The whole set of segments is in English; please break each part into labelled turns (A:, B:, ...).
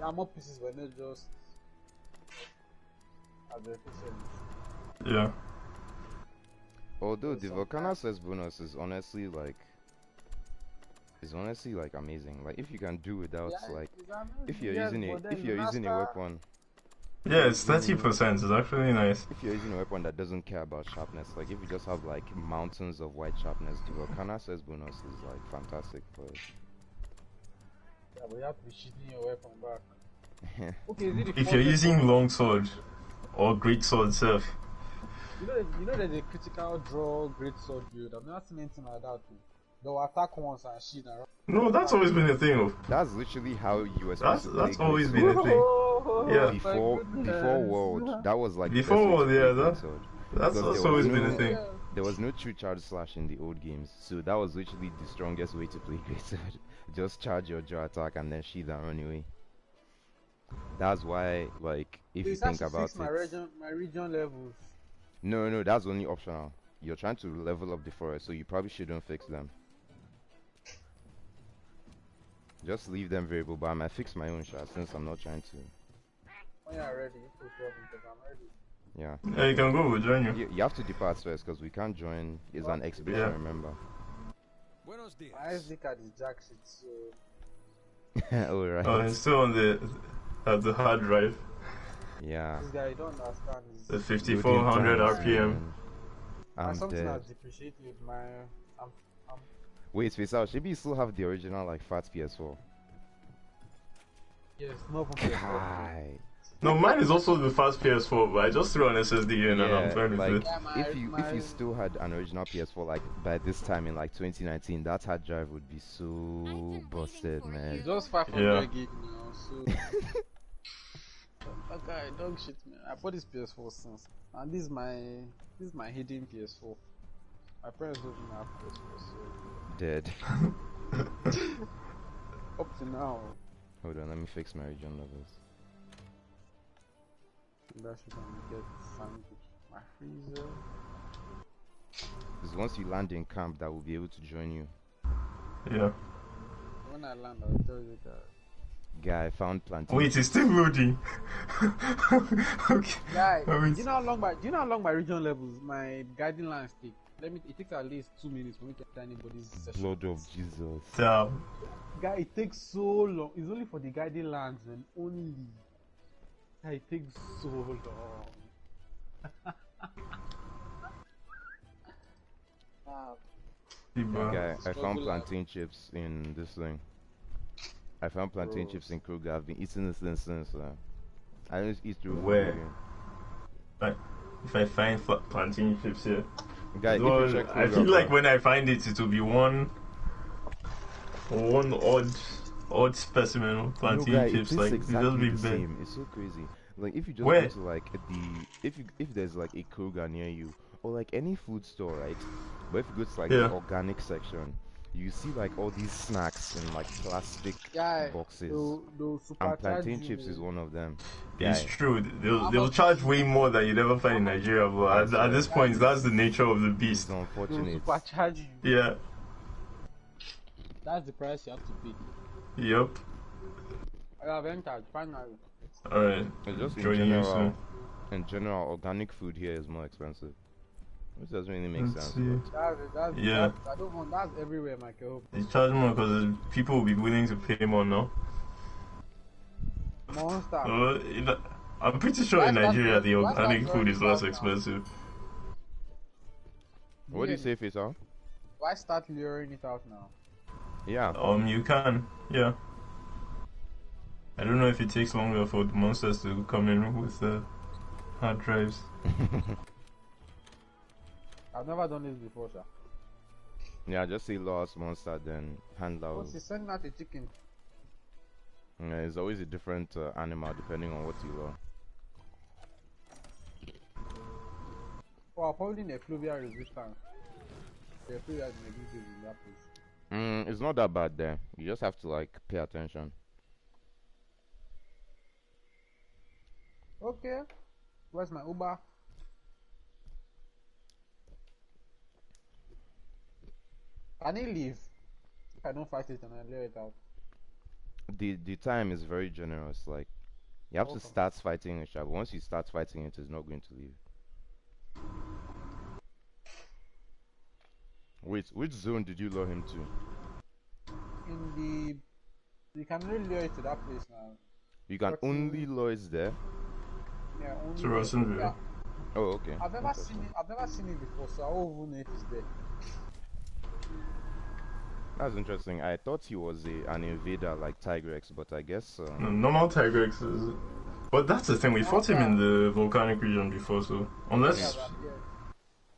A: Yeah, more pieces were not just as efficient.
B: Yeah.
C: Although the Volcano says bonus is honestly like amazing. Like if you can do without like if you're using a weapon.
B: Yeah, it's 30%. It's actually nice.
C: If you're using a weapon that doesn't care about sharpness, like if you just have like mountains of white sharpness, the Volcano says bonus is like fantastic for it.
A: Yeah, but you have to be shooting your weapon back. Okay, is it the
B: if you're using longsword or greatsword self.
A: You know there's a critical draw greatsword build. I've never seen anything like that too. They'll attack once and shield and run.
B: No, that's always been a thing.
C: That's literally how you were
B: supposed to play. That's always been a thing. Yeah.
C: Before World, that was like
B: before World. Yeah, that's always been a thing.
C: Yeah. There was no true charge slash in the old games, so that was literally the strongest way to play greatsword. Just charge your draw attack and then shield and run away. That's why, like, if you think about it,
A: my region levels.
C: No, that's only optional. You're trying to level up the forest, so you probably shouldn't fix them. Just leave them variable, but I might fix my own shot since I'm not trying to.
A: When you're ready, I'm ready.
C: Yeah.
B: Yeah, you can go, we'll join you.
C: You have to depart first, because we can't join. It's an exhibition, remember.
A: My SD card is jack shit, so...
C: Alright.
B: Oh, it's still on the hard drive.
C: Yeah.
A: This guy, you don't understand.
B: The 5400 RPM.
C: I'm
A: something
C: dead.
A: has depreciated my...
C: Wait, Space Out, should you still have the original, like, fat PS4?
A: Yes, no from PS4.
B: No, mine is also the fast PS4, but I just threw an SSD in and I'm fine with it.
C: If you still had an original PS4, like, by this time in, like, 2019, that hard drive would be so busted, man.
A: It's just 500 gig now, so... That guy, dog shit, man. I bought this PS4 since, and this is my hidden PS4. My parents don't even have PS4, so...
C: Dead.
A: Up to now.
C: Hold on, let me fix my region levels.
A: That shit can get sandwich. My freezer.
C: Because once you land in camp, that will be able to join you.
B: Yeah.
A: When I land, I'll tell you that.
C: Guy, I found plantain.
B: Wait, it's still loading.
A: Okay. Guy, do you know how long my region levels, my guiding lines take? It takes at least 2 minutes for me to enter anybody's session.
C: Blood of Jesus.
B: Damn.
A: Guy, it takes so long. It's only for the guiding lands and only. Guy, it takes so long.
C: Guy, I found plantain chips in this thing. I found plantain chips in Kruger. I've been eating this thing since. I just eat through.
B: Where? Like, if I find plantain chips here.
C: Guy,
B: well, if you check Kruger, I feel like when I find it, it will be one odd specimen of plantain chips. Like
C: exactly
B: it'll be
C: the
B: big.
C: same. It's so crazy. Like if you just go to like if there's like a Kruger near you or like any food store, right? But if you go to like the organic section, you see like all these snacks in like plastic boxes. And plantain chips is one of them.
B: It's true. They'll charge way more than you'd ever find in Nigeria, but at this point, that's the nature of the beast.
C: It's unfortunate.
A: They'll supercharge you.
B: Yeah.
A: That's the price you have to pay.
B: Yep.
A: I have entered finally.
B: Alright.
C: Just in general, organic food here is more expensive. Which doesn't really make sense.
B: Yeah.
A: I don't want that's everywhere, Michael.
B: They charge more because people will be willing to pay more now.
A: Monster.
B: I'm pretty sure in Nigeria the organic food is less expensive.
C: What do you say, Faisal?
A: Why start luring it out now?
C: Yeah.
B: You can. Yeah. I don't know if it takes longer for the monsters to come in with hard drives.
A: I've never done this before, sir.
C: Yeah, just say lost monster, then hand out.
A: What's he sending out a chicken?
C: Yeah, it's always a different animal depending on what you love.
A: Oh, I'm holding a fluvial resistance. The fluvial is in that place.
C: It's not that bad there. You just have to like pay attention.
A: Okay. Where's my Uber? Can he leave? If I don't fight it and I lay it out.
C: the time is very generous. Like you have to start fighting it, but once you start fighting it, it's not going to leave. Wait, which zone did you lure him to?
A: In the, you can only lure it to that place now.
C: You can only lure it there.
A: Yeah, only.
B: To Rossonville.
A: Yeah.
C: Oh, okay.
A: I've never seen it. I've never seen it before, so I won't even know if it's there.
C: That's interesting. I thought he was an invader like Tigrex, but I guess
B: no, normal Tigrex is. But that's the thing. We fought him in the volcanic region before, so unless.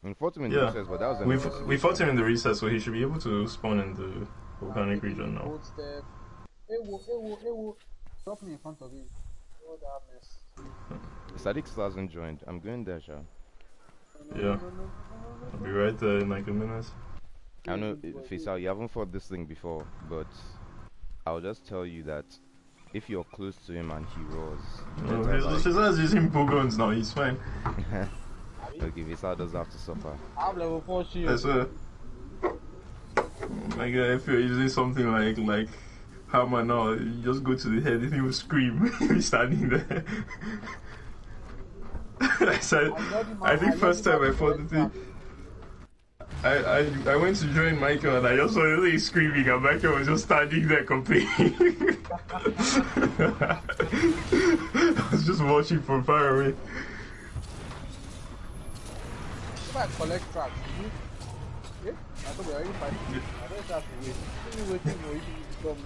C: We fought him in the recess, but that was
B: we fought him in the recess, so he should be able to spawn in the volcanic region now.
A: Drop me in front of him. Oh, that mess.
C: Sadiq still hasn't joined. I'm going there, Sha.
B: Yeah. I'll be right there in like a minute.
C: I know, Faisal, you haven't fought this thing before, but I'll just tell you that if you're close to him and he roars...
B: No, Faisal is using guns now, he's fine.
C: Okay, Faisal doesn't have to suffer.
A: I have level 4 shield.
B: I swear. Like, if you're using something like hammer now, you just go to the head and he will scream. He'll be standing there. I think first time I fought the thing, I went to join Michael and I just saw him screaming and Michael was just standing there complaining. I was just watching from far away.
A: If I collect tracks, I thought we were already fighting. I don't have to wait. Still waiting for you to come.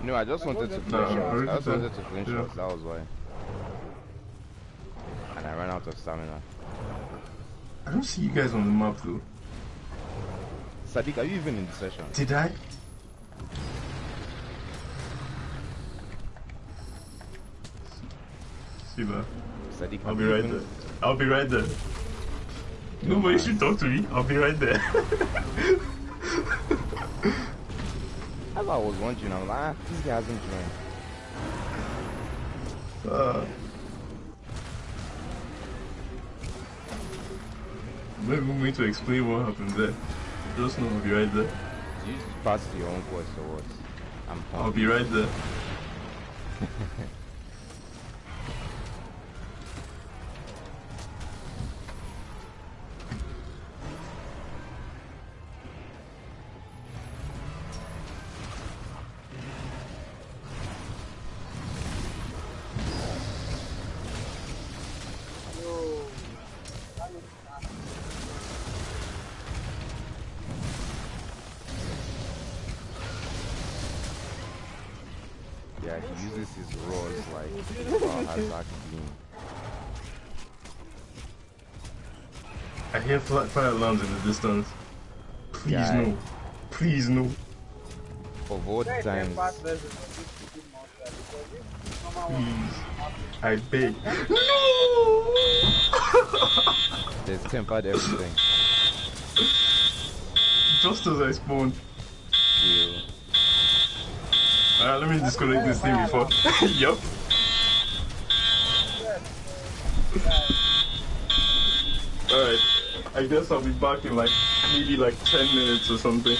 C: No, I just wanted to finish shots. I just wanted to finish shots, that was why. And I ran out of stamina.
B: I don't see you guys on the map though.
C: Sadiq, are you even in the session?
B: Did I? See that?
C: Sadiq,
B: I'll be right there. I'll be right there. Nobody should talk to me. I'll be right there.
C: As I was wondering, I'm like, this guy hasn't joined.
B: Maybe we need to explain what happened there. Just know I'll be right there.
C: You just passed your own quest or what?
B: I'll be right there.
C: Yeah, he uses his roars like attack beam.
B: I hear fire alarms in the distance. Please no. Please no.
C: Of all times.
B: Please. I beg.
C: No! There's tempered everything.
B: Just as I spawned.
C: Chill.
B: Let me disconnect this thing before. Yup. Alright. I guess I'll be back in like maybe like 10 minutes or something.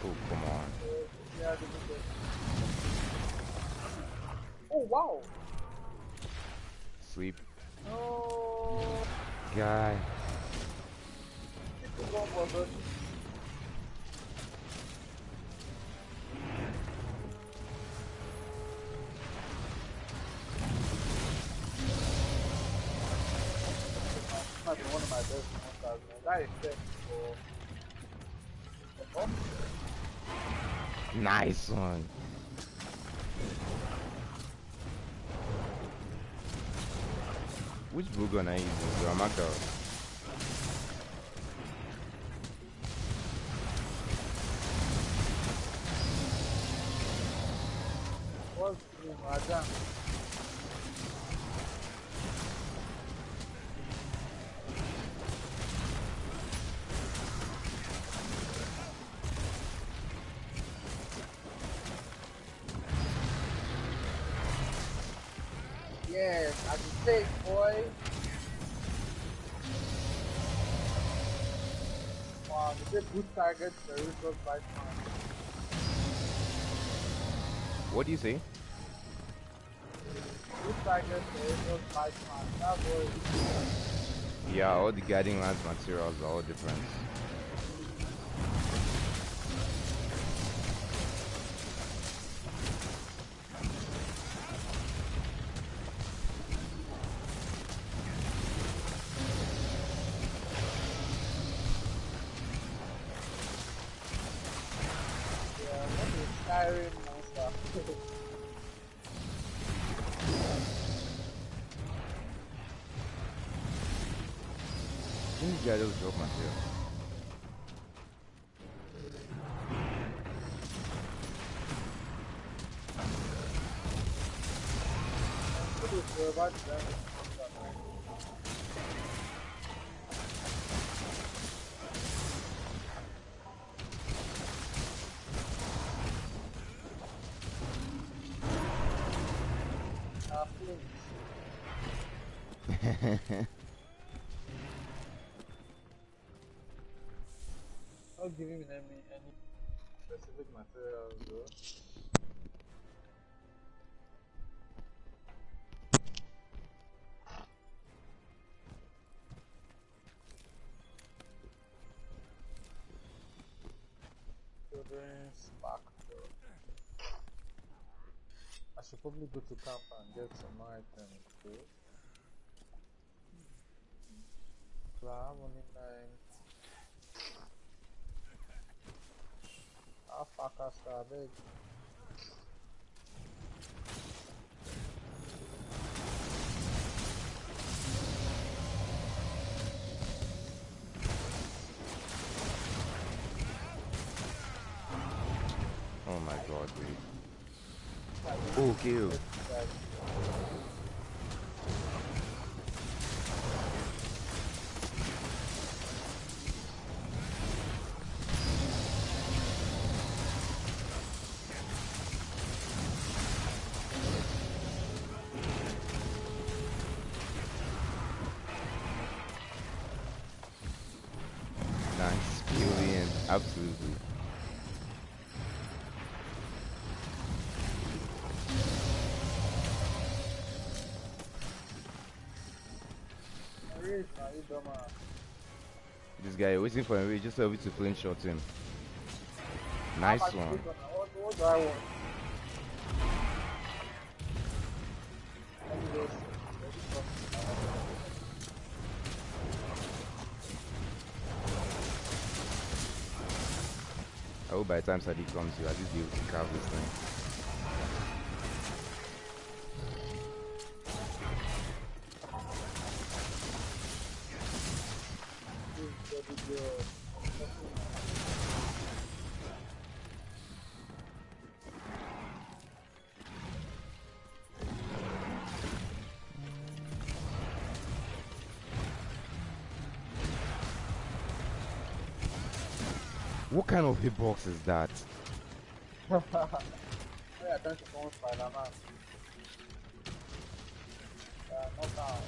C: Oh, come on.
A: Oh, wow.
C: Sleep.
A: No.
C: Guy.
A: One of my best monsters, man. That is set for...
C: Nice one. Which Bugon are you using? Ramaka.
A: What's in Rajan? Yes, I can take, boy. They say good target, the resource by man.
C: What do you say?
A: Good target, the resource by man. That's what it is.
C: Yeah, all the guiding lance materials are all different. These guys just drop material.
A: Not giving me any specific materials though. Children's spark though. I should probably go to camp and get some more items too. So I have only 9. How far caster big?
C: Oh my god, dude. Oh, kill. Nice, killing, absolutely. This guy waiting for him, just help me to flame shot him. Nice one.
A: What do I want?
C: I hope by the time Sadiq comes, you at least be able to carve this thing. What kind of hitbox is that?
A: Yeah, thank you so much, Spider-Man. Not down.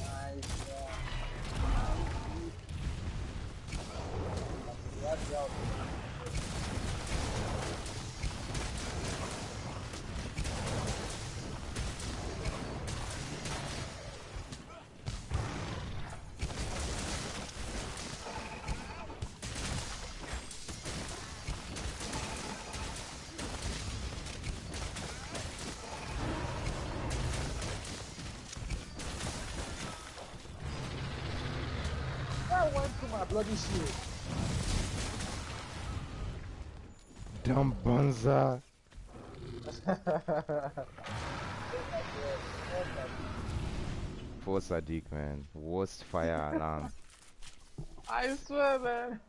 A: Nice, yeah. Went to my bloody shield.
C: Dumb bonza. Poor Sadiq, man. Worst fire alarm.
A: I swear, man.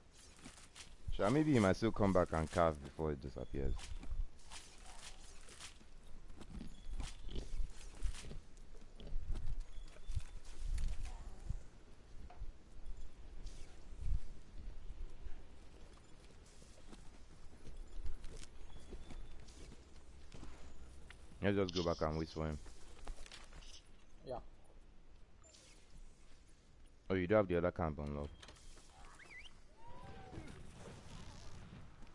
C: Sure, maybe he might still come back and carve before it disappears. Let's just go back and wait for him.
A: Yeah.
C: Oh, you do have the other camp unlocked.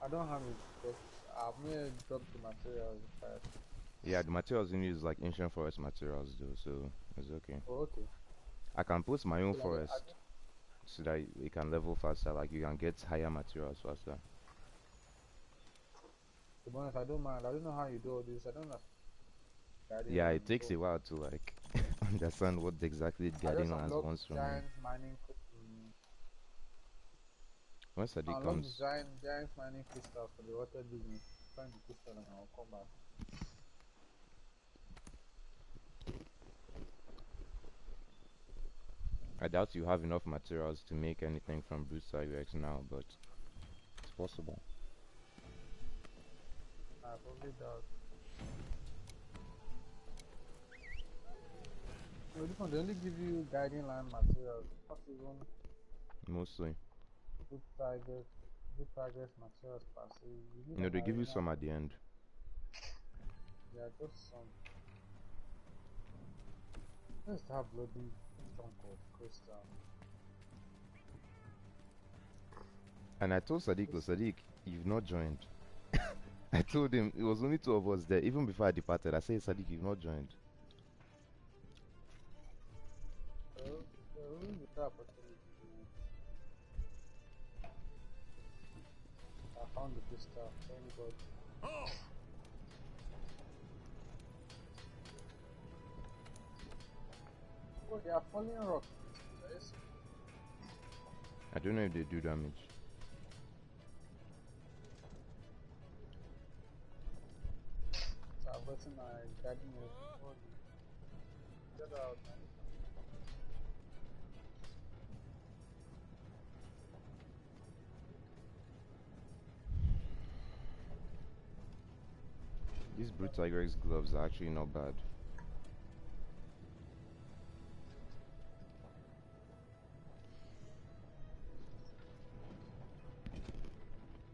A: I don't have it, but I've made drop the materials first.
C: Yeah, the materials you need is like ancient forest materials though, so it's okay.
A: Oh, okay.
C: I can put my own
A: So
C: forest so that it can level faster, like you can get higher materials faster.
A: to be honest, I don't mind. I don't know how you do all this. I don't know.
C: Yeah, it takes a while to like understand what exactly
A: I
C: Guardian
A: just
C: Lands
A: unlock
C: wants from me.
A: giant mining.
C: Once Sadiq
A: Unlock the
C: comes,
A: giant mining crystals for the water business. Find the crystal and I'll come back.
C: I doubt you have enough materials to make anything from Brute UX now, but it's possible.
A: I probably doubt. No, this one they only give you guiding land materials, not even
C: Mostly.
A: good target materials per se. You need
C: No,
A: an
C: they give you
A: arena.
C: some at the end.
A: Yeah, just some. Just have bloody chunk of crystal.
C: And I told Sadiq, Sadiq, you've not joined. I told him it was only two of us there. Even before I departed, I said, Sadiq, you've not joined.
A: The opportunity. I found the crystal. Thank God. Oh, they are falling rocks. Yes.
C: I don't know if they do damage.
A: So I've gotten my garden. Get out, man.
C: These Brute X gloves are actually not bad.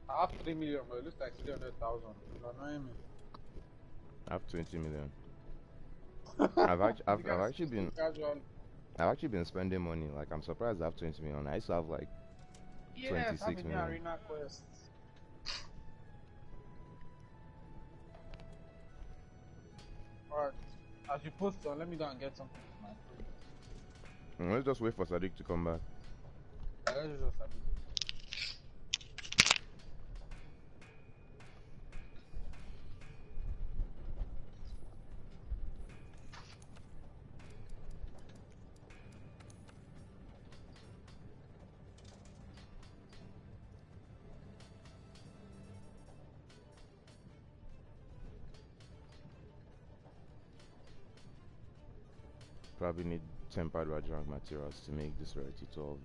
A: I have 3 million, but it looks like 300,000. You're annoying me.
C: I have 20 million. I've actually been spending money. Like I'm surprised I have 20 million. I used to have like 26 million.
A: Arena quests. Alright, as you post on, let me go and get something for my food.
C: Let's just wait for Sadiq to come back.
A: Let's just Sadiq.
C: Probably need tempered Rajrank materials to make this rarity 12.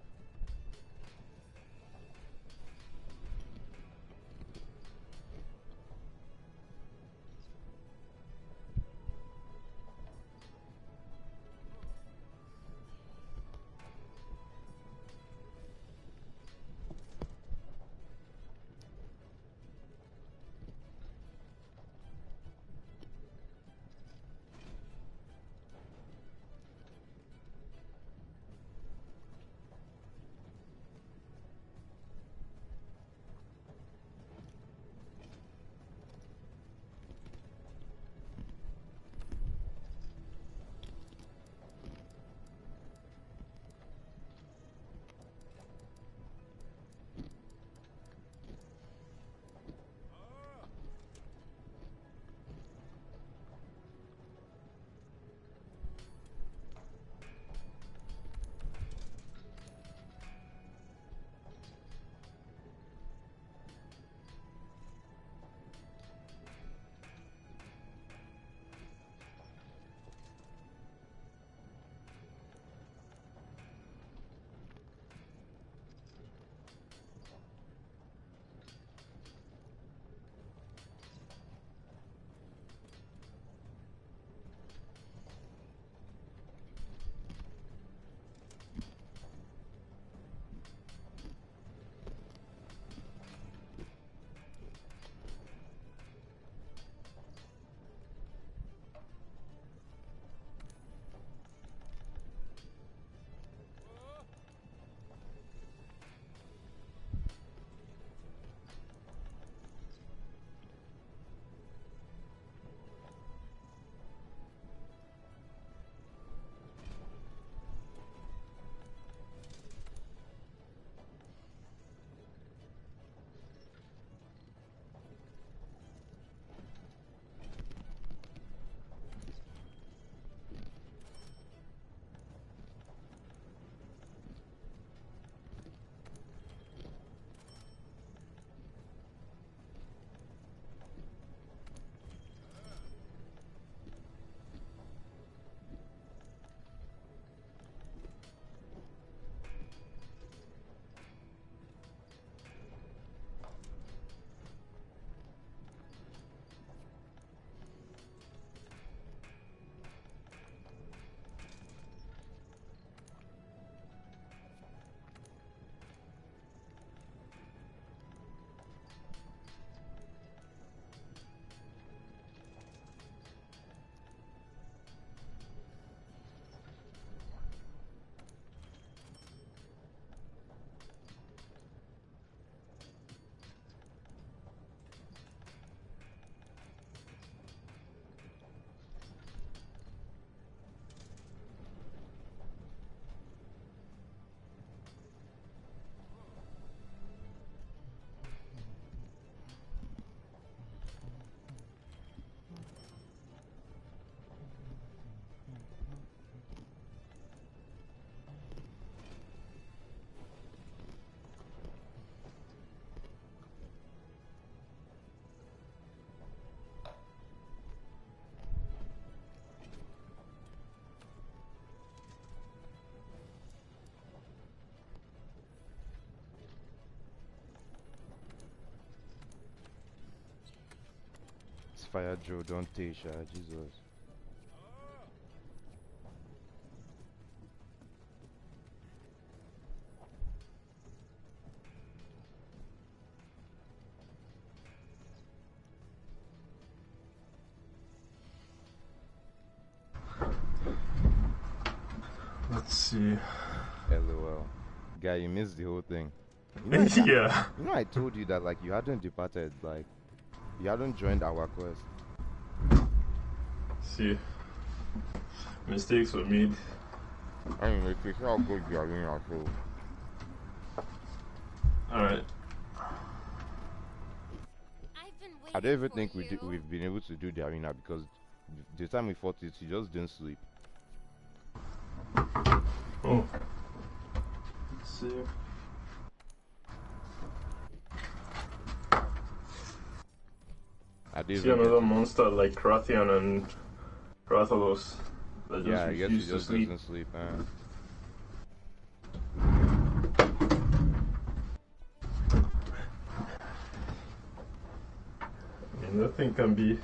C: fire Joe, don't Tasha, Jesus.
B: Let's see.
C: LOL. Guy, you missed the whole thing.
B: Yeah.
C: You know, I told you that, like, you hadn't departed, like, you hadn't joined our quest.
B: See. Mistakes were made.
C: Anyway, I'll go to the arena, so.
B: Alright.
C: I don't even think we've been able to do the arena because the time we fought it, you just didn't sleep.
B: Oh. Let's see.
C: I did
B: see another monster like Krathian and Rathalos that just
C: I guess he just doesn't sleep.
B: Nothing can be.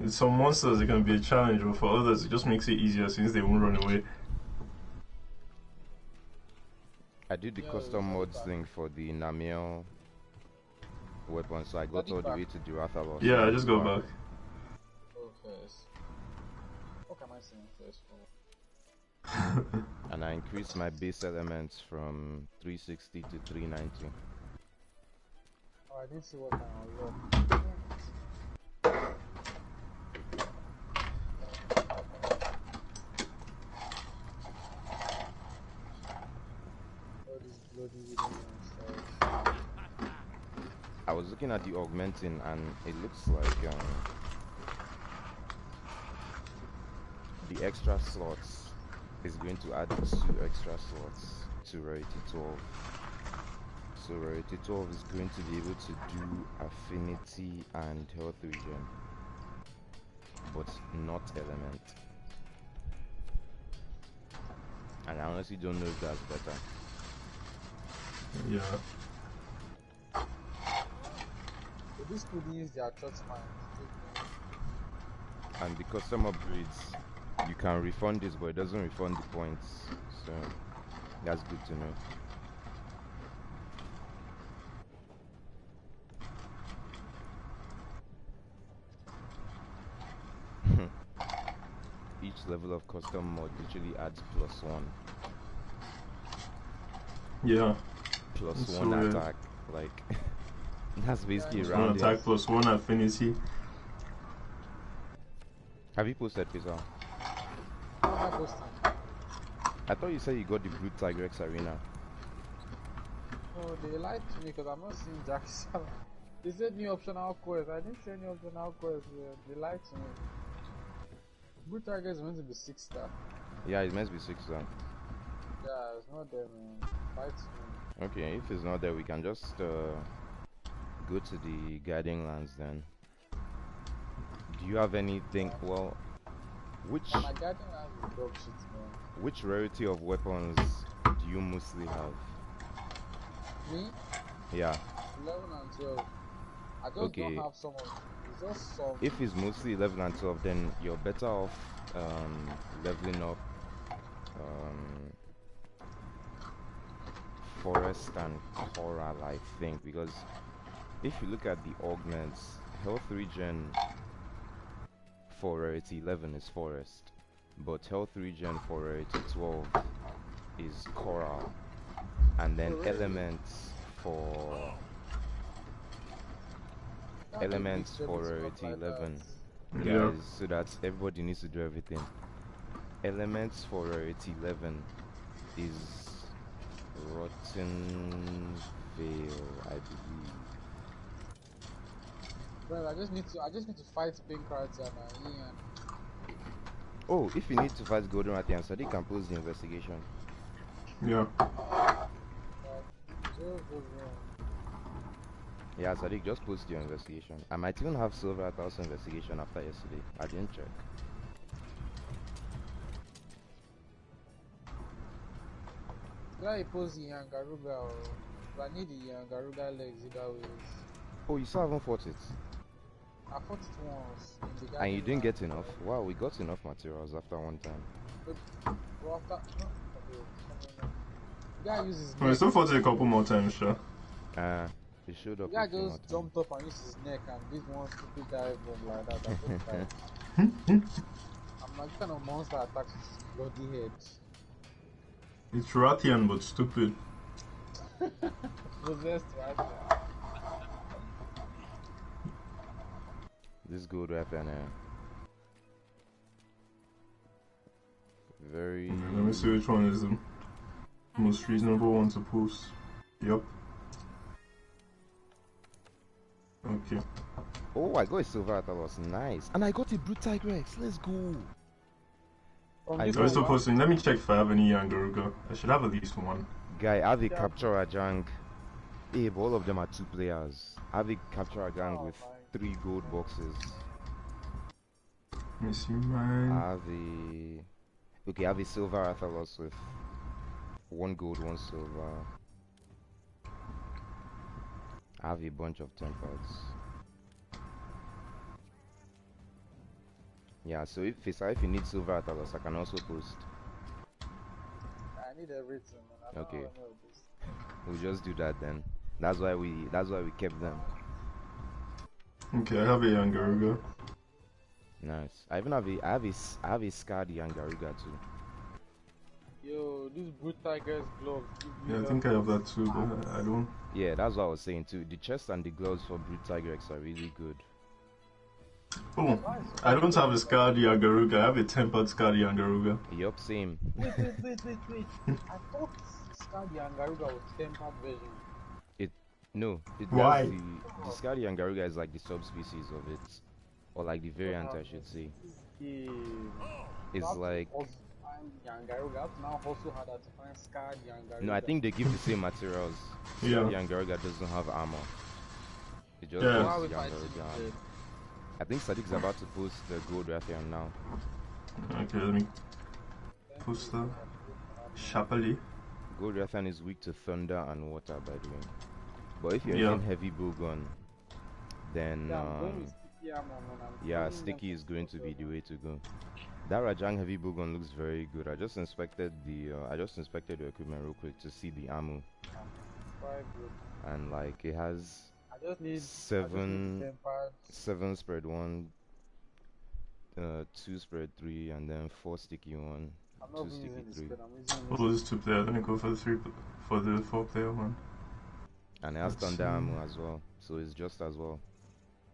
B: In some monsters it can be a challenge, but for others it just makes it easier since they won't run away.
C: I did the custom mods thing for the Namiel weapon, so I got all the way to the Rathalos.
B: Yeah, I just go back.
A: What am I saying first for?
C: And I increased my base elements from 360 to 390.
A: Oh, I didn't see what kind of look.
C: I was looking at the augmenting and it looks like the extra slots is going to add 2 extra slots to Rarity 12. So Rarity 12 is going to be able to do affinity and health regen, but not element. And I honestly don't know if that's better.
B: Yeah.
A: These could use their church mind.
C: And the custom upgrades, you can refund this, but it doesn't refund the points. So that's good to know. Each level of custom mod literally adds +1.
B: Yeah.
C: +1 attack, like that's basically
B: +1 attack, +1 affinity.
C: Have you posted Pizza?
A: I posted.
C: I thought you said you got the Blue Tigrex Arena.
A: Oh, they lied to me because I'm not seeing Jack Sala. They said new optional quest. I didn't see any optional quest. They lied to me. Blue Tiger is meant to be 6-star.
C: Yeah, it's meant to be 6-star.
A: Yeah, it's not there, man. Fight me.
C: Okay, if it's not there, we can just go to the Guiding Lands then. Do you have anything? Well, which
A: my Guiding Lands is dog shit, man.
C: Which rarity of weapons do you mostly have?
A: Me?
C: Yeah.
A: 11 and 12. I just don't have some of it. It's just some.
C: If it's mostly 11 and 12, then you're better off leveling up Forest and Coral, I think, because if you look at the augments, health regen for rarity 11 is Forest, but health regen for rarity 12 is Coral, and then elements for rarity 11.
B: Yeah.
C: Guys, so that everybody needs to do everything. Elements for rarity 11 is Rotten Veil, I believe.
A: Bro, I just need to fight Pink Cards and Ian.
C: Oh, if you need to fight Golden Ratty and Sadiq can post the investigation.
B: Yeah.
C: Yeah, Sadiq, just post your investigation. I might even have Silver House investigation after yesterday. I didn't check.
A: Do I post the Yangaruga or I need the Yangaruga legs either ways?
C: Oh, you still haven't fought it?
A: I fought it once in the
C: And you
A: garden
C: didn't
A: land.
C: get enough? Wow, we got enough materials after one time.
A: Well, after, no, okay, the guy uses
B: We
A: neck.
B: still fought it a couple more times, sure.
C: He showed up
A: The guy
C: a few more
A: just
C: times.
A: jumped up and used his neck and did one stupid dive bomb like that. I just like, I'm like, what kind of monster attacks with his bloody head?
B: It's Rathian but stupid.
A: Possessed right.
C: This good weapon here. Very.
B: Let me see which one is the most reasonable one to post. Yep. Okay.
C: Oh, I got a silver Atalos. Nice. And I got a Brute Tigrex. Let's go.
B: I was still posting. Let me check if I have any Yangaruga. I should have at least one.
C: Guy, I have a Capture Ajang. Hey, but all of them are 2 players. I have a Capture Ajang with 3 gold boxes.
B: Let me see mine.
C: I have a... Okay, I have a silver Athalos with 1 gold, 1 silver. I have a bunch of tempered. Yeah, so if you need silver Athalos, I can also post.
A: I need everything, man.
C: Okay. We'll just do that then. That's why we kept them.
B: Okay, I have a Yangaruga.
C: Nice. I have a scarred Yangaruga too.
A: Yo, these Brute Tigers gloves.
B: Yeah, I think I have that too, but I don't.
C: Yeah, that's what I was saying too. The chest and the gloves for Brute Tigrex are really good.
B: Oh, I don't have a scarred Yangaruga. I have a tempered scarred Yangaruga.
C: Yup, same.
A: Wait. I thought scarred Yangaruga was tempered version.
B: Why?
C: The scarred Yangaruga is like the subspecies of it. Or like the variant, I should say. It's like...
A: Yangaruga now also had that find scarred Yangaruga.
C: No, I think they give the same materials.
B: Yeah.
C: Yangaruga doesn't have armor. It just
B: Yeah.
C: has Yangaruga. I think Sadiq's about to post the gold Rathian now.
B: Okay, let me post that. Sharply.
C: Gold Rathian is weak to thunder and water, by the way. But if you're using heavy bowgun, then sticky is going to be the way to go. That Rajang heavy bowgun looks very good. I just inspected the equipment real quick to see the ammo. And like it has 7 spread 1, 2 spread 3, and then 4 sticky 1, 2 sticky 3.
B: Oh, this 2 player. Let me go for the 4 player one.
C: And it has thunder ammo as well, so it's just as well.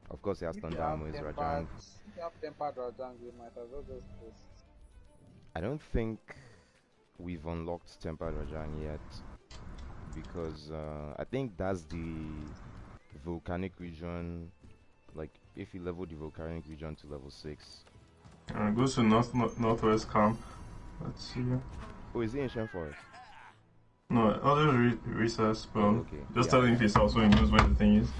C: Of course, it has thunder ammo. Is Rajang.
A: If you have tempered Rajang, you might as well just post.
C: I don't think we've unlocked tempered Rajang yet, because I think that's the volcanic region. Like if you level the volcanic region to level 6.
B: Go to northwest camp. Let's see.
C: Oh, is it ancient forest?
B: No, there's recess, but
C: okay.
B: just telling if he's out so he knows where the thing is.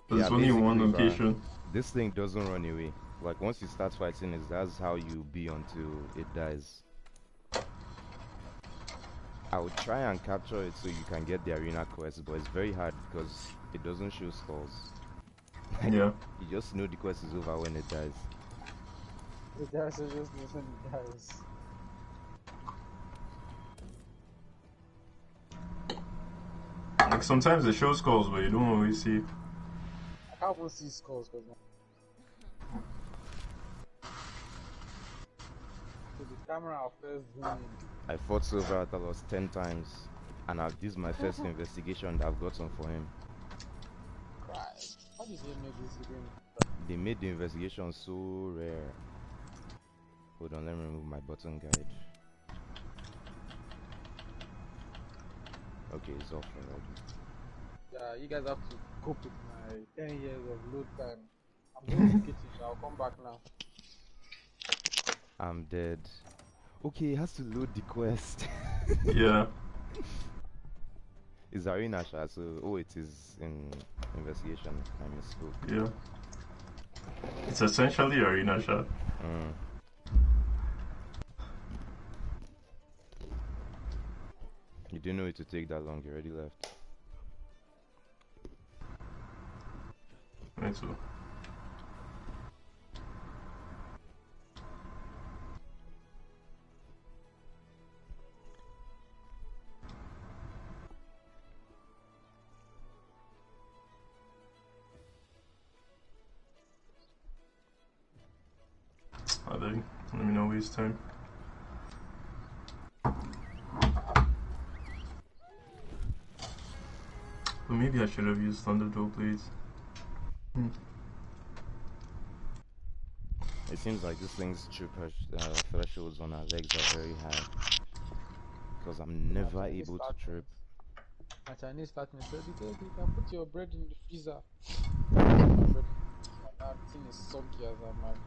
B: There's only one location.
C: This thing doesn't run away. Like once you start fighting, that's how you be until it dies. I would try and capture it so you can get the arena quest, but it's very hard because it doesn't show skulls.
B: Yeah.
C: You just know the quest is over when it dies.
A: It dies, it just knows when it dies.
B: Like sometimes it shows skulls, but you don't always see.
A: I can't even see skulls because the camera first zoom in.
C: I fought Silver Atalos 10 times, and this is my first investigation that I've gotten for him.
A: Christ. How did they make this game?
C: They made the investigation so rare. Hold on, let me remove my button guide. Okay, it's off already.
A: Yeah, you guys have to cope with my 10 years of load time. I'm going to the kitchen, so I'll come back now.
C: I'm dead. Okay, it has to load the quest.
B: Yeah.
C: It's Arena Sha, so it is in investigation. I misspoke.
B: Yeah. It's essentially Arena Sha.
C: You didn't know it would take that long, you already left.
B: trying to. I think. Let me not waste time. But maybe I should have used Thunderbolt blades.
C: It seems like this thing's thresholds on our legs are very high. Because I'm never able to trip.
A: My Chinese statement said, you can put your bread in the freezer. That thing is soggy as I'm like,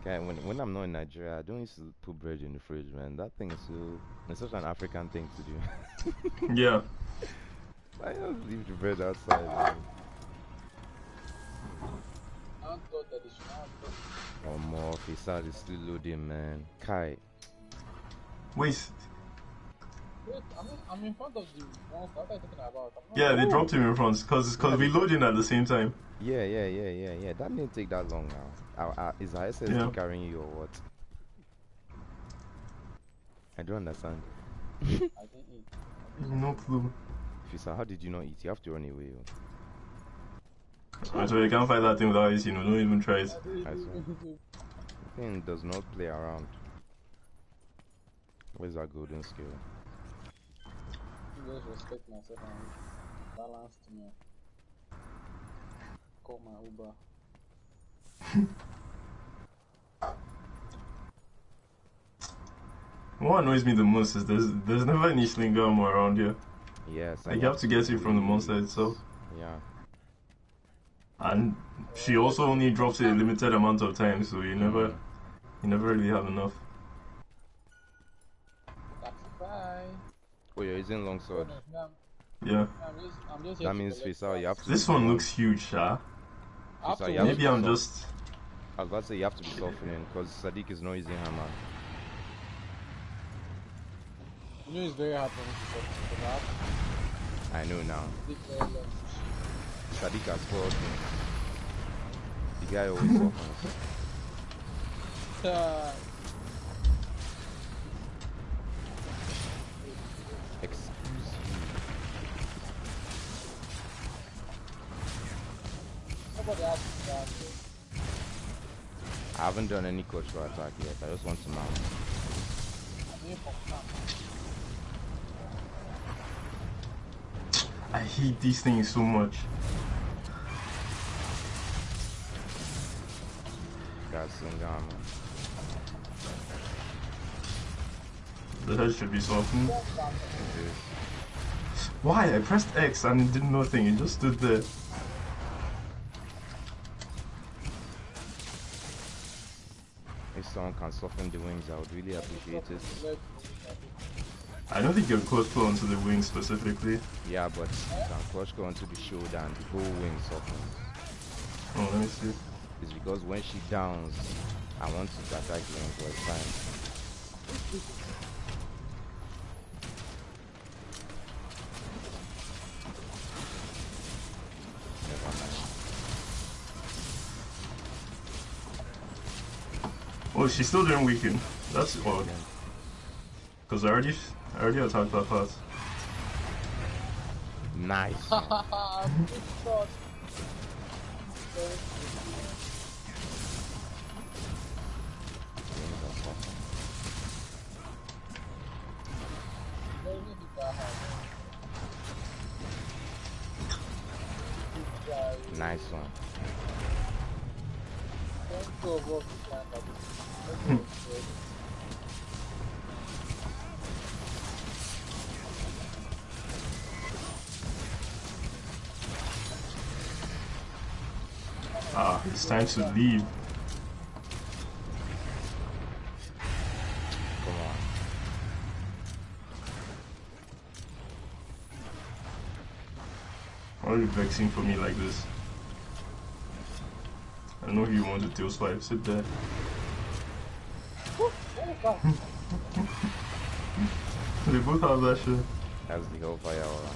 C: Okay, when I'm not in Nigeria, I don't used to put bread in the fridge, man. That thing is it's such an African thing to do.
B: Yeah.
C: I don't leave the bread outside, man.
A: I thought that it should have
C: Oh, more Fisad is still loading, man. Kai.
B: Wait.
A: I'm in front of the ones that I'm talking about.
B: Yeah, they dropped him in front because we loading at the same time.
C: Yeah. That didn't take that long now. Is our SSD carrying you or what? I don't understand.
A: I didn't eat.
B: No clue.
C: Fisa, how did you not eat? You have to run away.
B: So you can't find that thing without it, don't even try it.
C: The thing does not play around. Where's that golden skill?
A: Just respect myself and balance to me. Call my Uber.
B: What annoys me the most is there's never any slinger more around here.
C: Yes.
B: Like you have to get it from the monster itself.
C: Yeah.
B: And she also only drops it a limited amount of times, so you never really have enough.
A: Bye.
C: Oh, you're using longsword.
B: Yeah.
A: I'm just
C: that means Fisal, you have to.
B: This one looks huge, Fisal, maybe I'm just.
C: I was about to say you have to be softening because Sadiq is not using hammer.
A: You know it's very hard for me to soften.
C: I know now. Sadiq has fought me. The guy always softens. Excuse me.
A: Nobody asked me that.
C: I haven't done any cultural attack yet. I just want to mount.
B: I hate these things so much.
C: Got some gun.
B: The head should be softened. Why? I pressed X and it did nothing. It just stood there.
C: If someone can soften the wings, I would really appreciate it.
B: I don't think you can close pull onto the wings specifically.
C: Yeah, but you can clutch go onto the shoulder and the whole wing softens.
B: Oh, let me see.
C: It's because when she downs, I want to attack the wings all the time. Never mind.
B: Oh, she's still doing weaken. That's odd. Because I already attacked that part.
C: Nice. Nice one.
B: Ah, it's time to leave.
C: Come on.
B: Why are you vexing for me like this? I know you want to tail swipe. Sit there. They both have that shit.
C: That's the whole fire aura.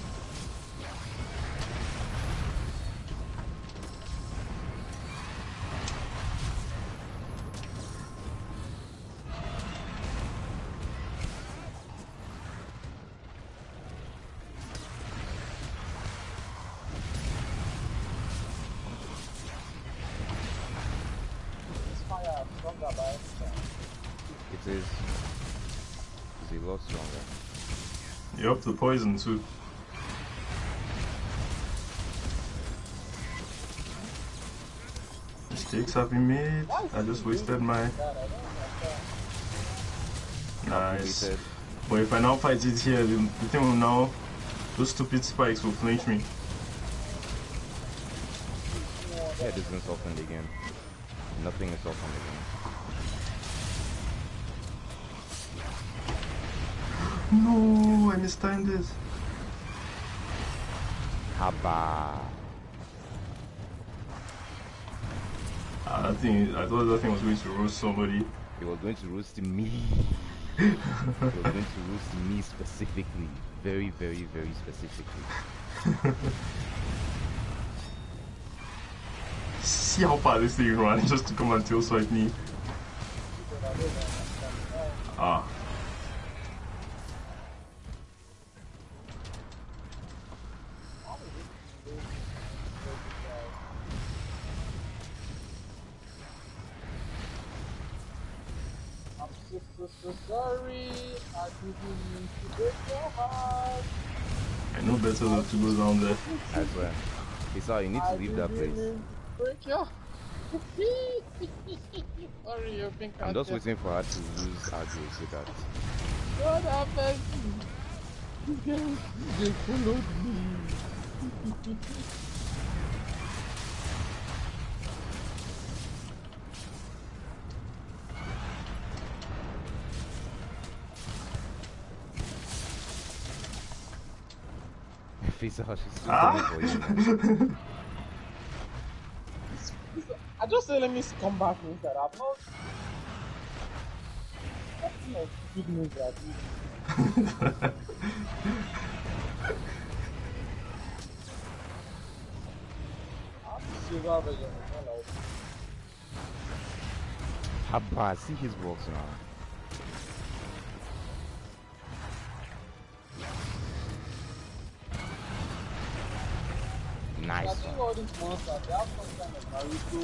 A: Maya stronger by any chance?
C: It is. It's a lot stronger.
B: You're up to poison too. Mistakes have been made. I just wasted my... Nice. But if I now fight it here, the thing will now... Those stupid spikes will flinch me.
C: Yeah, this is softened again. Nothing is softened again.
B: No, I mistimed this.
C: Haba.
B: I thought that thing was going to roast somebody.
C: It was going to roast me. It was going to roast me specifically. Very, very, very specifically.
B: See how far this thing ran just to come and tail swipe me. Ah.
A: So sorry, I didn't mean to break your heart.
B: I know better than to go down there.
C: I swear. Lisa, you need to leave that place.
A: Break your sorry, you think
C: I'm just waiting for her to lose aggro so that.
A: What happened? They followed me.
C: She's still coming for you.
A: I just said let me come back inside. I'm not. That's not good news like this. I'm silver version.
C: Haba, see his works now. Nice.
A: I think all these monsters, they have some kind of Naruto.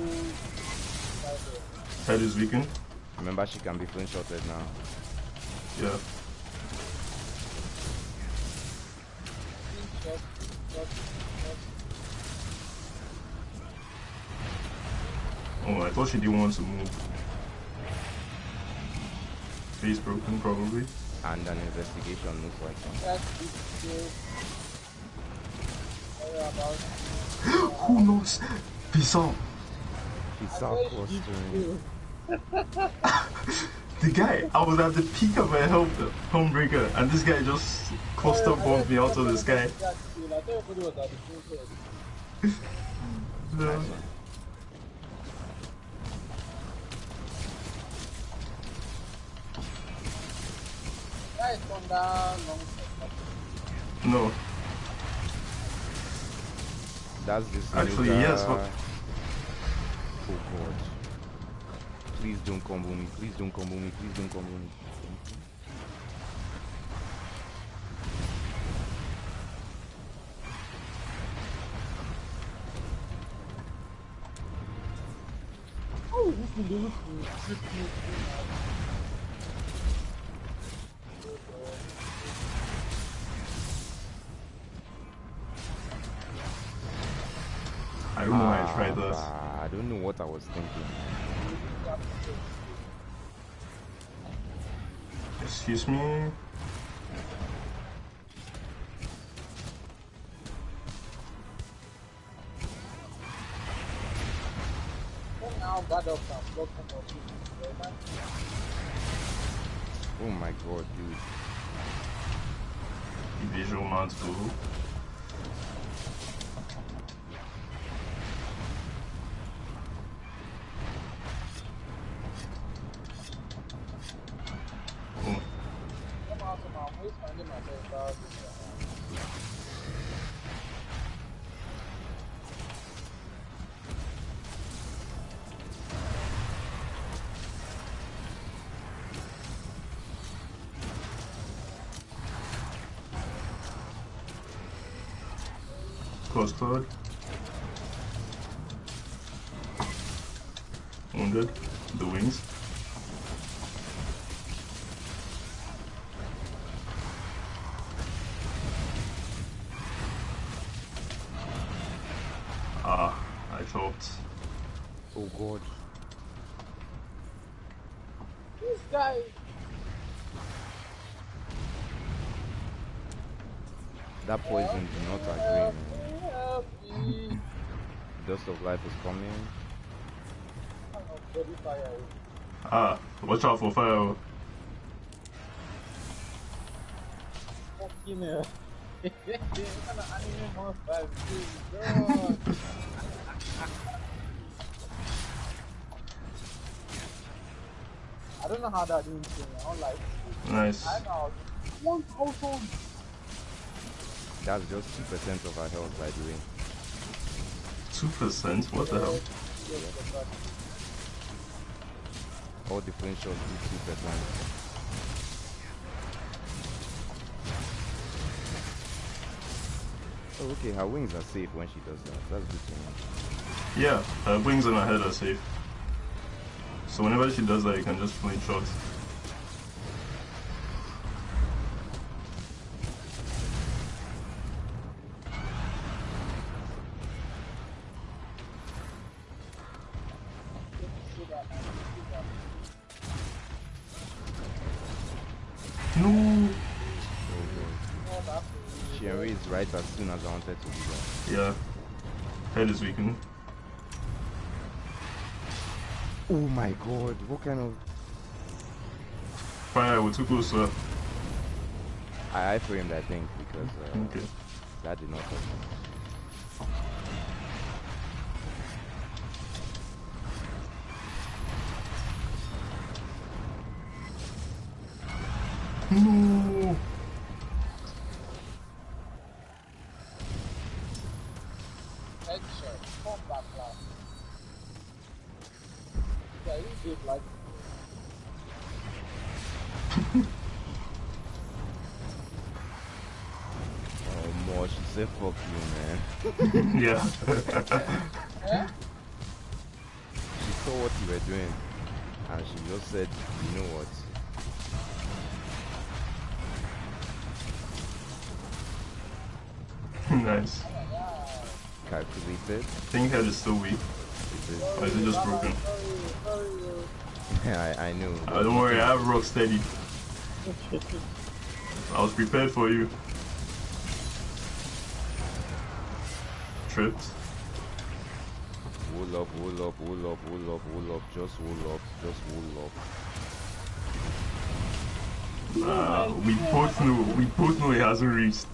B: Head is weakened.
C: Remember, she can be flame-shotted now.
B: Yeah. Oh, I thought she didn't want to move. Face broken, probably.
C: And an investigation looks like
B: Who knows? Bizarre.
C: Bizarre clustering.
B: The guy, I was at the peak of my health, Homebreaker, and this guy just cluster bombed me out of the sky. No. No.
C: That's this.
B: Actually, yes. But...
C: Oh god. Please don't combo me. Please don't combo me. Please don't combo me.
A: Oh, this is the
B: I don't know why I tried this.
C: I don't know what I was thinking.
B: Excuse me.
C: Oh my god, dude.
B: Visual mounts blue. Close third. Wounded. the wings. Ah, I thought.
C: Oh god.
A: This guy.
C: That poison do not agree, man.
A: Help me.
C: Dust of life is coming.
B: Ah, watch out for fire.
A: Fucking hell. I don't know how that didn't change. I don't like it.
B: Nice.
A: I know. 1,000.
C: That's just 2% of our health, by the way.
B: 2%? What the hell?
C: All the flint shots do 2%. Oh, okay, her wings are safe when she does that. That's good to know.
B: Yeah, her wings and her head are safe. So whenever she does that, you can just flint shot. No.
C: She erased right as soon as I wanted to do that.
B: Yeah. Head is weakened.
C: Oh my god, what kind of...
B: Fire, we're too close to her.
C: I framed, I think, because
B: okay.
C: That did not help me.
B: No.
A: Headshot. Come back, lad. Yeah, you did like.
C: Oh, more, she said fuck you, man.
B: Yeah.
A: Eh?
C: She saw what you were doing, and she just said, you know what?
B: Nice.
C: Calculated.
B: I think head is still weak. Or is it just broken?
C: I know.
B: Don't worry, I have rock steady. I was prepared for you. Tripped.
C: Wool up, wool up, wool up, wool up, wool up, just wool up, just wool up.
B: We both know it hasn't reached.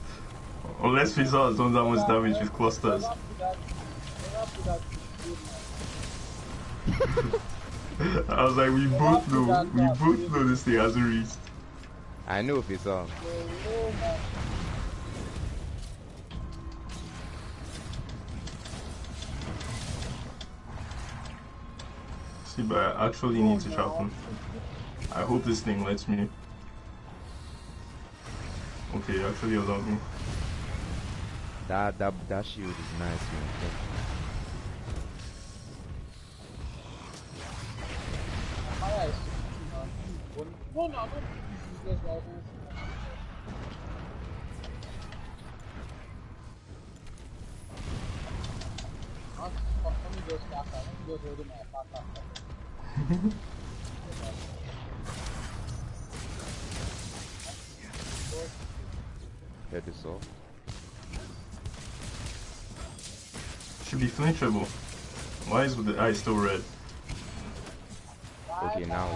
B: Unless Fizzle has done that much damage with clusters. I was like, we both know this thing hasn't reached.
C: I know Fizzle.
B: See, but I actually need to sharpen. I hope this thing lets me. Okay, actually allowed me.
C: That shield is nice, man. Head is off.
B: Should be flinchable. Why is the eye still red?
C: Okay, now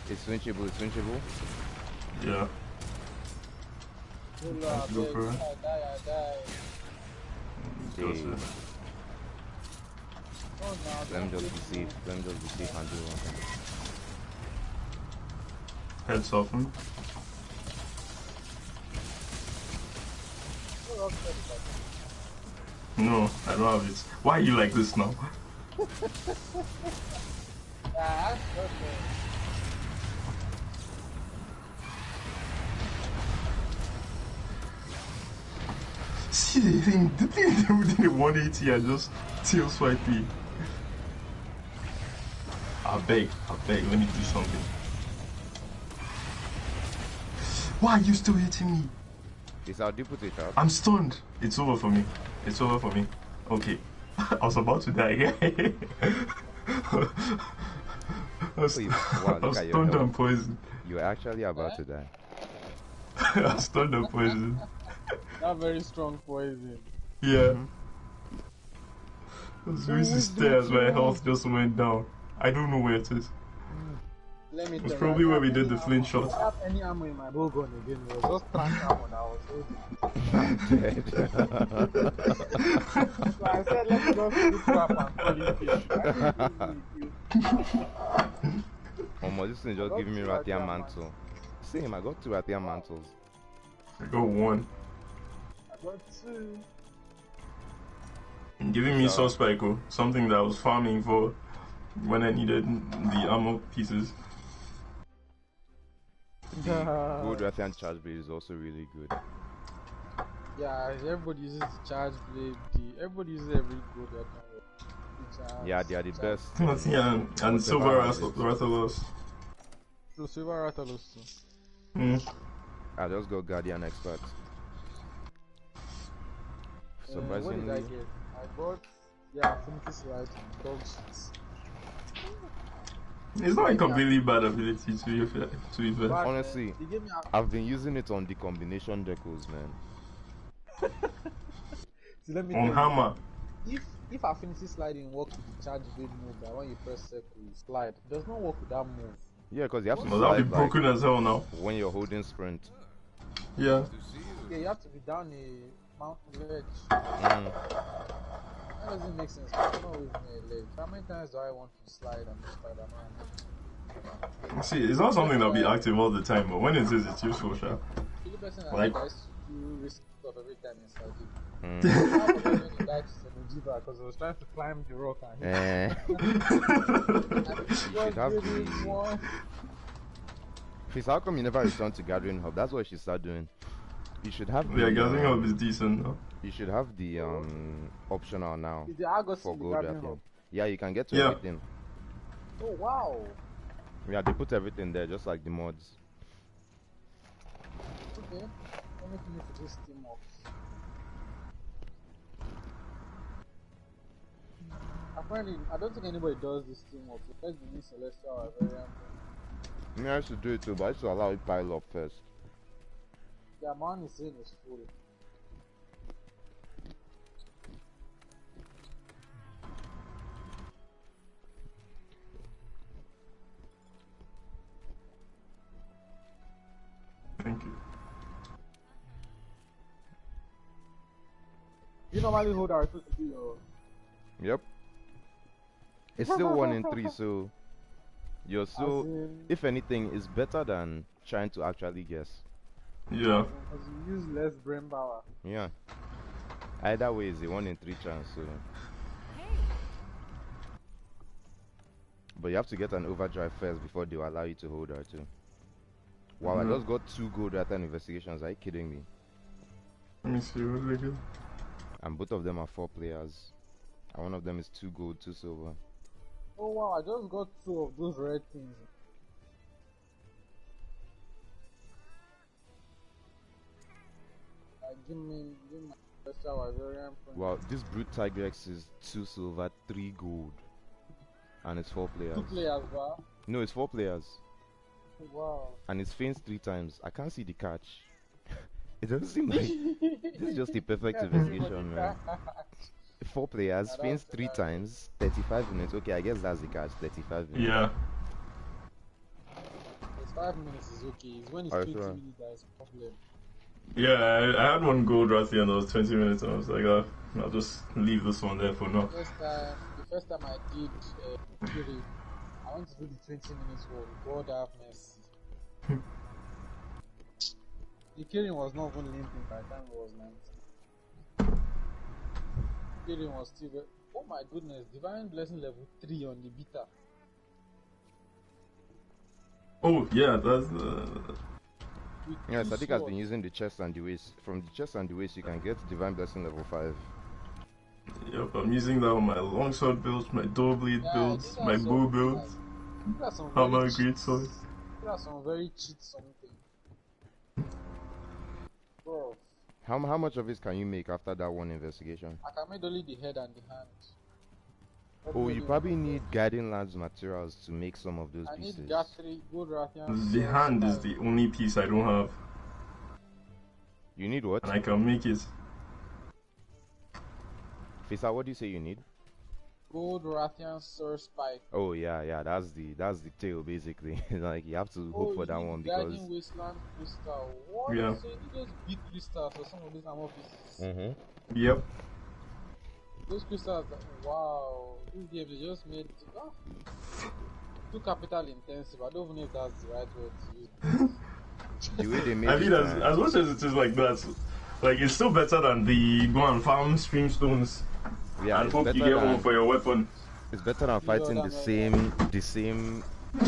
C: it's flinchable, it's flinchable.
B: Yeah. Go for it.
C: Let me just be safe. Let me just be safe and do one.
B: Head soften. No, I don't have it. Why are you like this now? See the thing within the 180 and just tail swipe me. I beg, let me do something. Why are you still hitting me?
C: Is our deputy trap?
B: I'm stunned. It's over for me. It's over for me. Okay. I was about to die again. I was stunned and poisoned.
C: You're actually about to die.
B: I was stunned and poisoned.
A: That very strong poison.
B: Yeah. I was going to stare as my health just went down. I don't know where it is.
A: Let me
B: it's probably where we did the flint shot.
A: I have any ammo in my bow gun again. It was just trash ammo that I was holding. So I said, let me just do crap and call it
C: this thing just giving me Rathian mantle. Same, I got 2 Rathian mantles.
B: I got 1.
A: I got 2.
B: Giving me soul spike, something that I was farming for when I needed the ammo pieces.
C: Gold Rathian charge blade is also really good.
A: Yeah, everybody uses the charge blade. Everybody uses every gold Rathian.
C: Yeah, they are the best.
B: Yeah, and silver Rathalos.
A: So silver Rathalos too.
C: I just got Guardian Expert. Surprisingly.
A: What did I get? I got Affinity Slide and Dog Shits.
B: It's not a completely bad ability to be fair.
C: Honestly, I've been using it on the combination decos, man.
A: So let me
B: on hammer.
A: If Affinity Sliding works with the charge blade move, that when you press circle you slide, it does not work with that move.
C: Yeah, because you have to
B: slide. That'll be broken as hell now.
C: When you're holding sprint.
B: Yeah.
A: Yeah, you have to be down a mountain ledge. That doesn't make sense. I'm not always near a ledge. How many times do I want to slide and slide around?
B: See, it's not something that'll be active all the time, but when it is, it's useful, sure.
A: Like, you risk stuff every time inside it. Because I was trying to climb the rock and
C: Please, how come you never return to Gathering Hub? That's what you should start doing. You should have
B: the Gathering Hub is decent though.
C: You should have the optional now
A: for
C: gold. Yeah, you can get to everything.
A: Oh wow.
C: Yeah, they put everything there just like the mods.
A: Okay. Let me finish this team off. Apparently, I don't think anybody does this team up. So let's be Celestial or Variant.
C: Yeah, I should do it too, but I should allow it pile up first.
A: Yeah, man is saying it's full.
B: Thank you.
A: You normally hold our 2 to be your...
C: Yep. It's still 1 in 3, so you're so. If anything, it's better than trying to actually guess.
B: Yeah.
A: Because you use less brain power.
C: Yeah. Either way, it's a 1 in 3 chance. So. But you have to get an overdrive first before they will allow you to hold her too. Wow, I just got 2 gold Rathian investigations. Are you kidding me?
B: Let me see what they do.
C: And both of them are 4 players. And one of them is 2 gold, 2 silver.
A: Oh wow, I just got 2 of those red things. Give me my special Ivorian point.
C: Wow, this Brute Tigrex is 2 silver, 3 gold. And it's 4 players.
A: 2 players, wow.
C: No, it's 4 players.
A: Wow.
C: And it's faints 3 times. I can't see the catch. It doesn't seem like this is just a perfect investigation, man. 4 players, faints 3 times, 35 minutes. Okay, I guess that's the catch. 35 minutes.
B: Yeah.
A: 5 minutes is okay. It's when it's 20 minutes that's a problem.
B: Yeah, I had 1 gold Rathian that was 20 minutes, and I was like, I'll just leave this one there for now.
A: The first time I did Kiri, I went to do the 20 minutes hold. God have mercy. The Kiri was not even limping by the time it was 19. Kiri was still very... Oh my goodness, Divine Blessing level 3 on the beta.
B: Oh, yeah, that's
C: Yes, I think I've been using the chest and the waist. From the chest and the waist, you can get Divine Blessing level 5.
B: Yep, I'm using that on my longsword builds, my door bleed builds, my bow builds.
A: That's some
B: How
A: very
B: about great sword?
A: That's some very cheat something. Bro.
C: How much of it can you make after that one investigation?
A: I can make only the head and the hand.
C: Oh, you probably need guiding lands materials to make some of those pieces.
A: I need Debauchery, Gold Rathian.
B: The hand is the only piece I don't have.
C: You need what?
B: And I can make it.
C: Fisa, what do you say you need?
A: Gold Rathian Source Pipe.
C: Oh yeah, that's the tail basically. Like you have to hope for that one because.
A: Guiding Wasteland Crystal. What?
B: Yeah.
A: So you need those big crystals for some of these ammo pieces.
B: Yep.
A: Those crystals, wow. This game they just made too capital intensive. I don't even know if that's the right word to use.
C: The way they made
B: I mean, as much as it is like that, like it's still better than the go and farm streamstones.
C: Yeah,
B: and hope you get one for your weapon.
C: It's better than fighting the same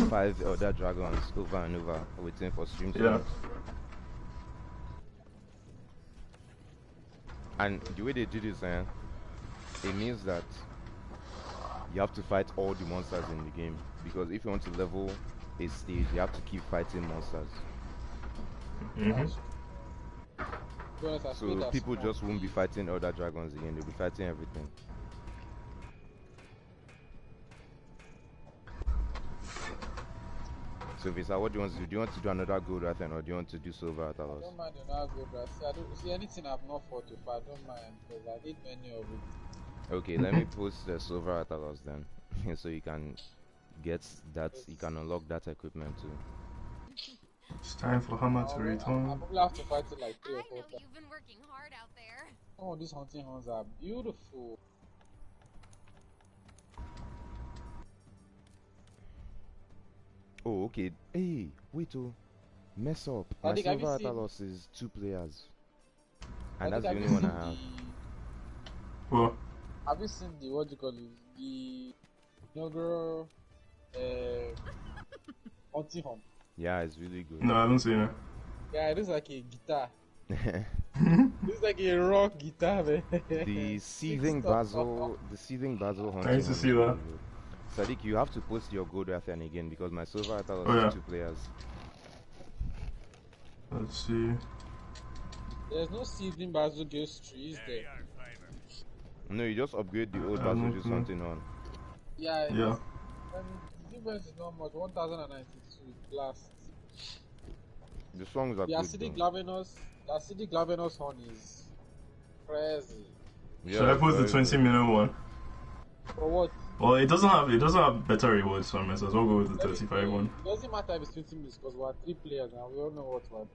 C: 5 other dragons over and over, waiting for streamstones.
B: Yeah.
C: And the way they do this, it means that you have to fight all the monsters in the game, because if you want to level a stage, you have to keep fighting monsters. So people just won't be fighting other dragons again, they'll be fighting everything. So Visa, what do you want to do? Do you want to do another gold Rathian or do you want to do silver at Talos?
A: I don't mind another gold Rathian. I don't see anything I've not fought to fight, I don't mind, because I need many of it.
C: Okay, let me post the silver at Talos then. So you can get that, you can unlock that equipment too.
B: It's time for Hammer to return.
A: I probably have to fight it like 3 or 4 times.
D: You've been working hard out there.
A: Oh, these hunting horns are beautiful.
C: Oh, okay. Hey, wait, mess up. My silver Atalos is 2 players. And that's the only one I have.
B: What?
A: Have you seen the, what do you call it? The inaugural hunting horn?
C: Yeah, it's really good.
B: No, I haven't seen it.
A: Yeah, it looks like a guitar. It looks like a rock guitar, man.
C: The seething basil hunting.
B: I used to see that.
C: Sadiq, you have to post your gold Rathian again because my silver Atalos is 2 players.
B: Let's see.
A: There's no seething basil ghost trees there.
C: No, you just upgrade the old basil juice hunting on.
A: Yeah.
B: Yeah.
A: The difference is not much. 1092 blast.
C: The songs are
A: the acidic Glavenus horn is crazy.
B: Yeah, should I post the 20 million one?
A: For what?
B: Well, it doesn't have better rewards, so I might as well go with the 35 one.
A: It doesn't matter if it's 20 minutes because we're 3 players now. We all know what we're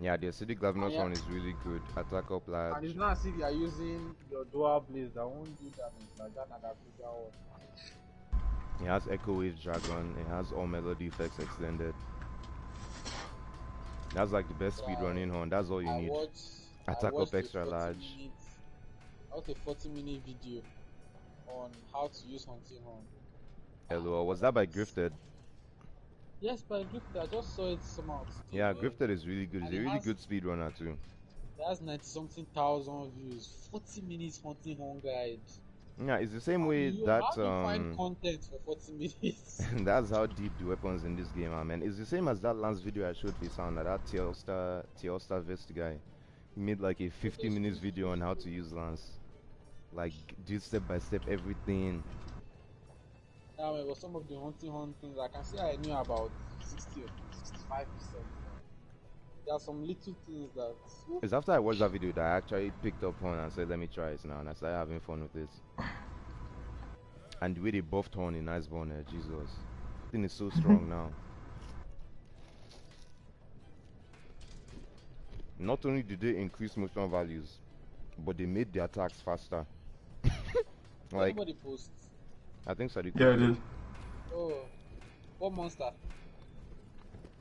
C: Yeah, the acidic Glavenus one is really good. Attack up large.
A: And it's not as if you are using your dual blades that won't do damage like that Nagakuga one.
C: It has Echo Wave Dragon, it has all melody effects extended. That's like the best speed running horn, that's all you need. Attack up extra large.
A: I watched a 40-minute video on how to use hunting horn.
C: Hello, was that by Grifted?
A: Yes, by Grifted, I just saw it somehow.
C: Yeah, Grifted is really good, he's a really good speed runner too.
A: It has 90-something thousand views, 40 minutes hunting horn guide.
C: Yeah, it's the same way that
A: how do you find content for 40 minutes?
C: That's how deep the weapons in this game are, man. It's the same as that last video I showed Pisan, that Tielsta Vest guy. He made like a 50 minutes video on how to use Lance. Like, did step by step everything.
A: Yeah, man, but some of the hunting horn things I can say I knew about 60 or 65%. There are some little things that...
C: It's after I watched that video that I actually picked up Horn and said, let me try it now, and I started having fun with this. And the way they buffed Horn in Iceborne, Jesus. The thing is so strong now. Not only did they increase motion values, but they made the attacks faster. Like,
A: everybody posts.
C: I think Sadiq.
B: Yeah, I did.
A: Oh, what monster?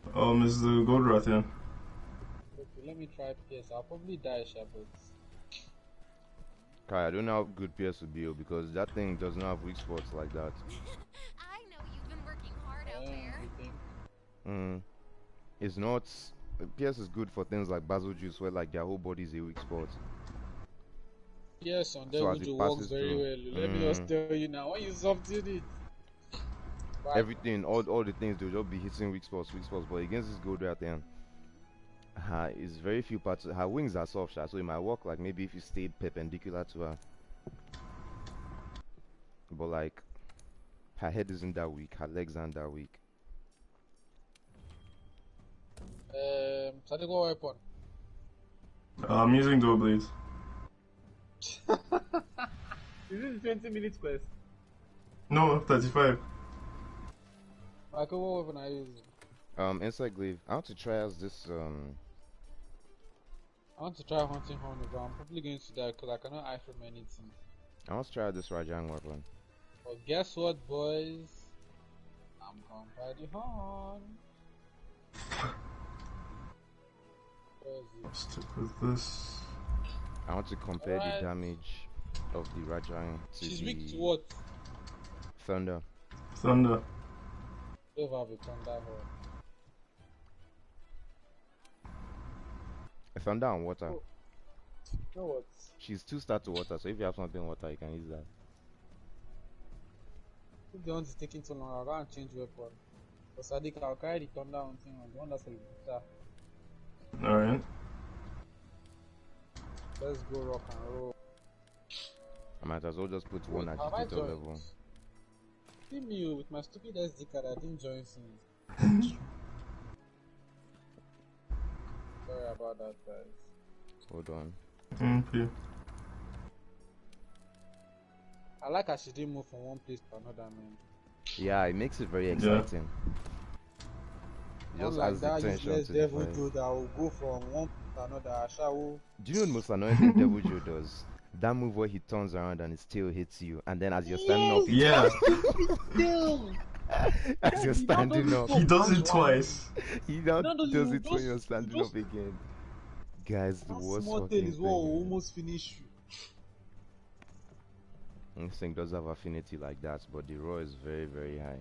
B: It's the Gold Rathian.
A: Okay, let me try PS. I'll probably die, Shabbat.
C: Kai, I don't know how good PS will be because that thing does not have weak spots like that.
D: I know you've been working hard out there.
C: It's not. PS is good for things like Basil Juice where like their whole body is a weak spot.
A: Yes, on
C: So as
A: Devil
C: it
A: works
C: passes
A: very
C: through,
A: well. Let me just tell you now, when you subdue it,
C: everything, all the things, they'll just be hitting weak spots. But against this gold right there, it's very few parts. Her wings are soft, so it might work like maybe if you stayed perpendicular to her. But like, her head isn't that weak, her legs aren't that weak.
A: Tactical weapon.
B: I'm using dual blades.
A: Is this 20 minutes quest?
B: No, 35.
A: Like, what weapon are you using?
C: Insect glaive. I want to try as this
A: I want to try hunting horn, but I'm probably going to die because I cannot eye from anything.
C: I want to try this Rajang weapon.
A: But guess what, boys? I'm going by the horn.
B: Stick with this.
C: I want to compare the damage of the Rajang to
A: She's weak to what?
C: Thunder.
B: Thunder.
A: Don't have a thunder horn.
C: Thunder and water.
A: Oh. You know what?
C: She's 2-star to water, so if you have something water, you can use that.
A: If the hunt is taking too long, I'll go and change weapon. For Sadiq, I'll carry the thunder hunting on the one that's a guitar.
B: Alright.
A: Let's go rock and roll.
C: I might as well just put one agitator level.
A: See me with my stupid SD card, I didn't join since. Sorry about that, guys.
C: Hold on.
B: Okay.
A: I like how she didn't move from one place to another, man.
C: Yeah, it makes it very exciting.
A: Yeah. Just like that useless devil dude that will go from one place to another.
C: Do you know what the most annoying thing Devil Joe does? That move where he turns around and his tail hits you, and then as you're standing up, as you're standing up,
B: he does it twice.
C: He now does it when you're standing up again. Guys, the worst
A: small tail is what will almost finish you.
C: This thing does have affinity like that, but the raw is very, very high.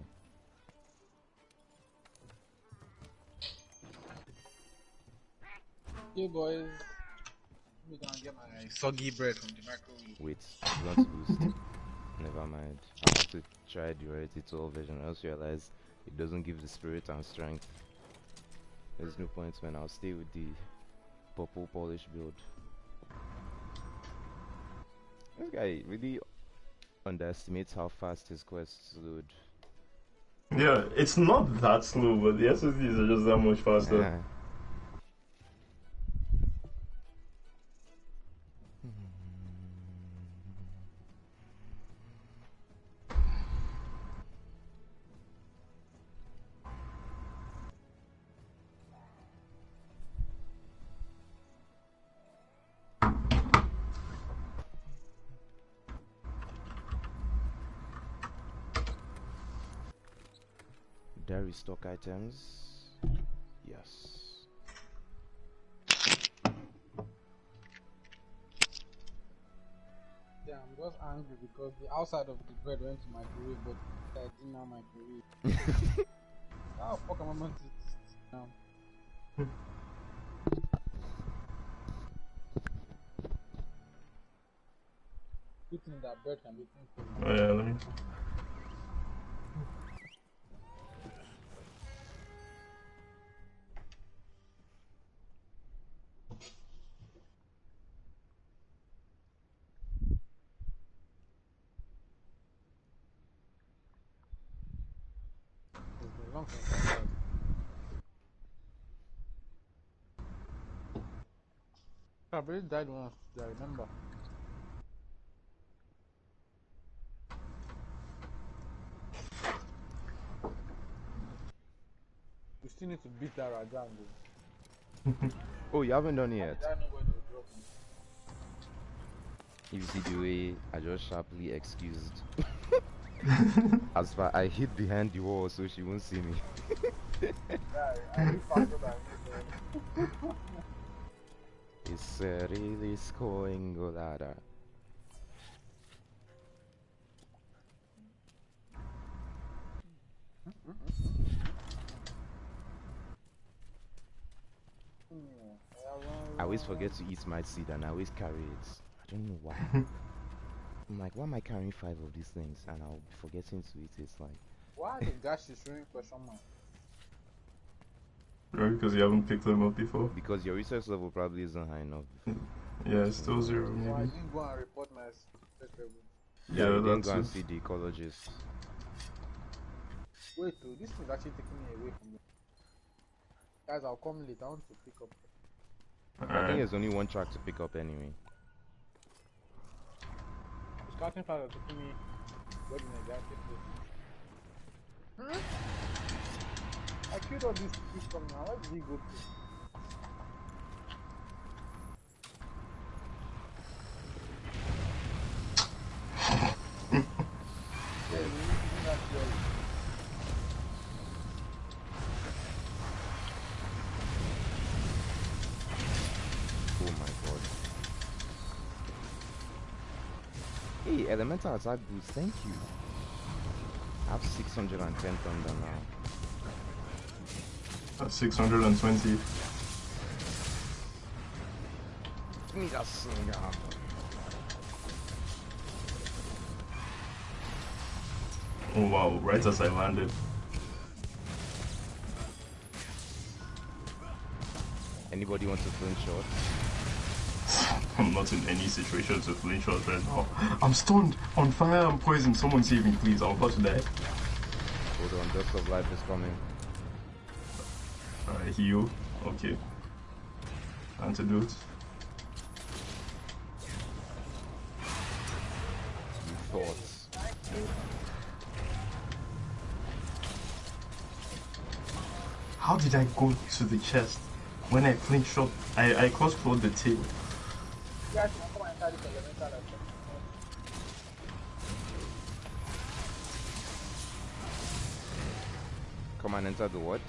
A: Okay, boys. We're gonna get my soggy bread from the microwave.
C: Wait, you want to boost? Never mind. I have to try the Rarity 12 version, I also realize it doesn't give the spirit and strength. There's no point when I'll stay with the purple polish build. This guy really underestimates how fast his quests load.
B: Yeah, it's not that slow, but the SSDs are just that much faster.
C: Yeah. Did I restock items? Yes.
A: Yeah, I'm just angry because the outside of the bread went to microwave, but I didn't have microwave. How the fuck am I meant to eat this now? Good thing that bread can be eaten.
B: Oh yeah, let me...
A: Long time. I really died once, I remember. We still need to beat that Rajan though.
C: Oh, you haven't done it yet?
A: I know where they drop me.
C: You see the way I just sharply excused. As far I hid behind the wall so she won't see me.
A: I really faster than you, man.
C: It's really scoring golada. I always forget to eat my seed and I always carry it. don't know why. I'm like, why am I carrying 5 of these things and I'll be forgetting to eat it? Like,
A: why the gash is showing question mark?
B: Right, because you haven't picked them up before.
C: Because your research level probably isn't high enough before.
B: Yeah, it's still 0 maybe.
A: Well, I didn't go and report my research level.
C: Yeah, you didn't go and see the ecologist.
A: Wait, this is actually taking me away from me. Guys, I'll come late. I want to pick up.
C: I think there's only one track to pick up anyway.
A: The starting part is taking me where the negative is. I killed all these fish from now. Where did he go to?
C: Hey, elemental attack boost, thank you. I have 610 thunder now.
B: That's 620.
C: Give me that singer.
B: Oh wow, right as I landed.
C: Anybody want to flinch shot?
B: I'm not in any situation to flinch shot right now. I'm stunned, on fire, I'm poisoned. Someone save me, please. I'm about to die.
C: Hold on, Dust of Life is coming.
B: Heal. Okay. Antidote.
C: You thoughts.
B: How did I go to the chest? When I flinch shot, I cross-clawed the tail.
C: Come and enter the what?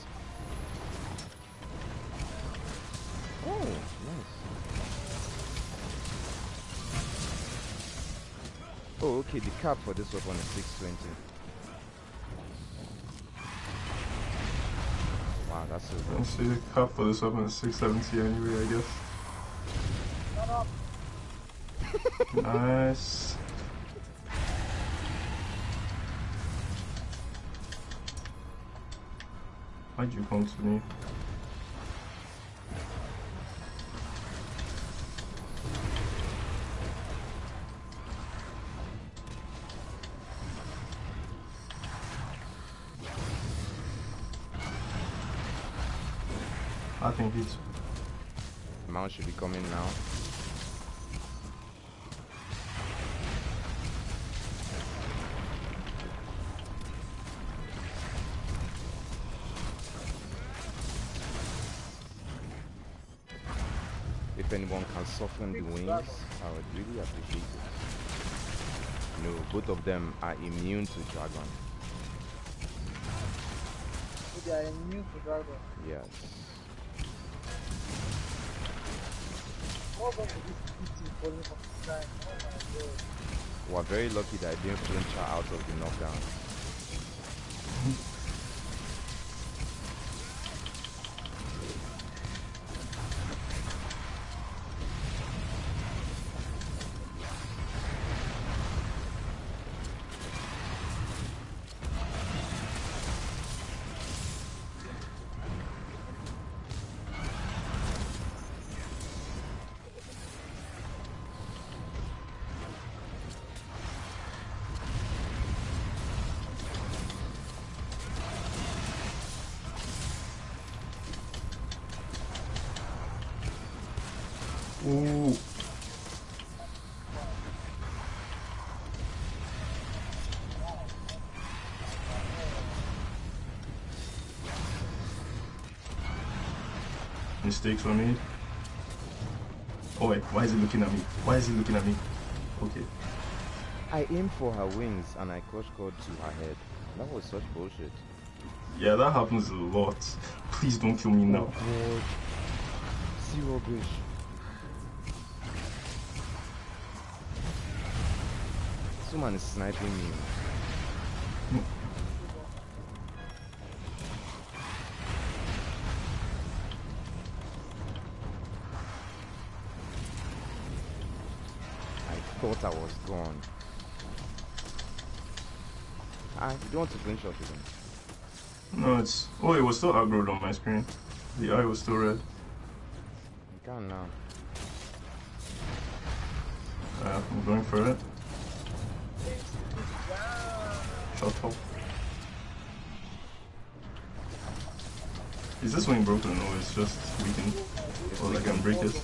C: Oh, nice. Oh, okay, the cap for this weapon is 620. Wow, that's so good.
B: Let's see, the cap for this weapon is 670 anyway, I guess. Nice. Why'd you come to me? I think he's...
C: Mount should be coming now. If anyone can soften the wings, I would really appreciate it. No, both of them are immune to dragon.
A: They are immune to dragon?
C: Yes.
A: What about this PT falling from the sky? Oh my god.
C: We're very lucky that I didn't flinch her out of the knockdown.
B: Ooh. Mistakes were made. Oh wait, why is he looking at me? Why is he looking at me? Okay.
C: I aimed for her wings and I clutch cord to her head. That was such bullshit.
B: Yeah, that happens a lot. Please don't kill me now.
C: Oh god. See rubbish. Someone is sniping me. thought I was gone. You don't want to finish up with him.
B: No, it's... Oh, it was still aggroed on my screen. The eye was still red.
C: You can't now.
B: I'm going for it. Shut up. Is this wing broken or it's just weakened? Or like I can break it?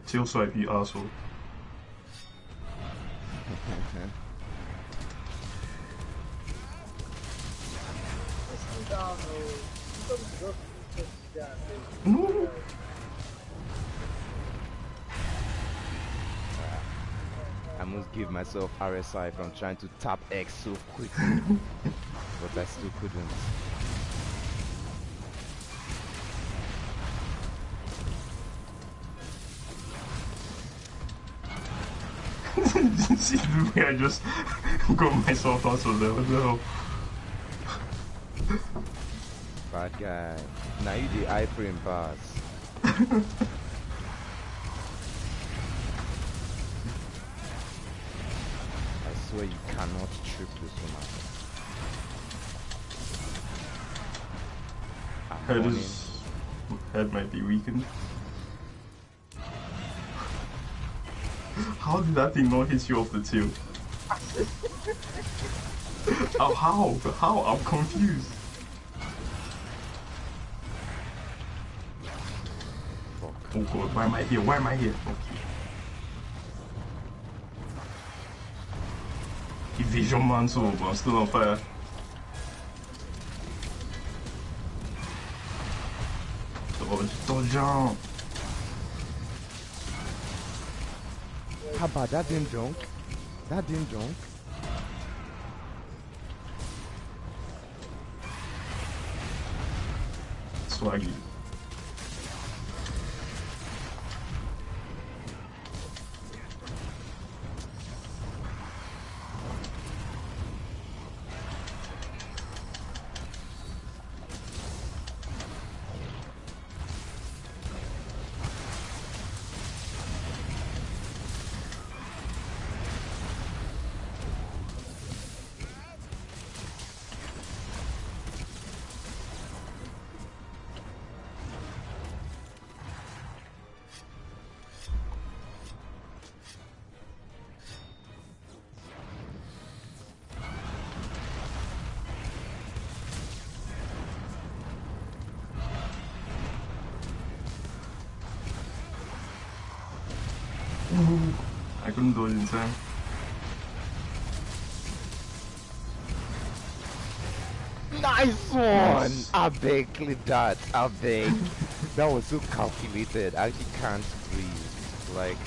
B: Tail swipe, you asshole. No!
C: I must give myself RSI from trying to tap X so quickly. But I still couldn't.
B: See the way I just got myself out of there, what the hell?
C: Bad guy. Now you the iframe pass. I swear you cannot trip this woman.
B: Head might be weakened. How did that thing not hit you off the tail? Oh, how? How? I'm confused. Oh god, why am I here? Why am I here? Okay. Evasion man's over, I'm still on fire. Dodge jump.
C: How about that didn't jump? That didn't jump.
B: Swaggy. I couldn't do it in time.
C: Nice one! I beg, clip that. I beg. That was so calculated. I actually can't breathe. Like,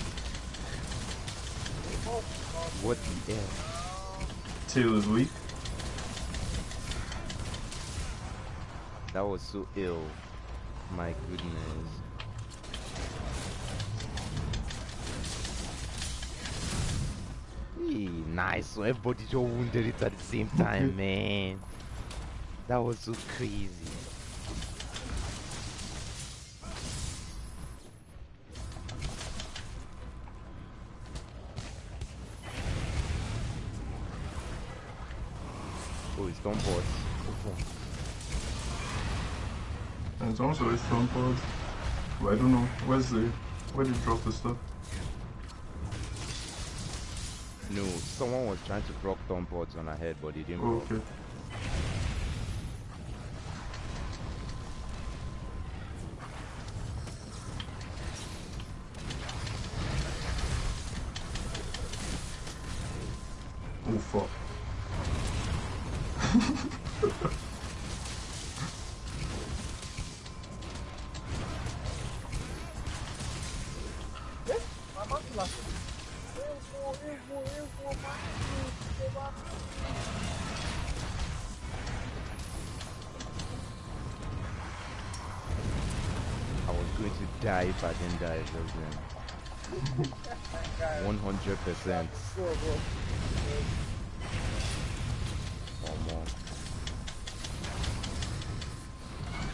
C: what the hell?
B: Tail is weak.
C: That was so ill. My goodness. Nice, so everybody just wounded it at the same time, man. That was so crazy. Oh, it's done, boss.
B: And it's also a strong pod. But I don't know. Where did you drop the stuff?
C: No, someone was trying to proc thumb pods on her head, but he didn't proc.
B: Okay. Oh fuck.
C: Die if I didn't die just then. 100%.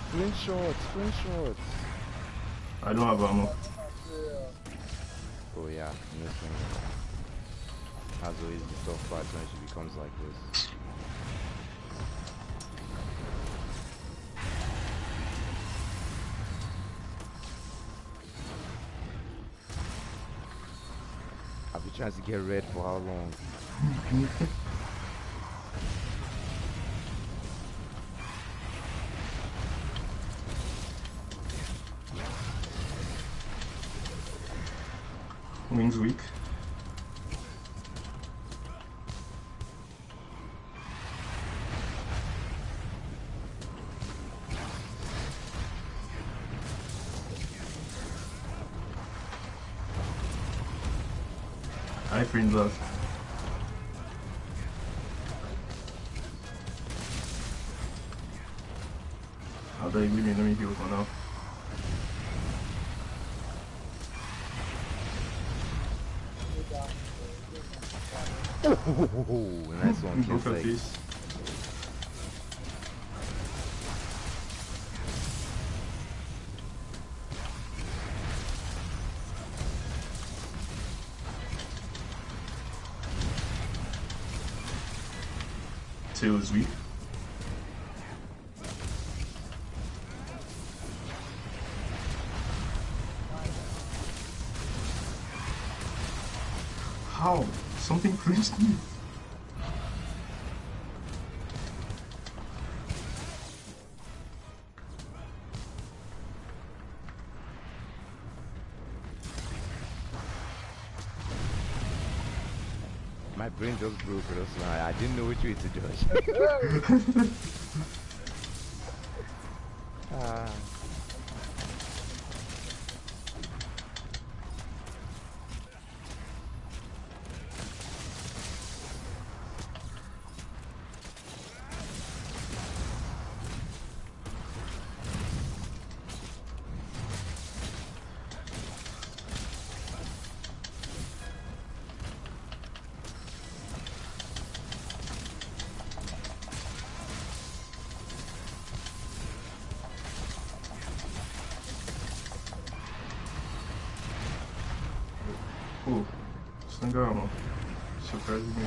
C: Screenshots.
B: I don't have ammo.
C: Oh yeah, missing. As always, the tough part when she becomes like this. I've been trying to get red for how long?
B: Wings weak. I freeze left. I'll let me heal for now.
C: Oh, nice one,
B: Go for
C: Kinsey.
B: peace. Tail is weak. How? Something flinched me.
C: My brain just broke. I didn't know which way to judge.
B: Oh, slinger ammo. Surprising me.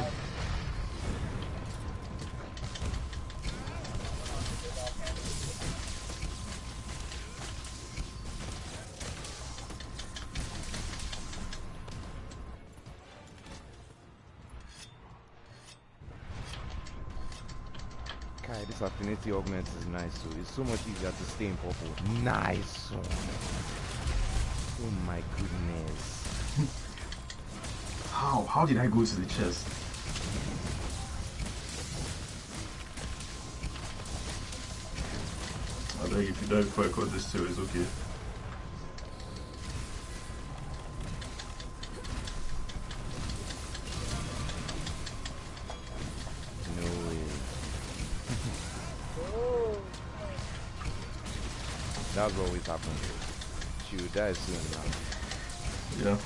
C: Kai, this affinity augment is nice, so it's so much easier to stay in purple. Nice one. Oh my goodness.
B: How? How did I go to the chest? I beg, if you die before I cut this too, it's okay.
C: No way. That's always happened. She will die soon now.
B: Yeah.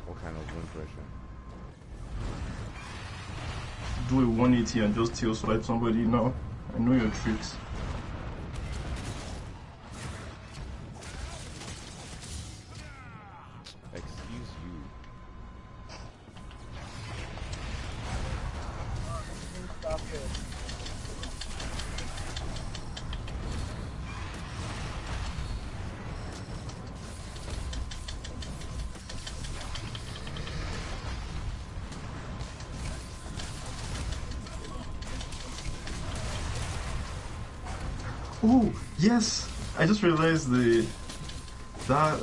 C: What kind of wind pressure?
B: Do a 180 and just tail swipe somebody now. I know your tricks.
C: Excuse you.
A: Stop it.
B: Oh, yes! I just realized that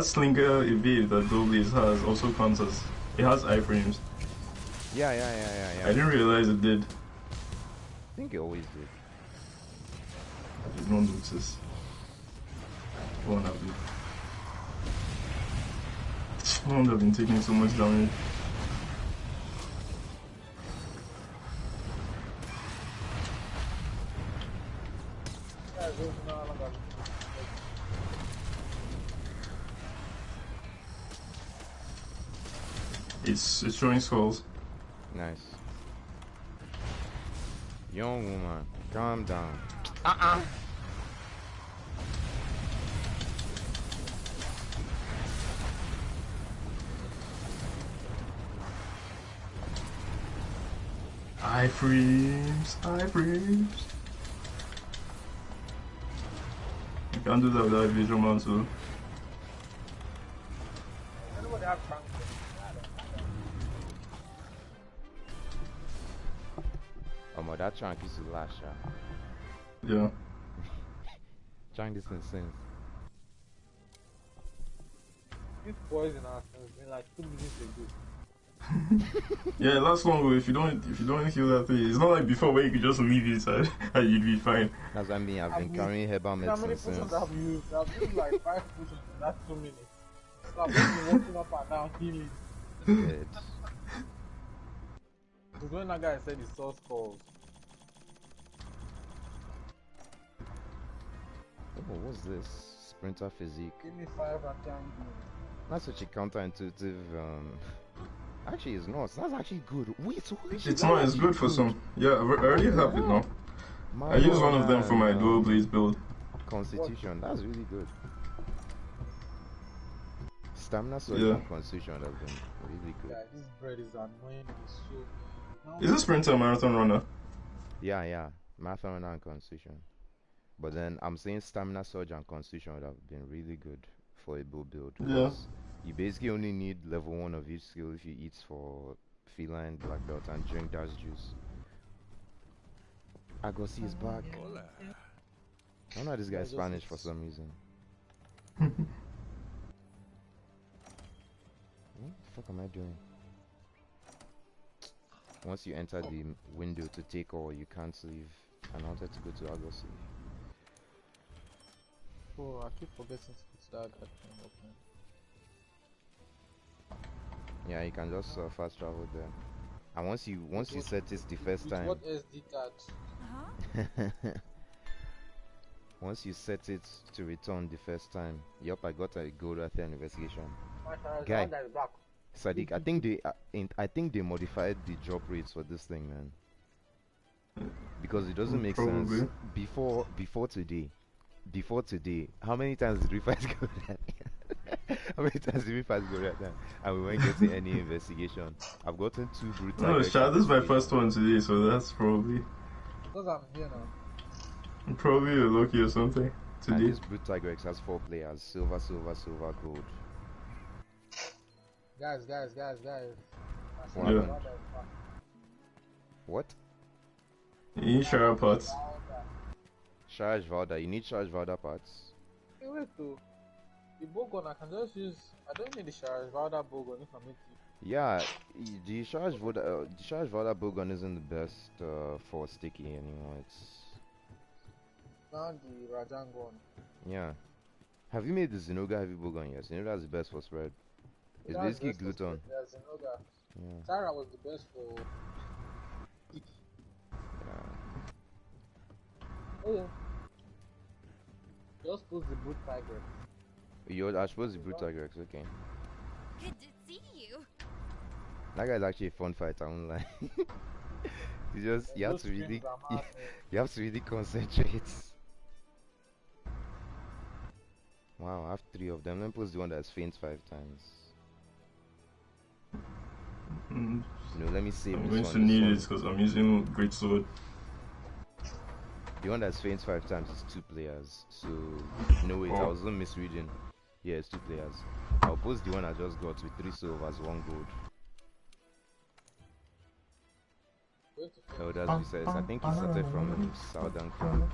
B: slinger evade that Doughblaze has also counts as, it has iframes.
C: Yeah.
B: I didn't realize it did.
C: I think it always did.
B: I did not notice. Won't have been taking so much damage. It's showing skulls.
C: Nice. Young woman, calm down.
B: Iframes. You can't do that without visual mount, so.
C: Oh, that trunk is the last shot.
B: Yeah.
C: Trunk is insane.
A: This poison has been like 2 minutes ago.
B: Yeah, it lasts longer if you don't heal that thing. It's not like before where you could just leave it and you'd be fine.
C: That's what I mean. I've been carrying herbal medicine since.
A: How many potions I've used? I've used like 5 potions in that 2 minutes. So I've been walking up and down healing.
C: Good.
A: Because when that guy said he saw skulls.
C: Oh, what's this? Sprinter physique.
A: Give me 5 and can't do it.
C: That's such a counterintuitive. Actually, it's not. That's actually good. Wait, so
B: it's not as good for some. Yeah, I already have it now. I use one of them for my dual blades build.
C: Constitution, that's really good. Stamina surge and constitution have been really good.
A: Yeah, this bread is annoying. It's so.
B: Is this sprinter marathon runner?
C: Yeah, marathon runner and constitution. But then I'm saying stamina surge and constitution would have been really good for a bull build.
B: Yeah.
C: You basically only need level 1 of each skill if you eat for feline, black belt, and drink dash juice. Agosi is back. I know this guy's Spanish for some reason. What the fuck am I doing? Once you enter the window to take all, you can't leave. And I wanted to go to Agosi.
A: Oh, I keep forgetting to put that thing open.
C: Yeah, you can just fast travel there. And once you set it the first time.
A: What SD card?
C: Once you set it to return the first time, yup, I got a gold right there investigation. Guy, Sadiq, I think they modified the drop rates for this thing, man. Because it doesn't make sense. Before today, how many times did we fight go there? How many times did we fight go right now? And we weren't getting any investigation. I've gotten 2 brutal.
B: No, Shad, this is my first one today, so that's probably.
A: Because I'm here now.
B: Probably a lucky or something today.
C: And this Brute Tiger X has 4 players: silver, gold.
A: Guys.
C: What?
B: You need Shara pots.
C: Charge Valda. You need Charge Valda parts.
A: Hey, wait though. The bowgun I can just use. I don't need the Charge Valda bowgun if I'm making.
C: Yeah, the Charge Valda bowgun isn't the best for sticky anymore. It's
A: now the Rajangon.
C: Yeah. Have you made the Zenoga heavy bowgun yet? Zenoga is the best for spread. It's basically gluton.
A: Yeah, Zenoga.
C: Yeah.
A: Tara was the best for sticky.
C: Yeah.
A: Oh yeah. Just put the Brute Tiger.
C: I suppose the Brute Tiger X, okay.
D: Good to see you.
C: That guy's actually a fun fighter, I won't lie. You have to really concentrate. Wow, I have 3 of them. Let me post the one that's faints 5 times. No, let me save
B: I'm
C: this
B: going
C: one.
B: to need it because I'm using Great Sword.
C: The one that's faints 5 times is 2 players. So, no wait, I was misreading. Yeah, it's 2 players. I'll post the one I just got with 3 silvers, 1 gold. Oh, that's what he says. I think he started from Southern Camp.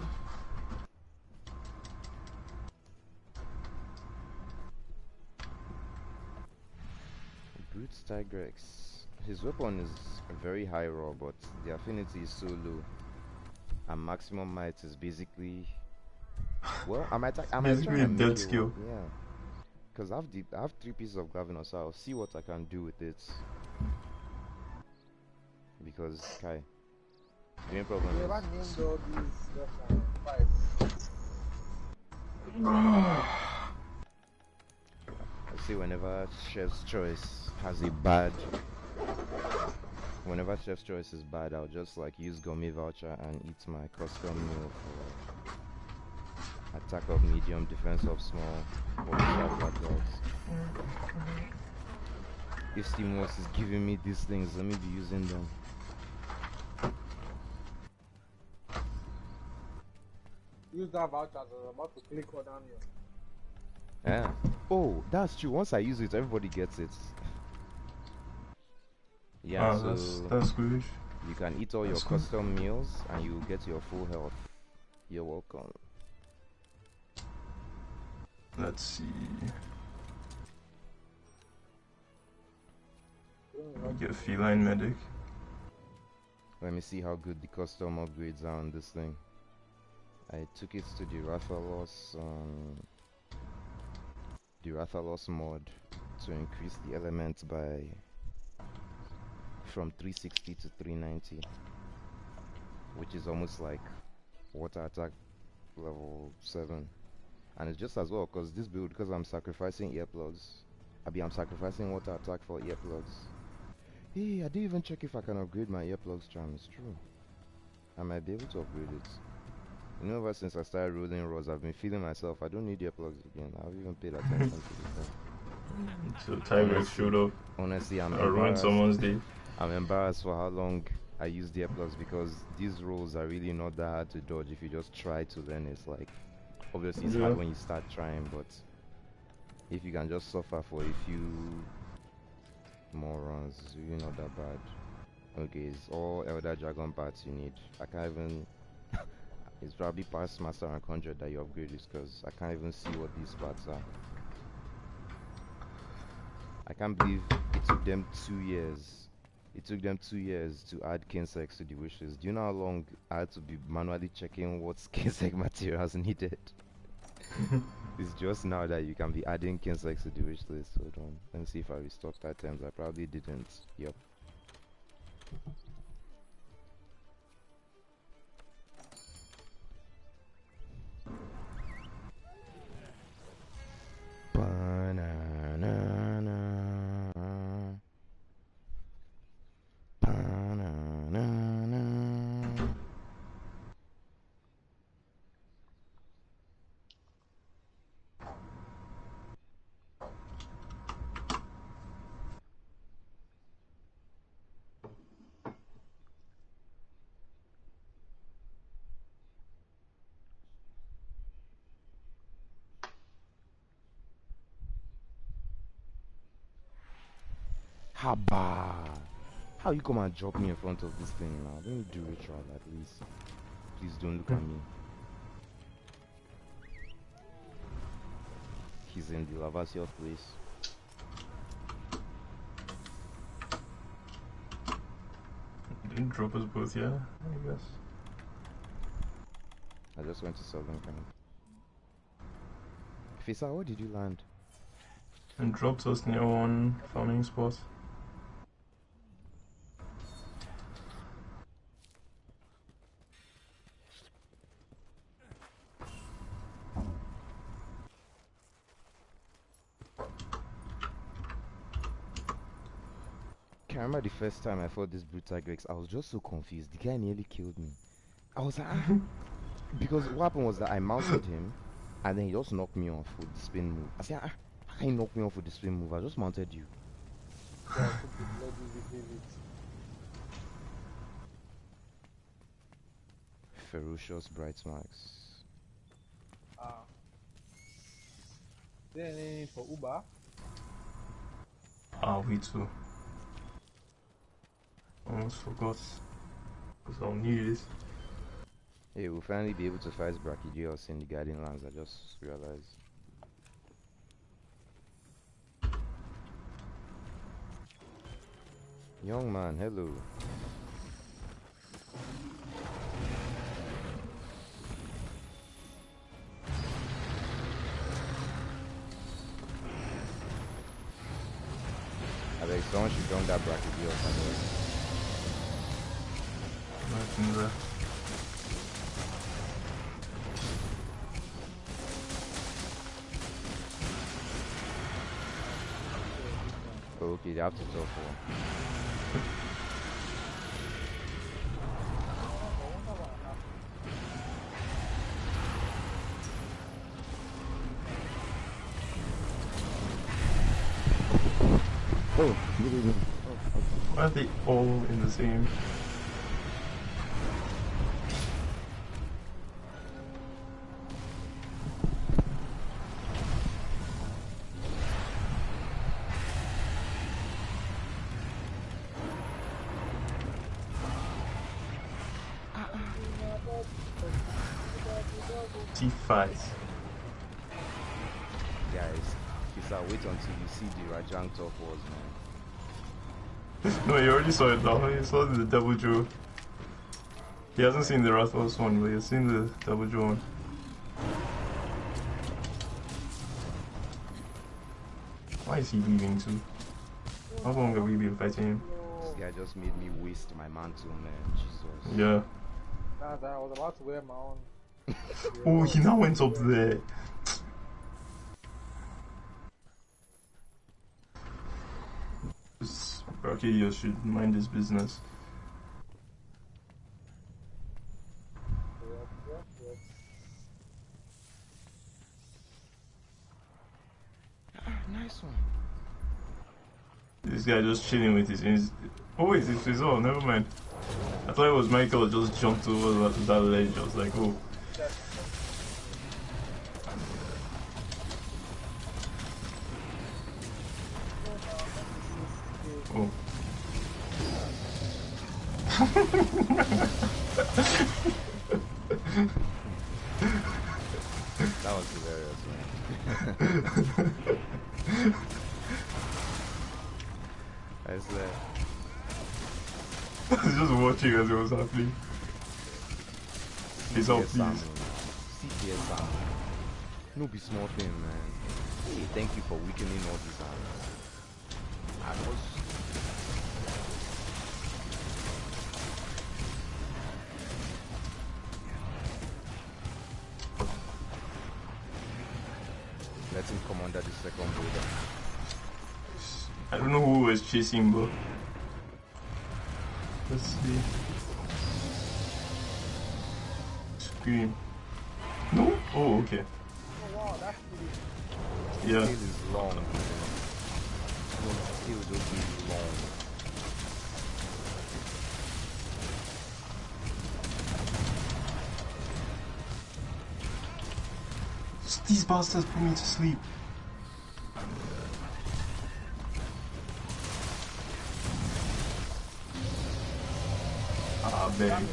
C: Brute Tiger X. His weapon is very high raw, but the affinity is so low. And maximum might is basically. Well, I might
B: basically a dead skill.
C: Yeah. Because I have 3 pieces of Gravinos, so I'll see what I can do with it. Because, Kai, the main problem is... I see whenever Chef's Choice has a bad. Whenever Chef's Choice is bad, I'll just like use Gourmet Voucher and eat my custom meal for attack of medium, defense of small, or sharp black dogs. If Steamworks is giving me these things, let me be using them.
A: Use that voucher, I was about to click on down here.
C: Yeah. Oh, that's true. Once I use it, everybody gets it. Yeah, so
B: that's good.
C: You can eat all your custom meals and you will get your full health. You're welcome.
B: Let's see. Get feline medic.
C: Let me see how good the custom upgrades are on this thing. I took it to the Rathalos mod to increase the elements by from 360 to 390, which is almost like water attack level 7. And it's just as well because this build, because I'm sacrificing earplugs, I'm sacrificing water attack for earplugs. Hey, I didn't even check if I can upgrade my earplugs charm. It's true. I might be able to upgrade it. You know, ever since I started rolling rods, I've been feeling myself. I don't need earplugs again. I've even paid attention to this thing.
B: So Tigress showed up.
C: Honestly, I'm
B: ruined someone's day.
C: I'm embarrassed for how long I used the earplugs because these rolls are really not that hard to dodge if you just try to learn. It's like, obviously it's hard when you start trying, but if you can just suffer for a few more runs, it's really not that bad. Okay, it's all Elder Dragon parts you need. I can't even... It's probably past Master Rank 100 that you upgrade this because I can't even see what these parts are. I can't believe it took them 2 years. It took them 2 years to add Kinsex to the wishes. Do you know how long I had to be manually checking what Kinsex materials needed? It's just now that you can be adding Kinsex to the wish list. Hold on. Let me see if I restocked items. I probably didn't. Yep. Haba! How you come and drop me in front of this thing now? Let me do ritual at least. Please don't look at me. He's in the Lavasioth place.
B: Didn't drop us both, yeah? I guess.
C: I just went to Southern Camp. Fisa, where did you land?
B: And dropped us near one farming spot.
C: I remember the first time I fought this Brutagrex, I was just so confused. The guy nearly killed me. I was like, because what happened was that I mounted him, and then he just knocked me off with the spin move. I said, how can you knock me off with the spin move? I just mounted you. Ferocious bright marks.
A: Is there any for Uber?
B: We too. Almost forgot. Because I'll need it.
C: Hey, we'll finally be able to fight Brachydios in the Guardian Lands, I just realized. Young man, hello. I think someone should dunk that Brachydios by the way. okay, they have to talk for. Oh,
B: why are they all in the same? T5.
C: Guys, it's a wait until you see the Rajang top wars, man.
B: No, you already saw it now. He saw the Debauchery. He hasn't seen the Rathos one, but he's seen the Debauchery one. Why is he leaving too? How long have we been fighting him?
C: This guy just made me waste my mantle, man. Jesus.
B: Yeah.
A: I was about to wear my own.
B: Oh, he now went up there. Okay, you should mind his business.
C: Nice one.
B: This guy just chilling with his. Oh wait, it's his own. Never mind. I thought it was Michael that just jumped over that ledge. I was like, oh. Oh.
C: That was hilarious, man. I said.
B: I was just watching as it was happening. It's all please.
C: CPS Sam. No be small thing, man. Hey, thank you for weakening all these arms. I was. Let him come under the second border.
B: I don't know who was chasing, but let's see. Scream. No? Oh, okay.
A: Oh wow, that's pretty.
B: Yeah.
C: The tail is long. The tail just be long.
B: These bastards put me to sleep. Ah, baby.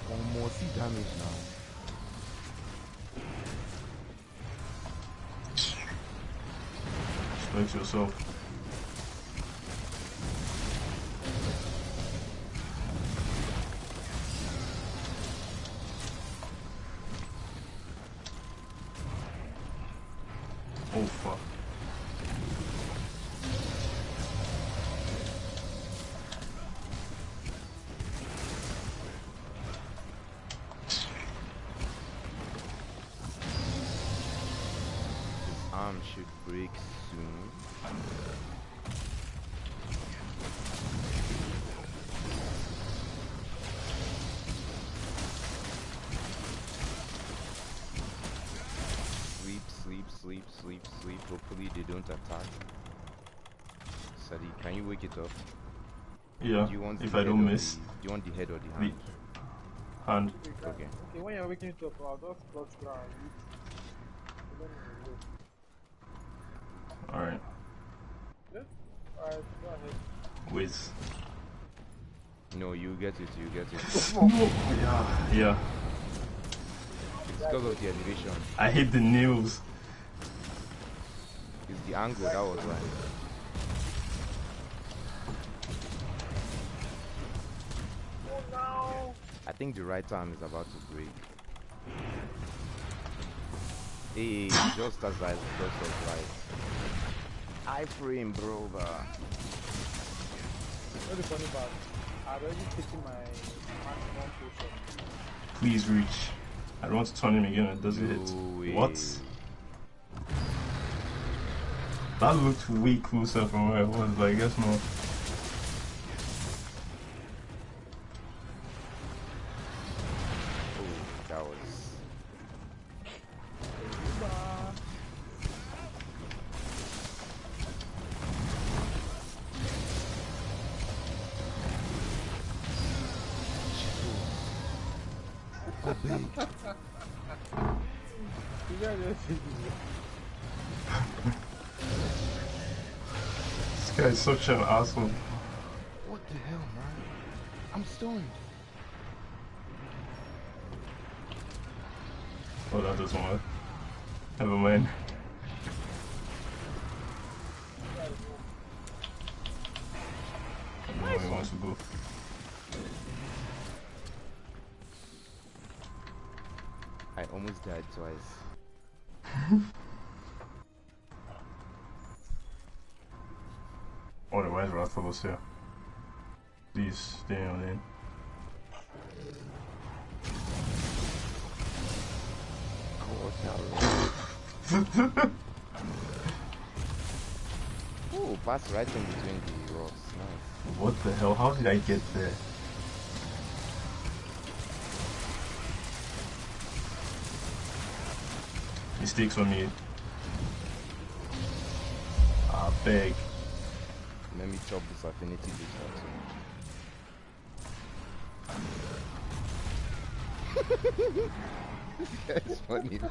C: One more C damage now.
B: Respect yourself. Oh fuck.
C: His arm should break soon. Sleep. Hopefully they don't attack. Sadi, can you wake it up?
B: Yeah,
C: Do you want
B: if I don't miss.
C: Do you want the head or the hand?
B: Hand.
A: Okay, when you're waking it up, I'll just clutch ground.
B: Alright.
A: Yeah? Alright, go ahead.
B: Whiz.
C: No, you get it.
B: Yeah.
C: It's because of the elevation.
B: I hit the nails.
C: It's the angle, that was why.
A: Oh no!
C: I think the right arm is about to break. Hey, just as I was right. Iframe, bro.
A: What the funny part? I've already taken my maximum potion.
B: Please reach. I don't want to turn him again and does it hit? What? That looked way closer from where I was, but I guess not. This guy is such an asshole.
C: What the hell, man? I'm stoned.
B: Oh, that doesn't work. Never mind. I don't know where he wants to go.
C: I almost died twice.
B: Oh, the wise Rathalos here. Please stay on in.
C: Oh, pass right in between the rocks. Nice.
B: What the hell? How did I get there? Mistakes on me. Ah, beg.
C: Let me chop this affinity this one. That's funny, man.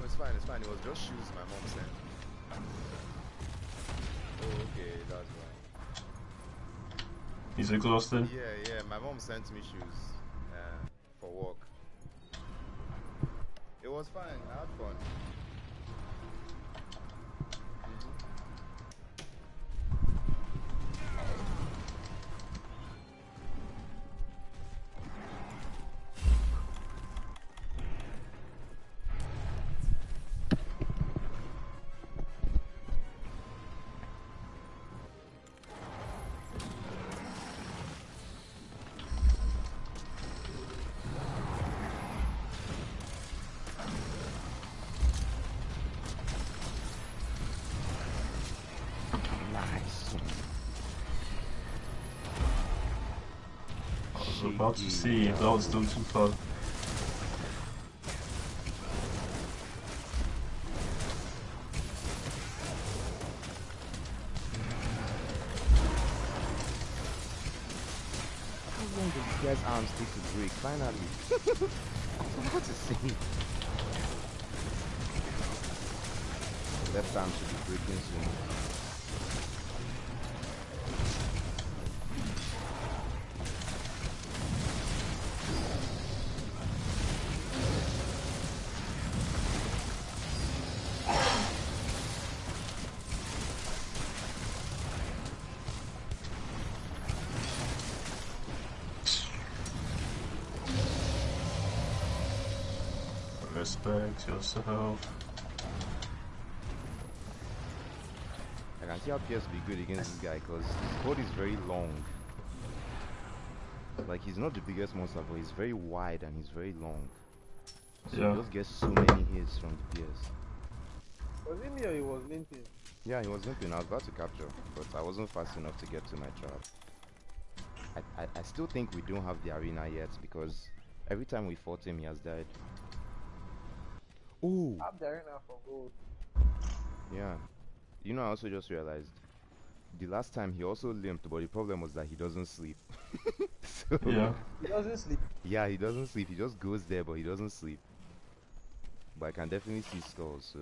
C: It's fine. It was just shoes my mom sent. Oh, okay, that's right.
B: He's exhausted?
C: Yeah, my mom sent me shoes for work. It was fine, I had fun.
B: About to see if that was still too far.
C: How long does this guy's arms take to break? Finally. What to say? Left arm should be breaking soon.
B: Respect yourself.
C: I can see how PS will be good against this guy because his body is very long. Like, he's not the biggest monster, but he's very wide and he's very long. So he just gets so many hits from the PS.
A: Was he me or he was limping?
C: Yeah, he was limping. I was about to capture, but I wasn't fast enough to get to my trap. I still think we don't have the arena yet because every time we fought him, he has died. Ooh.
A: I'm the arena for gold.
C: Yeah. You know, I also just realized the last time he also limped, but the problem was that he doesn't sleep. So,
B: yeah.
A: He doesn't sleep.
C: Yeah, he doesn't sleep. He just goes there, but he doesn't sleep. But I can definitely see skulls, so...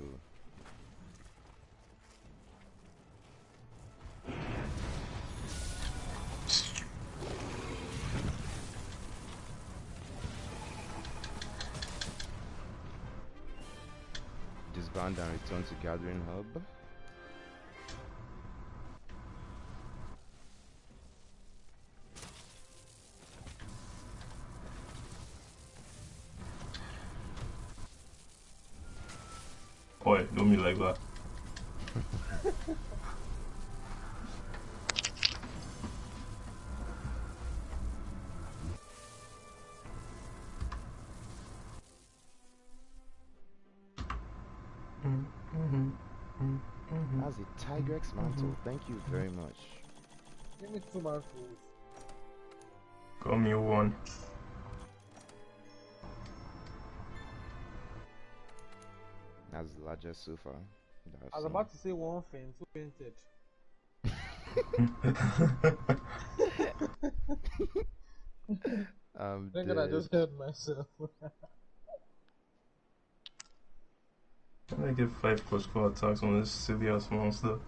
C: Disband and return to Gathering Hub.
B: Boy, don't be like that.
C: Tigrex mantle. Thank you very much.
A: Give me 2 mantles.
B: Got me 1.
C: That's the largest so far.
A: I was about to say one thing, 2 painted.
C: I'm
A: Thank
C: dead.
A: God I just heard myself.
B: I get 5 +4 attacks on this silly ass monster.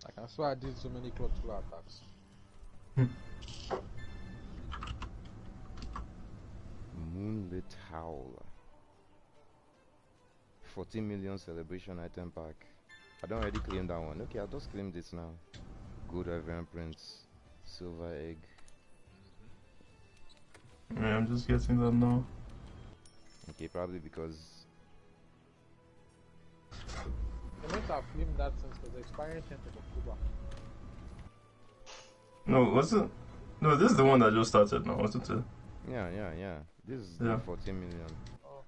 A: Like, I swear I did so many close flow attacks.
C: Moonlit Howl. 14 million celebration item pack. I don't already claim that one. Okay, I'll just claim this now. Good Ivory Prince. Silver Egg.
B: Yeah, I'm just getting that now.
C: Okay, probably because...
A: I meant to have claimed that since the expiring 10th of October.
B: No, what's it? No, this is the one that just started now, wasn't it?
C: Yeah. This is the 14 million.
A: Oh.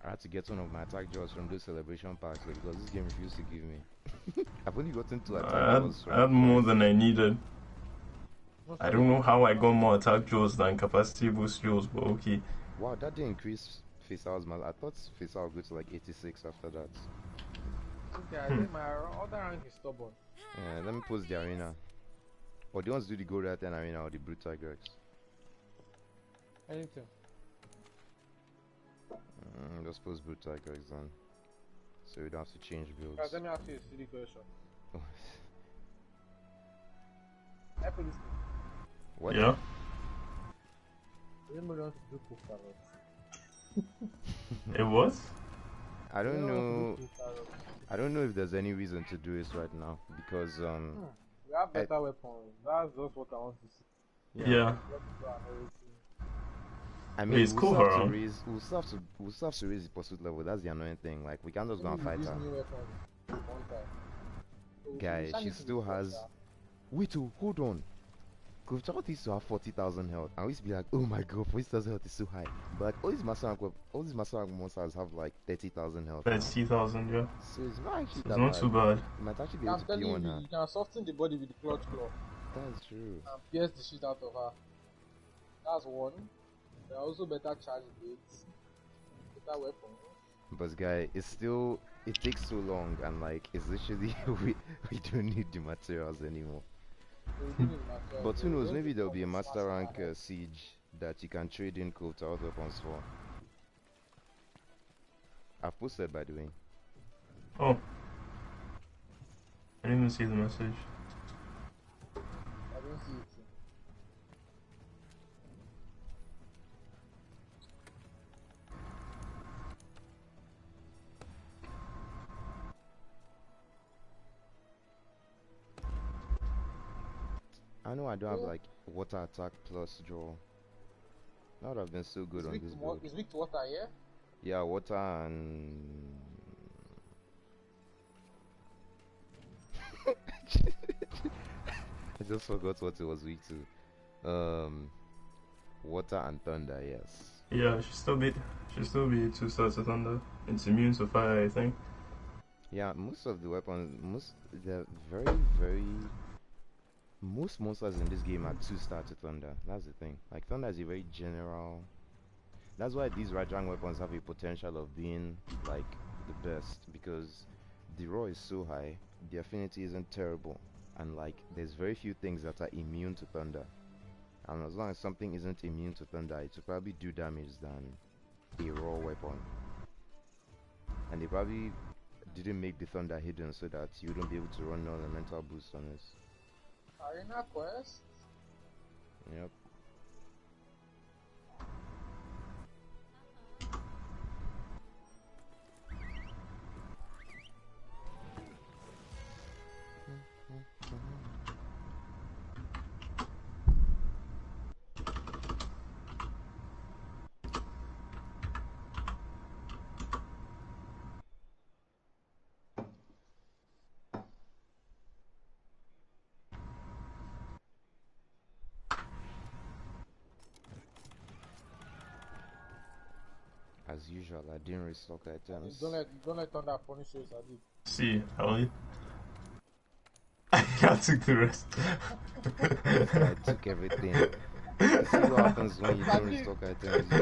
C: I had to get one of my attack jaws from those celebration packs because this game refused to give me. I've only gotten 2 attack jaws from...
B: I had more than I needed.
A: What's
B: I don't know how I got more attack jaws than capacity boost jaws, but okay.
C: Wow, that didn't increase Faisal's mal. I thought Faisal would go to like 86 after that.
A: Okay, I think my other rank is stubborn.
C: Yeah, let me post the arena. Or do you want to do the gold right then arena or the brute tigrex?
A: Anything.
C: Just post brute tigrex then. So we don't have to change builds.
A: Guys, let me ask you a silly question. I put this thing.
C: What?
B: Yeah?
A: Anybody want to do cook carrots?
B: It was?
C: I don't
A: Anybody want
C: know.
A: to do cook carrots?
C: I don't know if there's any reason to do this right now because
A: We have better weapons. That's just what I want to see.
B: Yeah.
C: I mean,
B: it's cool,
C: we'll
B: huh?
C: still have to raise the pursuit level. That's the annoying thing. Like we can't just go and fight her. Guy, she still has. Wait, hold on. Kurvchaut used to have 40,000 health. I used to be like, oh my god, 40,000 health is so high. But like, all these master rank monsters have like 30,000 health.
B: 30,000, yeah.
C: So it's not actually
B: It's
C: that
B: not
C: bad.
B: too bad.
C: You might actually be able to kill on her.
A: You can soften the body with the clutch claw.
C: That's true.
A: And pierce the shit out of her. That's one. There are also better charge blades. Better weapons.
C: But guy, it takes so long and like it's literally we don't need the materials anymore. But who knows, maybe there'll be a master rank siege that you can trade in Kurvchaut weapons for. I've posted by the way.
B: Oh. I didn't even see the message.
A: I don't see it.
C: I know I don't have like water attack plus draw. That would have been so good on this build.
A: It's weak to water, yeah?
C: Yeah, water and... I just forgot what it was weak to. Water and thunder, yes.
B: Yeah, she'll still be 2 stars of thunder. It's immune to fire, I think.
C: Yeah, most of the weapons, they're most monsters in this game are 2-star to thunder. That's the thing. Like thunder is a very general. That's why these Rajang weapons have a potential of being like the best, because the raw is so high, the affinity isn't terrible, and like there's very few things that are immune to thunder. And as long as something isn't immune to thunder, it will probably do damage than a raw weapon. And they probably didn't make the thunder hidden so that you wouldn't be able to run no elemental boost on it.
A: Arena quest?
C: Yep. As usual, I didn't restock items.
A: Don't let Thunder punish you, Sadiq.
B: See, I took the rest.
C: I took everything. You see what happens when you don't restock items, you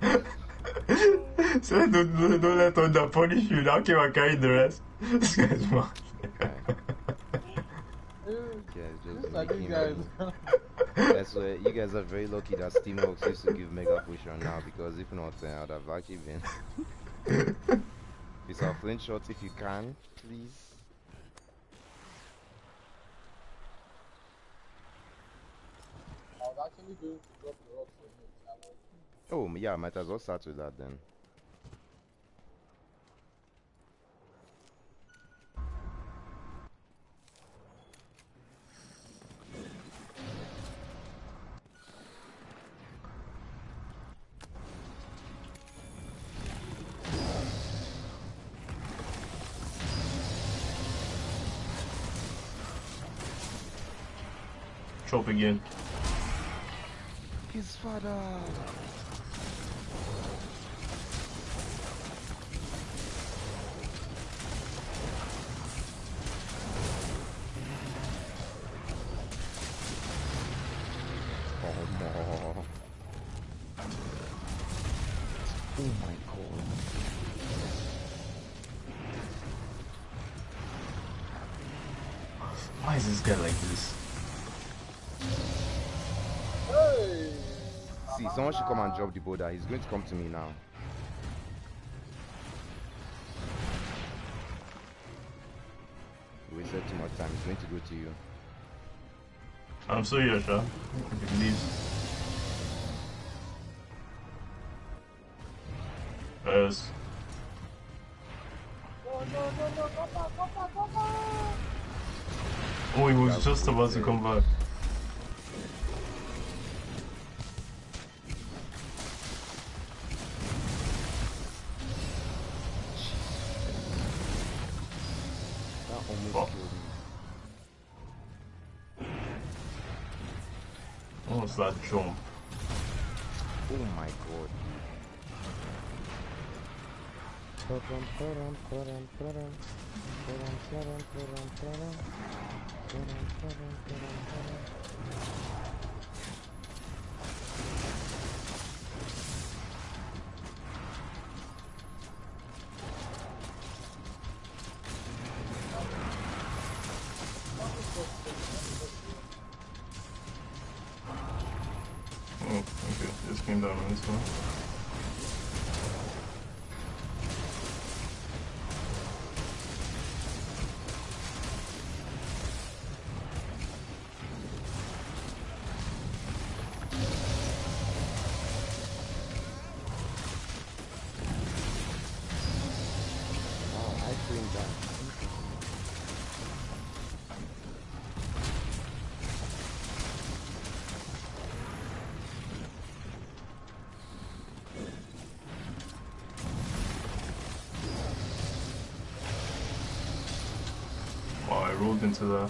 C: good?
B: So don't let Thunder punish you. Now came and carried the rest. This guy's mad.
C: Just making that's why you guys are very lucky that Steamworks used to give Mega Potion now, because if not, I would have actually been. It's our flint shots if you can, please.
A: I was actually going to drop the rocks for me.
C: Oh, yeah, might as well start with that then.
B: Chop again.
C: His father. Oh my god.
B: Why is this guy like this?
A: Hey!
C: See, someone should come and drop the border. He's going to come to me now. You wasted too much time. He's going to go to you.
B: I'm so here, sure. If he leaves. Yes. Oh, he was just about to come back. Almost that jump.
C: Oh my god.
B: Oh, okay. Just came down on this one. Rolled into the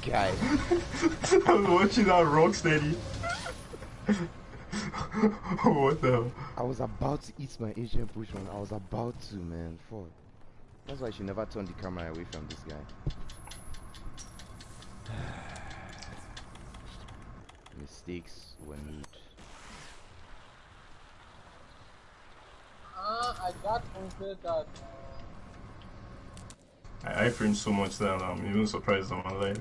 C: guy.
B: I was watching that rock steady. What the hell?
C: I was about to eat my Asian pushman. I was about to, man. Fuck. That's why I should never turn the camera away from this guy. Mistakes were made.
A: I got confident that
B: I fringed so much that I'm even surprised I'm alive.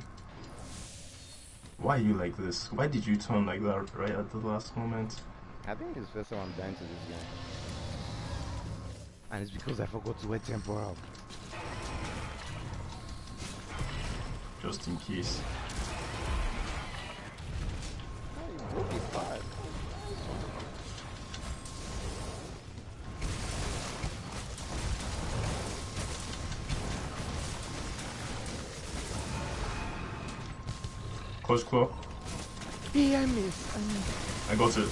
B: Why are you like this? Why did you turn like that right at the last moment?
C: I think it's the first time I'm dying to this guy. And it's because I forgot to wear temporal.
B: Just in case. Close claw.
C: Yeah, I missed.
B: I got it.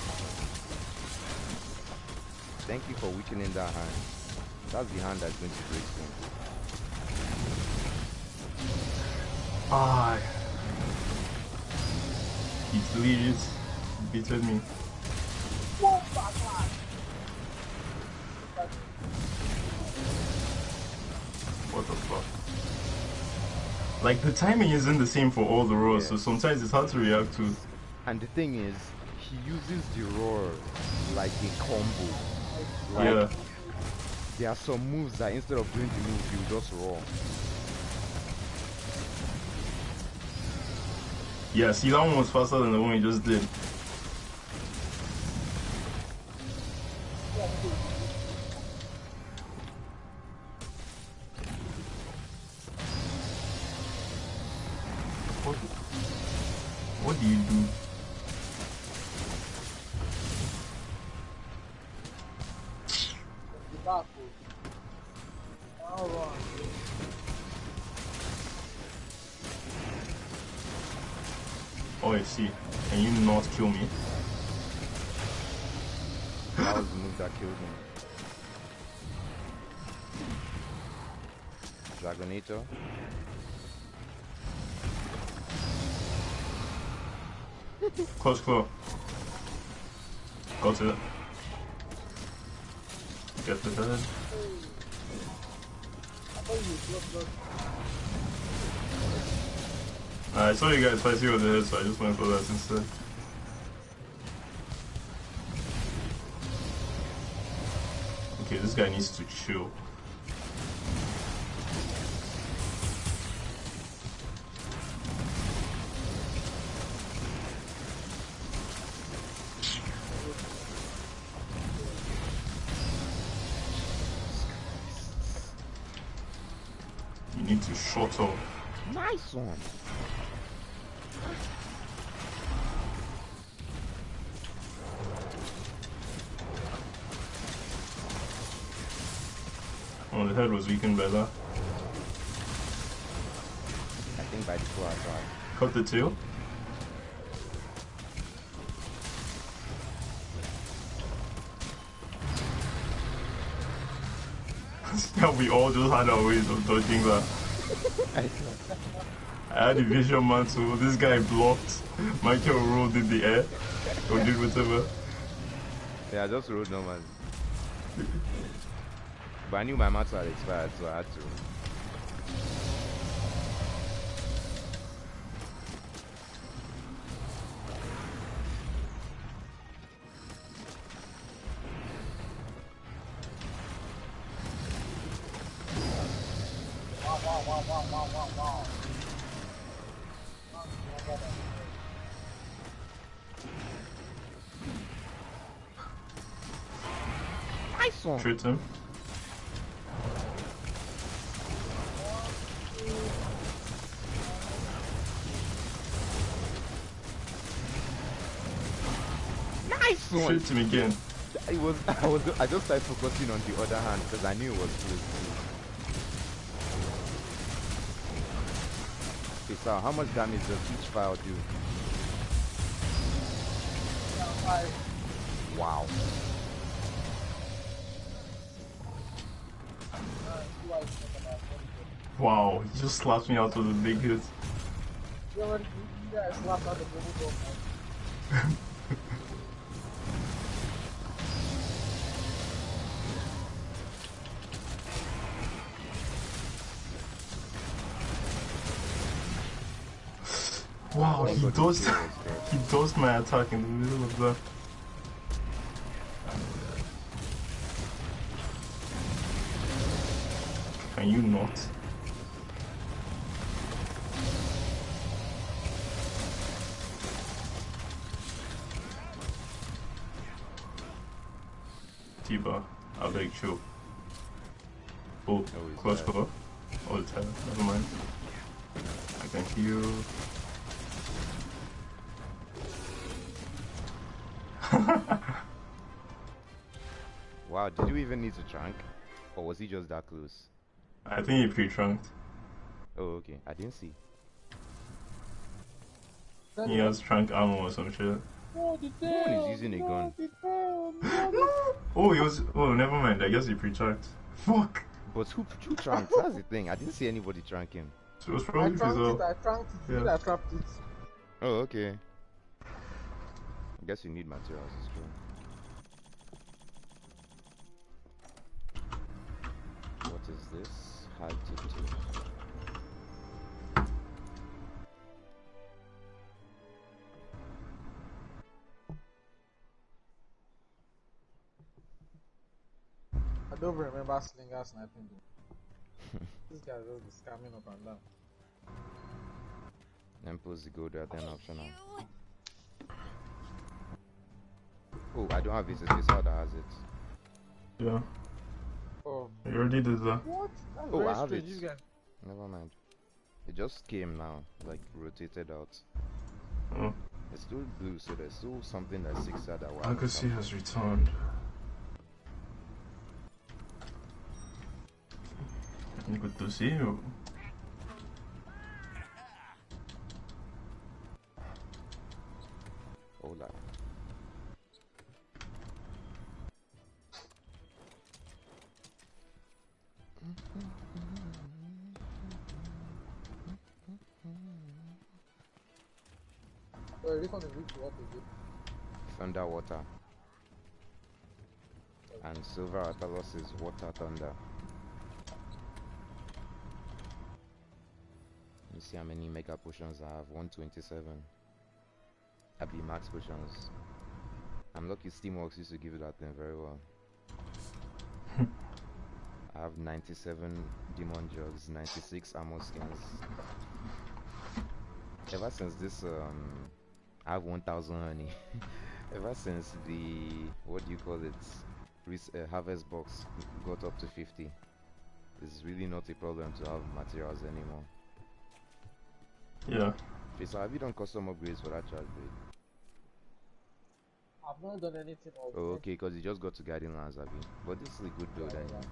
C: Thank you for weakening that hand. That's the hand that's going to break soon.
B: He's legit beaten me. What the fuck? Like, the timing isn't the same for all the roars, so sometimes it's hard to react to.
C: And the thing is, he uses the roar like a combo. Like,
B: yeah.
C: There are some moves that instead of doing the move, you just roar.
B: Yeah, see, that one was faster than the one he just did. What do you do? Oh, I see. Can you not kill me?
C: That was the move that killed me. Dragonator.
B: Close claw. Got it. Get the head. I saw you guys fighting with the head, so I just went for that instead. Okay, this guy needs to chill. You need to shut up.
C: Nice one.
B: Oh, the head was weakened by that.
C: I think by the claw side.
B: Cut the tail. Yeah, we all just had our ways of dodging that. I had a vision man too. This guy blocked. Michael rolled in the air. Or did whatever.
C: Yeah, I just rolled normally. But I knew my mats had expired, so I had to. Nice one.
B: Shoot him.
C: Nice one.
B: Shoot him again.
C: I just started focusing on the other hand because I knew it was close. Okay, so how much damage does each file do? Wow.
B: Wow, he just slapped me out with a big hit. Wow, he dodged my attack in the middle of that. Can you not? Tiba, I'll beg chill. Oh, close call. Oh, it's head. Never mind. I can heal.
C: Wow, did you even need to trunk? Or was he just that close?
B: I think he pre-trunked.
C: Oh, okay. I didn't see.
B: He has trunk ammo or some shit.
C: No one is using a gun.
B: Oh, he was. Oh, never mind. I guess he pre-trunked. Fuck.
C: But who trunked? That's the thing. I didn't see anybody trunk him.
B: So it was probably
A: I trunked it, I trapped it.
B: Yeah.
A: I trapped it.
C: Oh, okay. guess you need materials, it's true. What is this? Hard to do.
A: I don't remember slinger sniping though. This guy just scamming up and down.
C: Then pose the gold right then optional. Oh, I don't have it. It's how that has it.
B: Yeah.
A: Oh.
B: You already did that.
A: What? That's
C: Oh,
A: very
C: I have
A: strange,
C: it.
A: you guys.
C: Never mind. It just came now, like rotated out.
B: Oh.
C: It's still blue, so there's still something that sticks out that way.
B: Legacy has returned. Good to see you.
C: Hola.
A: Wait, this one is weak to what is it?
C: Underwater. And silver Atalos is water thunder. Let me see how many mega potions I have. 127. I'll be max potions. I'm lucky Steamworks used to give that thing very well. I have 97 demon jugs, 96 armor skins. Ever since this I have 1000 honey. Ever since the, what do you call it, harvest box got up to 50, it's really not a problem to have materials anymore.
B: Yeah.
C: Okay, so have you done custom upgrades for that charge blade?
A: I've not done anything over.
C: Oh, okay, because you just got to Guiding Lands, have you? But this is a good build anyway.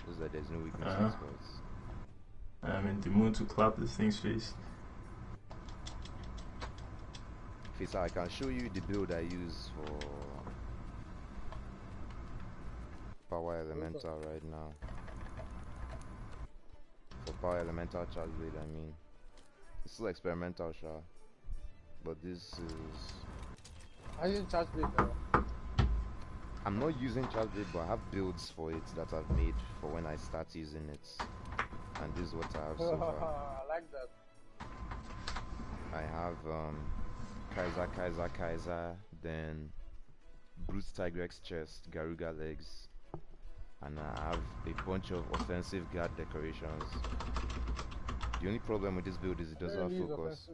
C: Just that there's no weaknesses for it.
B: I'm in the mood to clap this thing's face.
C: Okay, so I can show you the build I use for Power Elemental right now. For Power Elemental charge blade, I mean. It's still experimental, sure. But this is...
A: I didn't charge blade though.
C: I'm not using charge blade, but I have builds for it that I've made for when I start using it. And this is what I have so far.
A: I like that.
C: I have Kaiser, then Brute Tigrex chest, Garuga legs, and I have a bunch of offensive guard decorations. The only problem with this build is it doesn't have focus.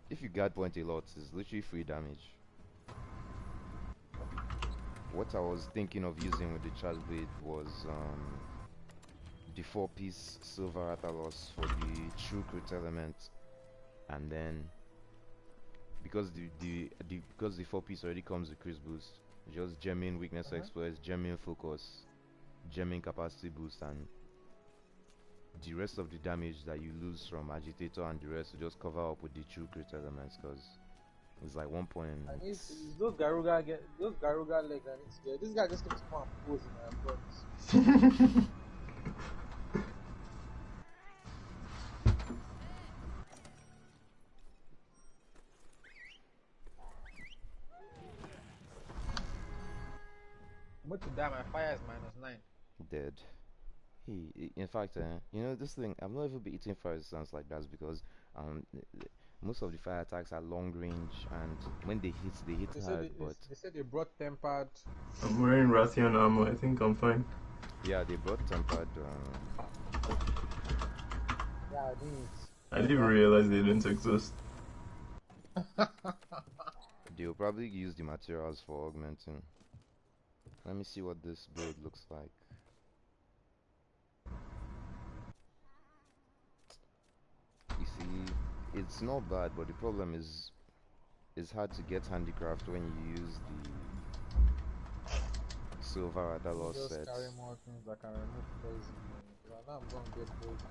C: If you guard point a lot, it's literally free damage. What I was thinking of using with the charge blade was the 4-piece silver Atalos for the true crit element, and then because the 4-piece already comes with crit boost, just gemming weakness exploits, gemming focus, gemming capacity boost, and the rest of the damage that you lose from agitator and the rest will just cover up with the true crit elements, because it's like 1 point.
A: I need those Garuga legs. I need to get. This guy just keeps on posing. I promise. I'm going to die. My fire is -9.
C: Dead. Hey, in fact, you know this thing. I've never been eating fire resistance like that because most of the fire attacks are long range, and when they hit hard. But
A: they said they brought tempered.
B: I'm wearing Rathian armor. I think I'm fine.
C: Yeah, they brought tempered.
A: Yeah,
B: I didn't realize they didn't exist.
C: They'll probably use the materials for augmenting. Let me see what this build looks like. You see, it's not bad, but the problem is it's hard to get handicraft when you use the silver Atalos sets.
A: Just carry more things that can remove poison. Now I'm going to get poison.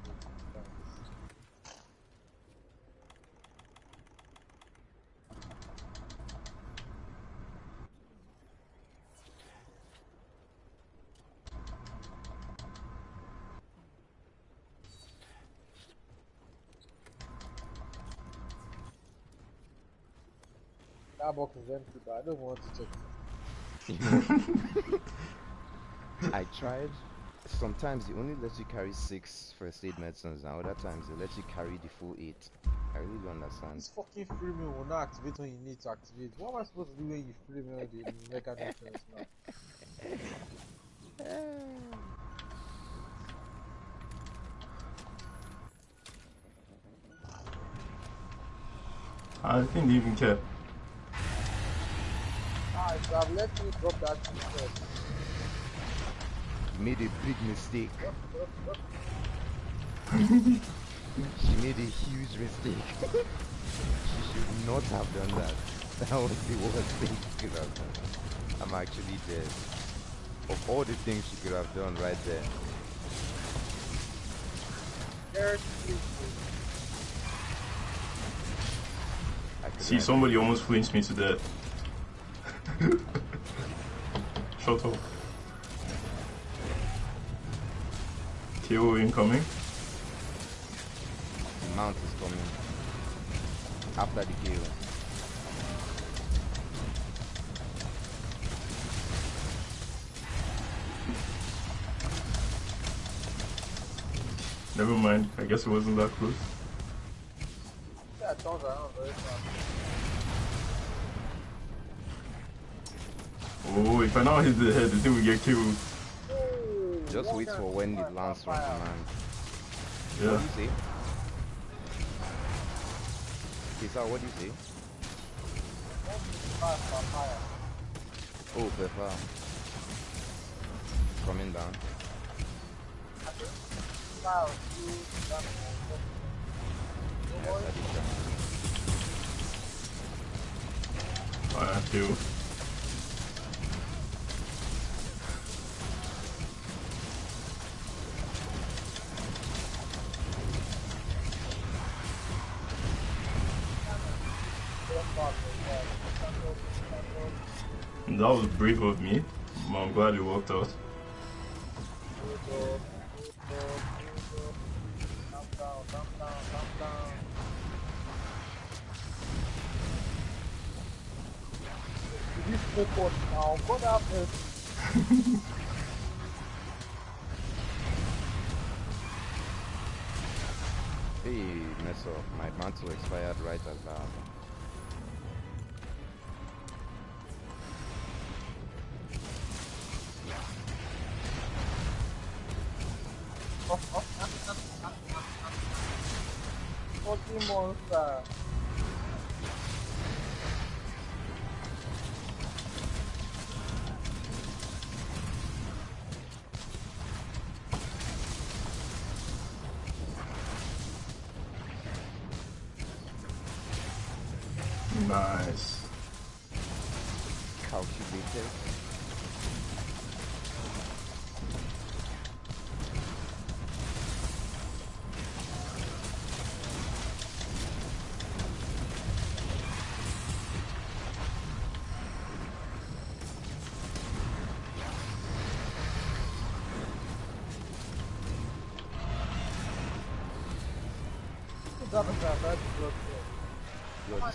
A: That box is empty, but I don't want to check
C: it. I tried. Sometimes it only lets you carry 6 first aid medicines, and other times it lets you carry the full 8. I really don't understand.
A: This fucking free meal will not activate when you need to activate. What am I supposed to do when you free meal the mega nutrients now?
B: I didn't even care.
A: So I've let me drop that thing first.
C: You made a big mistake. She made a huge mistake. She should not have done that. That was the worst thing she could have done. I'm actually dead. Of all the things she could have done right there.
B: See, somebody almost flinched me to death. Shut up. KO incoming.
C: The mount is coming. After the KO.
B: Never mind, I guess it wasn't that close.
A: Yeah, it turns around very fast.
B: Oh, if I now hit the head, the thing will get killed.
C: Just wait for when it lands from command.
B: Yeah.
C: What do you say? Kisa, what do you say? Oh, Pepper. Coming down.
B: I feel. That was brave of me. I'm glad it worked out.
A: Now, what happened?
C: Hey, mess up. My mantle expired right as that.
A: Fucking monster.
B: Nice.
C: Calculated.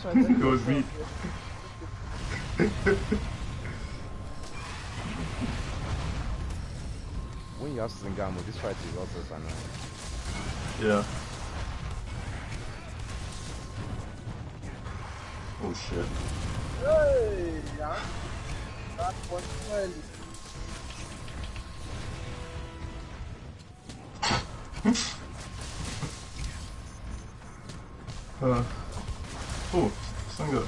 B: It was me.
C: When you have Singamo, this fight is also annoying.
B: Yeah. Oh shit.
A: Hey, yeah. That was well.
B: Oh, Sanga.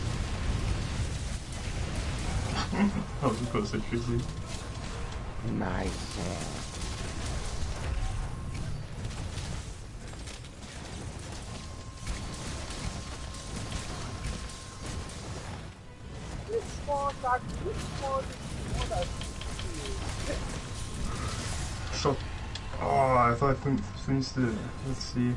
B: I was just gonna say Tracy.
C: Nice.
B: Shot. Oh, I thought I couldn't finish it. Let's see.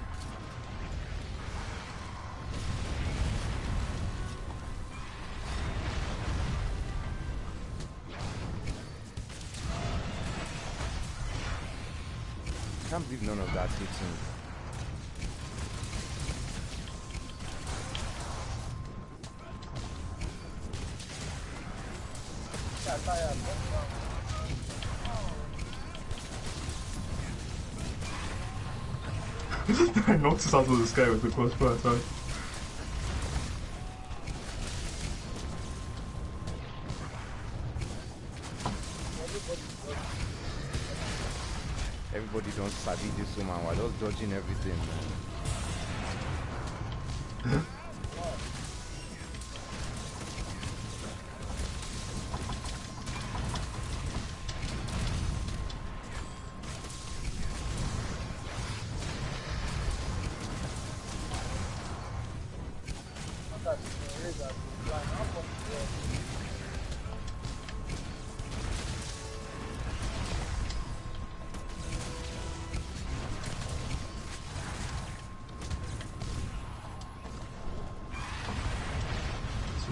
C: I can't believe none of that hits him.
B: I knocked us out of the sky with the crossbow attack.
C: Everybody don't sabi this woman. We're just dodging everything, man.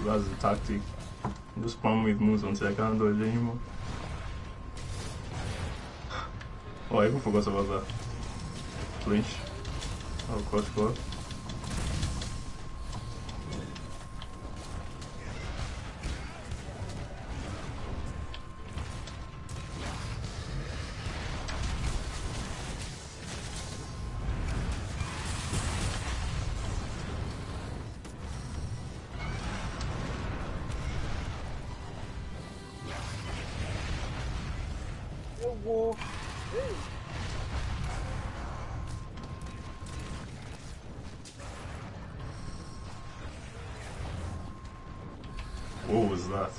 B: That's the tactic. Just spam with moves until I can't dodge anymore. Oh, I even forgot about that. Flinch. Oh, crossbow. What was that?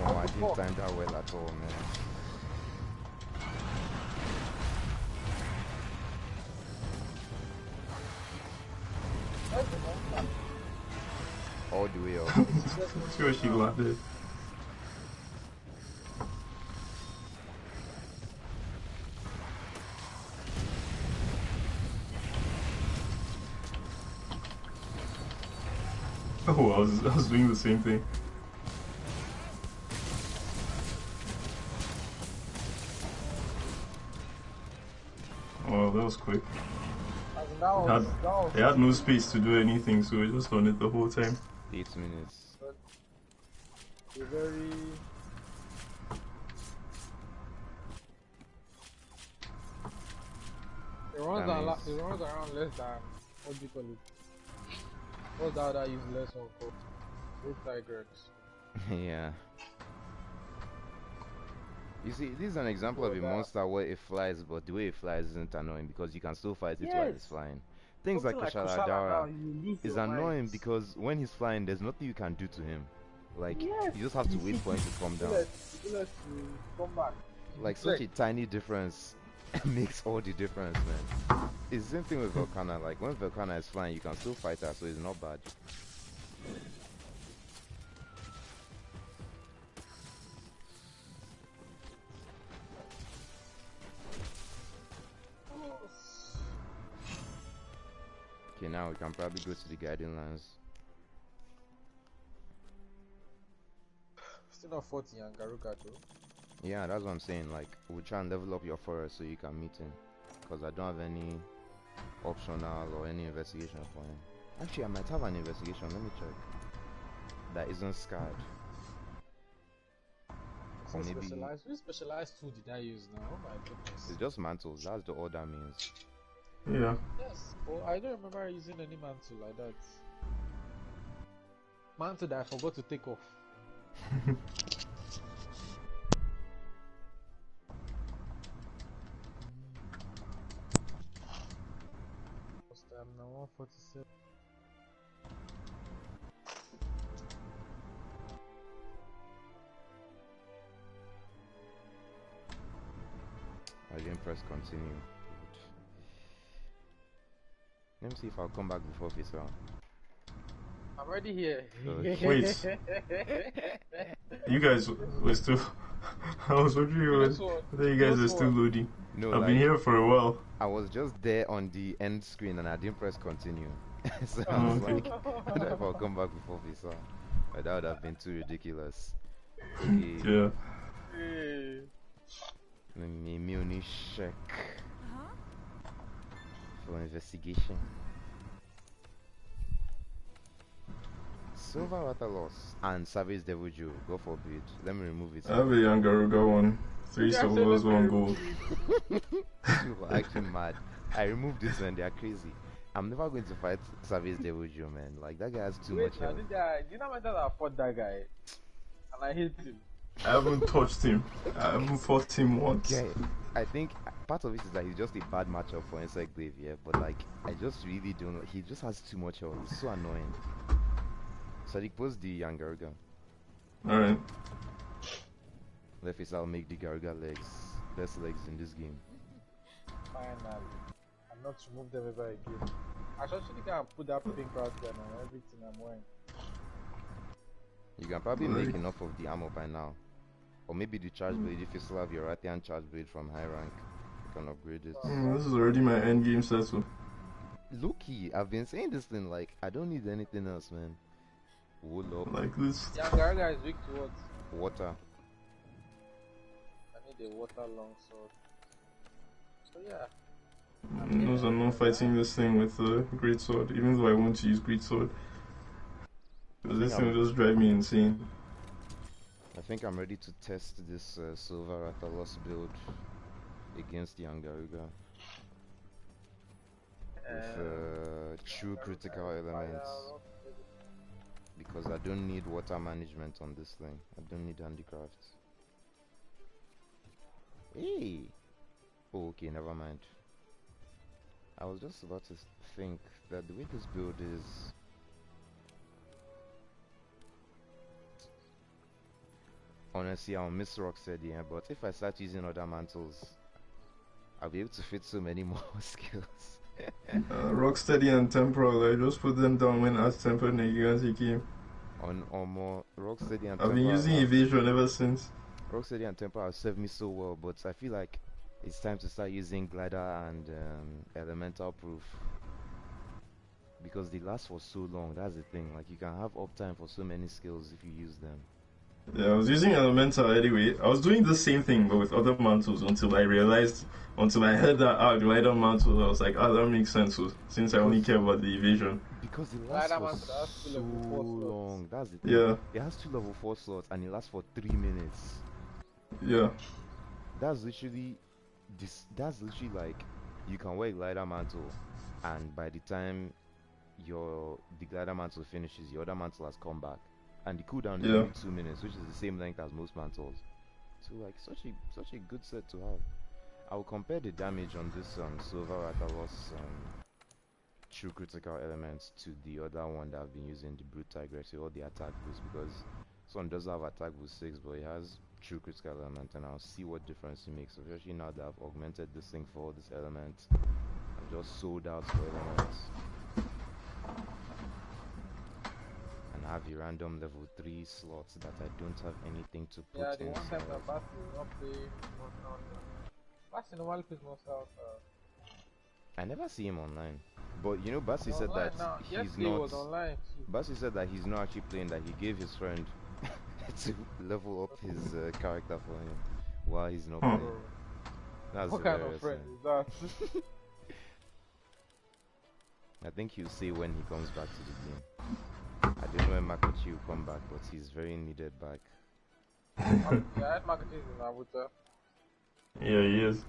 C: I didn't time that well at all, man. All the way up.
B: Sure, she landed. Oh, I was doing the same thing. Oh, that was quick. They had no space to do anything, so we just on it the whole time.
C: 8 minutes.
A: You're very... It runs around less than... What do you call it? What's the other useless one called? Root Tigers.
C: Yeah. You see, this is an example of a monster where it flies, but the way it flies isn't annoying because you can still fight it while it's flying. Things like Kushaladara is annoying because when he's flying, there's nothing you can do to him. Like, you just have to wait for him to come down. Like, such a tiny difference makes all the difference, man. It's the same thing with Volcana. Like, when Volcana is flying, you can still fight her, so it's not bad. Okay, now we can probably go to the Guiding Lands.
A: Still not 40 and Garuka though.
C: Yeah, that's what I'm saying. Like, we'll try and level up your forest so you can meet him. Because I don't have any optional or any investigation for him. Actually, I might have an investigation. Let me check. That isn't scarred. Or maybe...
A: Which specialized tool did I use now? Oh my goodness.
C: It's just mantles. That's the all that means.
B: Yeah.
A: Yes. Well, I don't remember using any mantle like that. Mantle that I forgot to take off. First time now 147.
C: I didn't press continue. Let me see if I'll come back before officer.
A: I'm already here.
C: Okay.
B: Wait. You guys were still... I was wondering whether you guys were still loading.
C: No,
B: I've
C: like,
B: been here for a while.
C: I was just there on the end screen and I didn't press continue. So I was like, I don't know if I'll come back before officer. But that would have been too ridiculous. Okay.
B: Yeah.
C: Let me only check for investigation. Silver Rattalos and Savage Devojo, God forbid. Let me remove it.
B: I have a Yangaruga one. 3 silvers, 1 gold.
C: People are actually mad. I removed this and they are crazy. I'm never going to fight Savage Devojo, man. Like, that guy has too much health.
A: Do you know how much I fought that guy? And I hate him.
B: I haven't touched him. I haven't fought him once.
C: Yeah, I think part of it is that he's just a bad matchup for Insect Glaive, yeah. But like, I just really don't. He just has too much health. It's so annoying. Sadiq, post the Yangaruga.
B: Alright.
C: Left is I'll make the Garuga legs. Best legs in this game.
A: Finally. I'm not to remove them ever again. I should actually can put that pink out there on everything I'm wearing.
C: You can probably make enough of the armor by now. Or maybe the charge blade, if you still have your Rathian charge blade from high rank, you can upgrade it.
B: This is already my end game settle.
C: Low-key, I've been saying this thing like, I don't need anything else, man. Wool up.
B: Like this.
A: Yangaruga is weak to what?
C: Water.
A: I need a water longsword. So yeah.
B: Knows I'm not fighting this thing with a great sword, even though I want to use great sword. Because this thing will just drive me insane.
C: I think I'm ready to test this Silver Rattalos build against the Yangaruga. With true critical elements. Because I don't need water management on this thing. I don't need handicrafts. Hey! Oh, okay, never mind. I was just about to think that the way this build is... Honestly, I'll miss Rocksteady, yeah, but if I start using other mantles, I'll be able to fit so many more skills.
B: Rocksteady and Temporal, I just put them down when Art Temper and Gigantic came.
C: On more Rocksteady and
B: I've been using Evasion ever since.
C: Rocksteady and Temporal have served me so well, but I feel like it's time to start using Glider and Elemental Proof. Because they last for so long, that's the thing. Like, you can have uptime for so many skills if you use them.
B: Yeah, I was using Elemental anyway. I was doing the same thing but with other mantles until I realized, until I heard that glider mantle, I was like, that makes sense since I only care about the evasion.
C: Because it lasts for so long. That's the thing.
B: Yeah.
C: It has 2 level 4 slots and it lasts for 3 minutes.
B: Yeah.
C: That's literally like, you can wear a glider mantle and by the time the glider mantle finishes, your other mantle has come back. And the cooldown is only 2 minutes, which is the same length as most mantles. So like, such a good set to have. I will compare the damage on this Silver Rattalos true critical elements to the other one that I've been using, the Brute Tigress, or the attack boost, because this one does have attack boost 6, but it has true critical element, and I'll see what difference it makes. Especially now that I've augmented this thing for all these elements. I've just sold out for elements. And have a random level 3 slots that I don't have anything to put
A: yeah, the
C: inside.
A: one time that Basti not play Basti normally plays most out.
C: I never see him online. But you know, Basti said that he's
A: he
C: not.
A: Was online too.
C: Basti said that he's not actually playing, that he gave his friend to level up his character for him while he's not playing. That's
A: what kind of friend is that?
C: I think he'll say when he comes back to the game. I don't know when Makochi will come back, but he's very needed back.
A: Yeah, that Makochi is in Abuja.
B: Yeah, he is.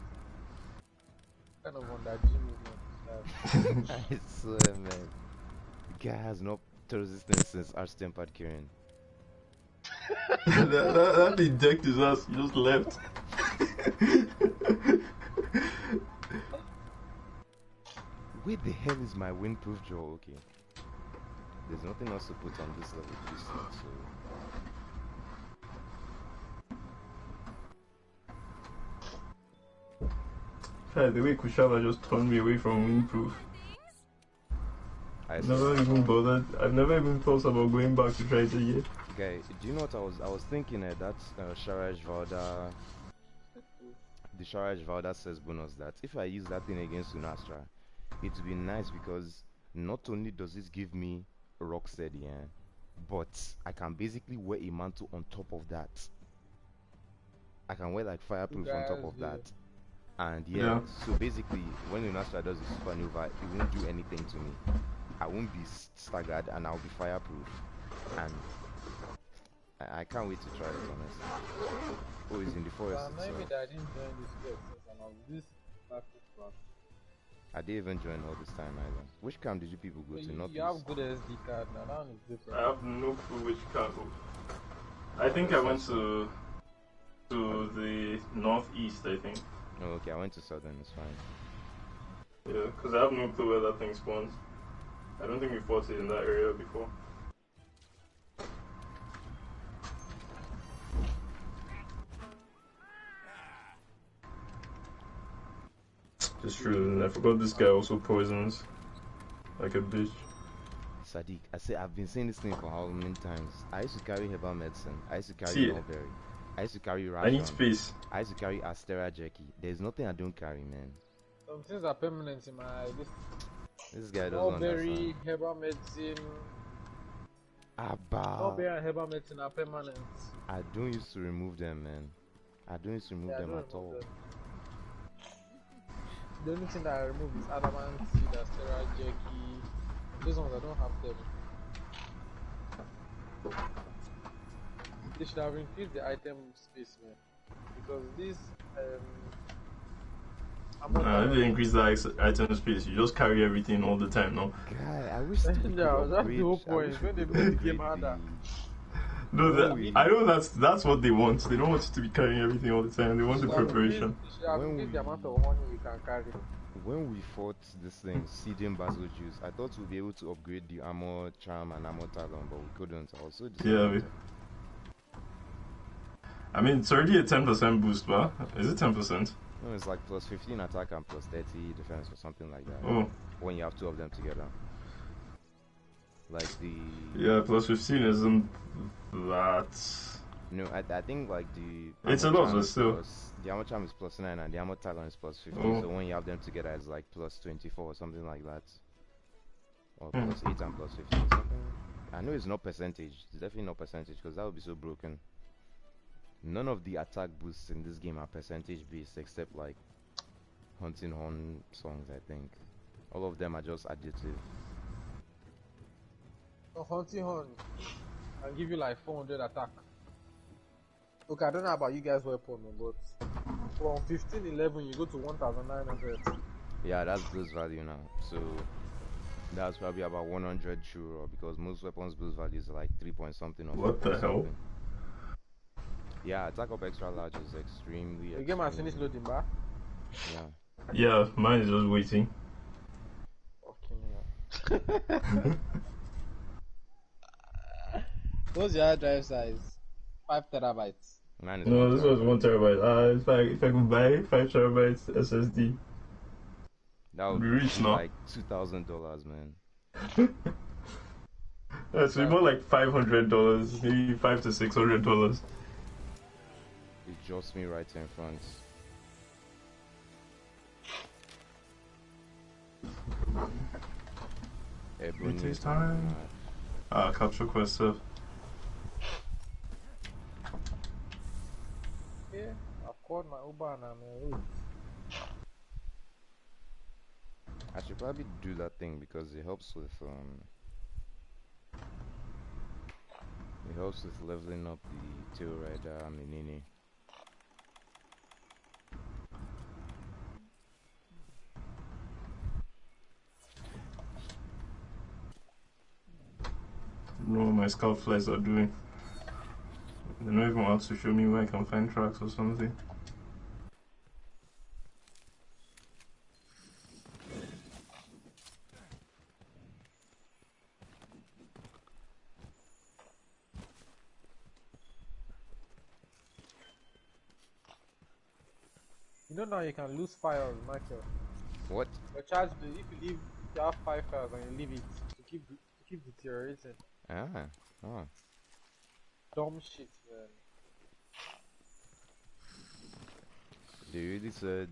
A: Kind of on that gym movement.
C: I swear, man. The guy has no resistance since Arch-Tempered Kirin.
B: that thing decked his ass, he just left.
C: Where the hell is my windproof jaw? Okay. There's nothing else to put on this level 3 slot, so...
B: The way Kushaba just turned me away from windproof. Never even bothered. I've never even thought about going back to try it again.
C: Okay, do you know what I was thinking? That's Sharaj Valda. The Sharaj Valda says bonus that if I use that thing against Sunastra, it would be nice because not only does it give me Rocksteady, yeah, but I can basically wear a mantle on top of that. I can wear like fireproof on top of that. And yeah, so basically when Lunastra does his supernova, it won't do anything to me. I won't be staggered and I'll be fireproof. And I can't wait to try it, honestly. Oh, he's in the forest.
A: Maybe I didn't join this game since I was this class.
C: I didn't even join all this time either. Which camp did you people go to?
A: You have good SD card now, that one is different.
B: I have no clue which camp. I think I went to the northeast, I think.
C: Oh, okay, I went to southern, it's fine.
B: Yeah, because I have no clue where that thing spawns. I don't think we fought it in that area before. It's true, and I forgot this guy also poisons like a bitch.
C: Sadiq, I've been saying this thing for how many times? I used to carry herbal medicine. I used to carry mulberry. I used to carry ration.
B: I need space.
C: I used to carry Astera Jerky. There's nothing I don't carry, man.
A: Some things are permanent in my
C: This guy doesn't
A: mulberry,
C: understand.
A: herbal medicine.
C: Abba.
A: Mulberry and herbal medicine are permanent.
C: I don't used to remove them, man. I don't used to remove them at all.
A: The only thing that I remove is adamant seed, Astera Jerky. Those ones I don't have them. They should have increased the item space, man. Because this
B: I didn't increase the item space. You just carry everything all the time, no?
C: God, I wish they could
A: that's the whole point. When they make the game harder.
B: No, I know that's what they want. They don't want you to be carrying everything all the time. They want the preparation.
A: They should have increased the amount of honey you can carry.
C: When we fought this thing, Seeding Basil Juice, I thought we'd be able to upgrade the armor charm and armor talon, but we couldn't. I was so disappointed.
B: I mean, it's already a 10% boost, but is it 10%?
C: No, it's like plus 15 attack and plus 30 defense or something like that.
B: Oh.
C: When you have two of them together. Like the...
B: Yeah, plus 15 isn't that...
C: No, I think like the...
B: It's a lot, but still.
C: The armor charm is plus 9 and the armor talon is plus 15.
B: Oh.
C: So when you have them together, it's like plus 24 or something like that. Or plus 8 and plus 15 something. I know it's not percentage. It's definitely not percentage because that would be so broken. None of the attack boosts in this game are percentage based except like Hunting Horn songs, I think. All of them are just additive.
A: So Hunting Horn can give you like 400 attack. Okay, I don't know about you guys' weapon, but from 1511 you go to 1900.
C: Yeah, that's boost value now. So that's probably about 100 sure because most weapons boost values are like 3 point something or
B: what the hell?
C: Something. Yeah, attack up extra large is extremely.
A: The game has finished loading, bar?
C: Yeah.
B: Yeah, mine is just waiting.
A: Okay, yeah. What's your hard drive size? 5 terabytes.
C: Mine is
B: no, this was 1 terabyte. If I could buy 5 terabytes SSD,
C: that would
B: be rich now.
C: Like $2,000, man.
B: That's more like $500, maybe $500 to $600.
C: It jots me right in front.
B: It takes time. Capture quest stuff.
A: Yeah, I've called my Uber and I'm on.
C: I should probably do that thing because it helps with leveling up the Tail Rider Minini.
B: I don't know what my scout flies are doing. They don't even want to show me where I can find tracks or something.
A: You know now you can lose files, Michael.
C: What?
A: The charge, if you have 5 files and you leave it, keep deteriorating.
C: Oh.
A: Dumb shit, man.
C: They really said.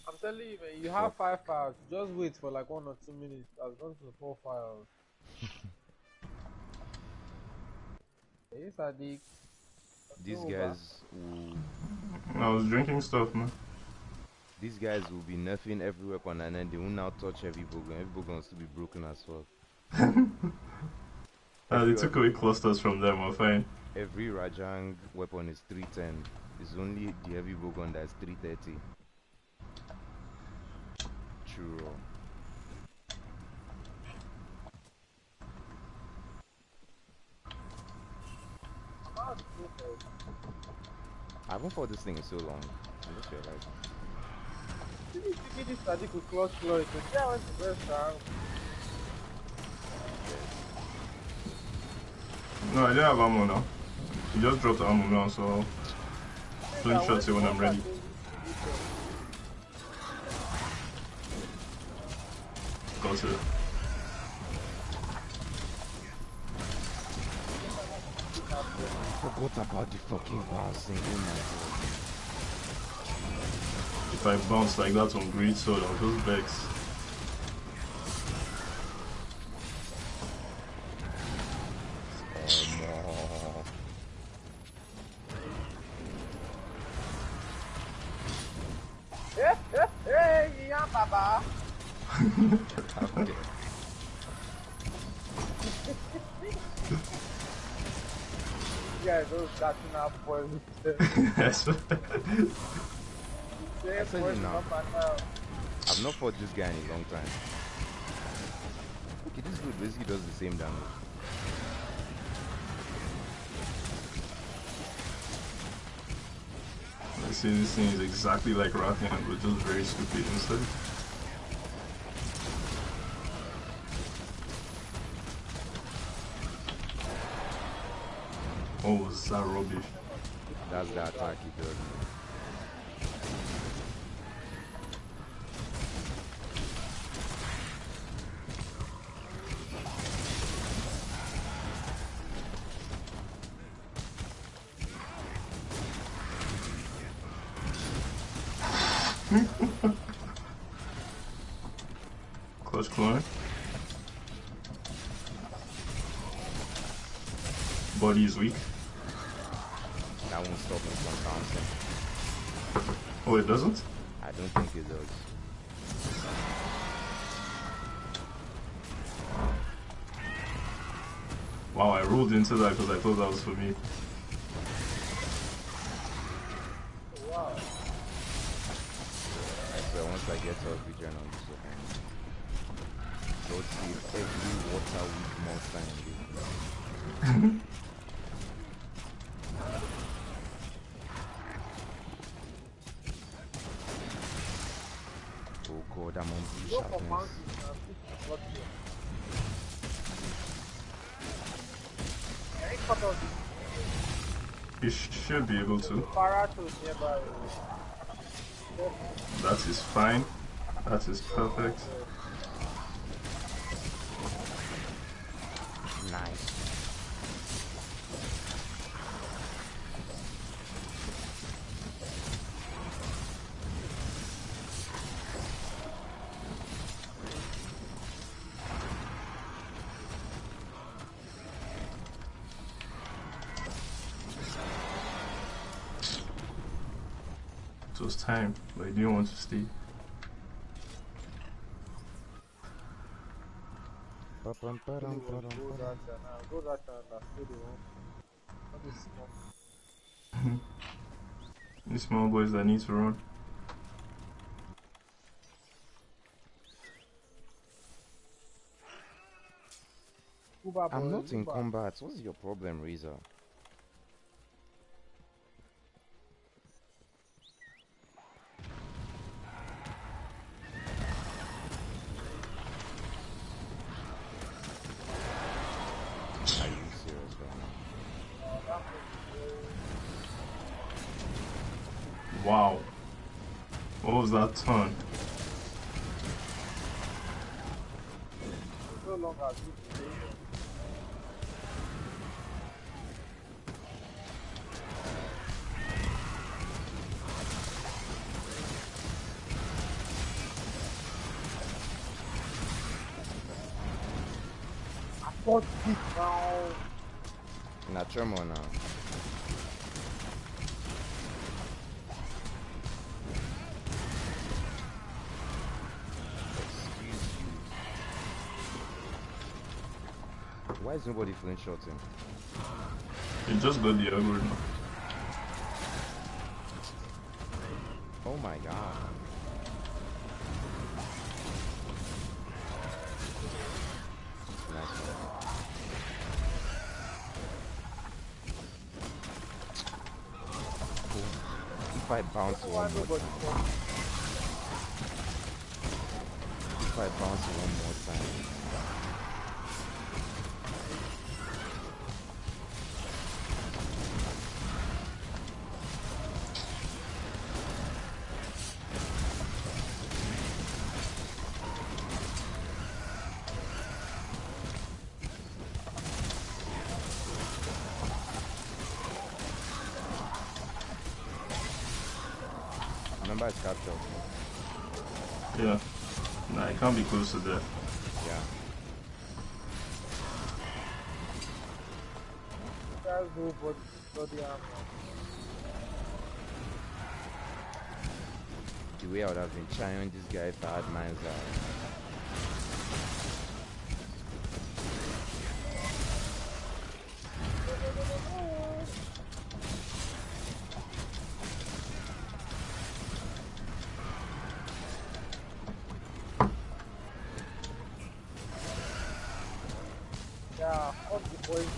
A: I'm telling you, man, you have 5 files. Just wait for like 1 or 2 minutes. I've gone to 4 files. Hey, Sadiq.
C: These guys will.
B: I was drinking stuff, man.
C: These guys will be nerfing every weapon and then they will now touch every bowgun. Every bowgun will still be broken as well.
B: They took away clusters from them, we're fine.
C: Every Rajang weapon is 310. It's only the heavy bowgun that's 330. True. I haven't fought this thing in so long. I just realized.
A: Did you get this Sadiq with close Floyd? Yeah, I went to first round.
B: No, I didn't have ammo now. You just dropped the ammo now, so I'll slingshot it when I'm ready. Got it.
C: I forgot about the fucking bouncing. Oh my god.
B: If I bounce like that on Greed Sword, I'll just vex.
A: Yeah, Baba.
C: Okay.
A: Yeah, those catching up boys.
B: Yes.
C: I've not fought this guy in a long time. Okay, this dude basically does the same damage.
B: I see this thing is exactly like Rathian, but just very stupid instead. Oh, was that rubbish?
C: That's the attack he does.
B: Clutch clone. Body is weak.
C: That won't stop him from bouncing.
B: Oh, it doesn't?
C: I don't think it does.
B: Wow, I rolled into that because I thought that was for me.
A: Wow.
C: So once I get to regen on this weapon, go see every water weak monster in this. Oh god, I'm on blue sharpness.
B: You should be able to. That is fine. That is perfect.
C: Nice.
B: It was time, but I didn't want to stay. These small boys that need to run.
C: I'm not in combat. What's your problem, Reza? Are you serious right now?
B: Wow. What was that turn?
A: no longer good to play. I thought it now.
C: Not Tremor now. Why is nobody flint shotting?
B: You just got the algorithm.
C: Oh my god. Nice one. Cool. If I bounce one more time. If I bounce one more time. Remember it's captured.
B: Yeah. Nah, I can't be close to that.
C: Yeah.
A: Guys go for the armor.
C: The way I would have been trying this guy if I had mines out.
A: Yeah, fuck the boys.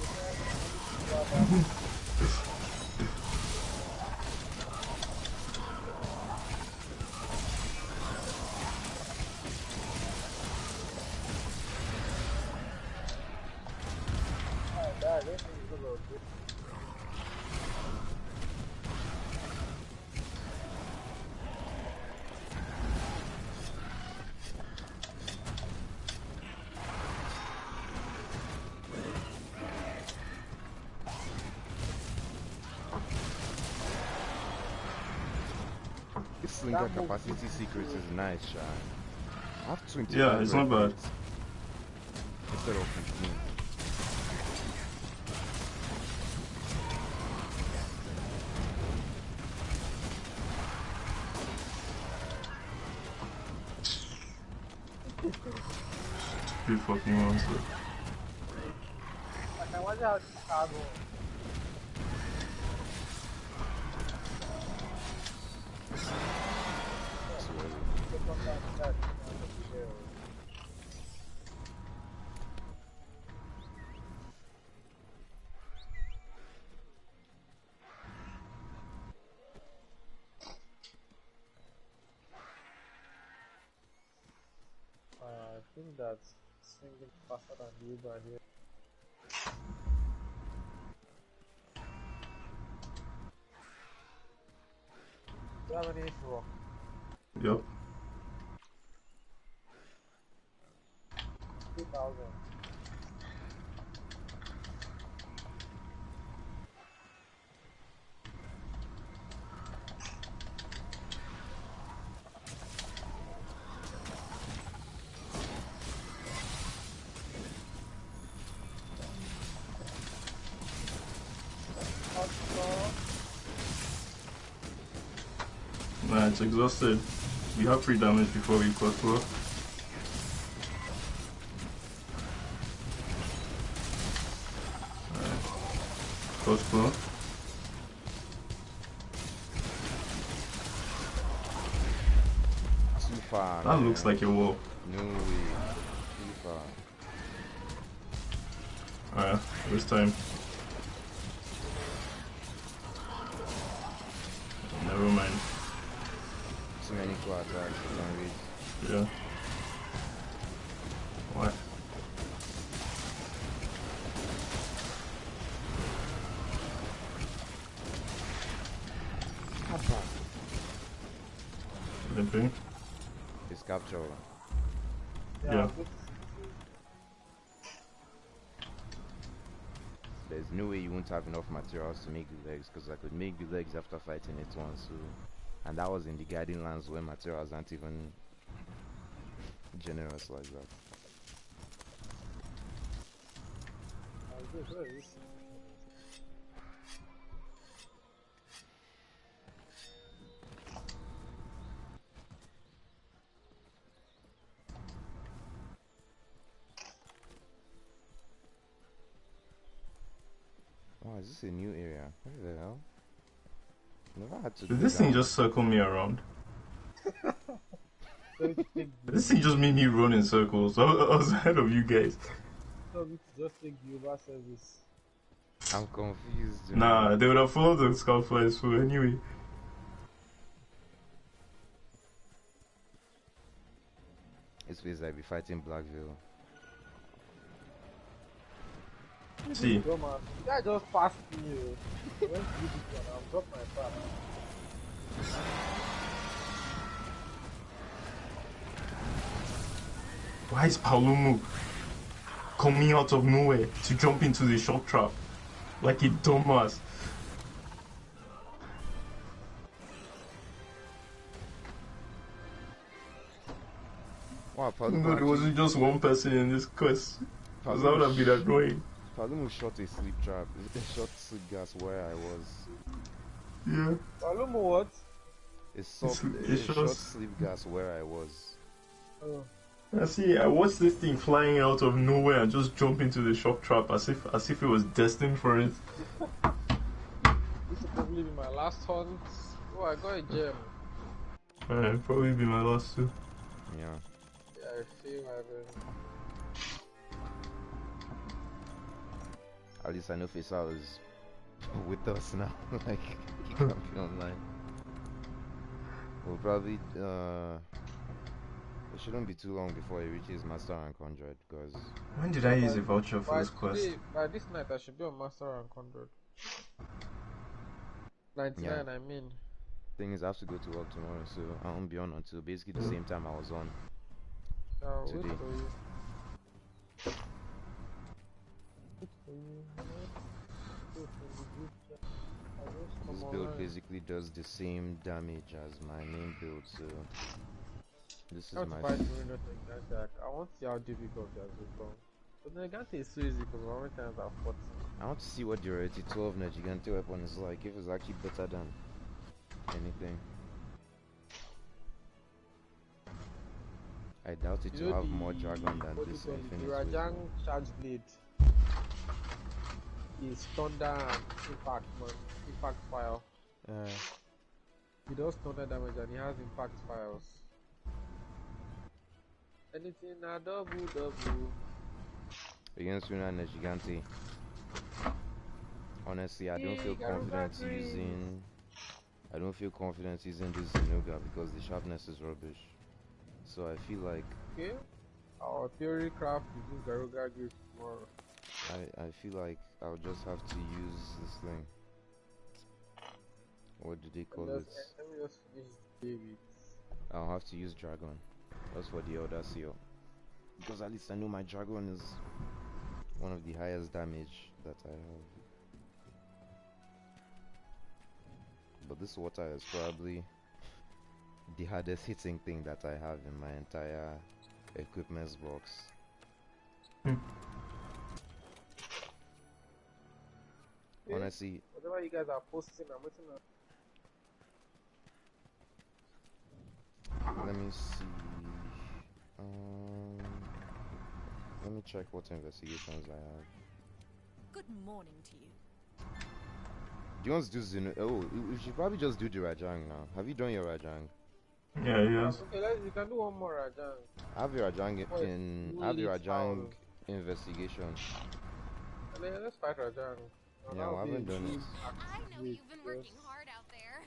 C: Slinker capacity secrets is nice, Shy. I have 20.
B: Yeah, it's not bad.
C: Instead of 15.
B: You fucking monster.
A: I wonder how Chicago. I think that's swinging faster than the Uber here. Do you have any info?
B: Yep.
A: 3,000.
B: Nah, it's exhausted. We have 3 damage before we cut floor. Alright. Cut floor.
C: Too far.
B: That
C: man.
B: looks like a wall.
C: No way. Too far.
B: Alright, this time. Never mind.
C: Too many core attacks. You can read.
B: Yeah. What? Limping?
C: It's capture.
B: Yeah.
C: there's no way you won't have enough materials to make the legs, because I could make the legs after fighting it once. So, and that was in the Guiding Lands where materials aren't even generous like that. Oh, is this a new area? What the hell? Never had to.
B: Did this thing just circle me around? This thing just made me run in circles. I was ahead of you guys.
A: Just take Uber service.
C: I'm confused.
B: Nah, they would have followed the scout flies through anyway.
C: It feels like we fighting Blackville.
B: See.
A: The guy just passed me. When you do this one, I'll drop my car.
B: Why is Palumu coming out of nowhere to jump into the shock trap like a dumbass?
C: Wow,
B: No, there wasn't just one person in this quest. Because that would have been annoying.
C: Palumu shot a sleep trap. It shot sleep gas where I was.
B: Yeah.
A: Palumu what?
C: It shot sleep gas where I was.
A: Oh.
B: I see. I watched this thing flying out of nowhere and just jump into the shock trap as if it was destined for it.
A: This will probably be my last hunt. Oh, I got a gem.
B: It'll probably be my last too.
C: Yeah.
A: Yeah, I feel like
C: At least I know Faisal is with us now. Like, he can't be online. We'll probably, it shouldn't be too long before he reaches Master Rank 100, because...
B: When did I use a voucher for this quest?
A: By this night, I should be on Master Rank 100. 99, yeah. I mean.
C: Thing is, I have to go to work tomorrow, so I won't be on until basically the same time I was on today.
A: Wait for you.
C: This build basically does the same damage as my main build, so this is my...
A: I want to see how difficult that will become. But the Gigante is so easy because how many times I've fought.
C: I want to see what the Rarity 12 na Gigante weapon is like, if it's actually better than anything. I doubt it will have more dragon than this Infinite.
A: The Rajang Charge Blade is thunder and impact, man. Impact fire. He does thunder damage and he has impact files. Anything na double.
C: Against Runa and Gigante. Honestly, I don't feel confident using. I don't feel confident using this Zenobia because the sharpness is rubbish. So I feel like.
A: Okay. Our theory craft using Garuga Grip tomorrow.
C: I feel like I'll just have to use this thing. What do they call it?
A: Let me just finish David.
C: I'll have to use Dragon. That's for the Elder Seal. Because at least I know my Dragon is one of the highest damage that I have. But this water is probably the hardest hitting thing that I have in my entire equipment box. Honestly,
A: whatever you guys are posting, I'm waiting on.
C: Let me see. Let me check what investigations I have.
D: Good morning to you.
C: Do you want to do Zeno? Oh, we should probably just do the Rajang now. Have you done your Rajang?
B: Yeah, yes.
A: Okay, you can do one more Rajang.
C: Have your Rajang investigation.
A: Let's fight Rajang.
C: Yeah, I haven't done it.
D: I know you've been working hard out there.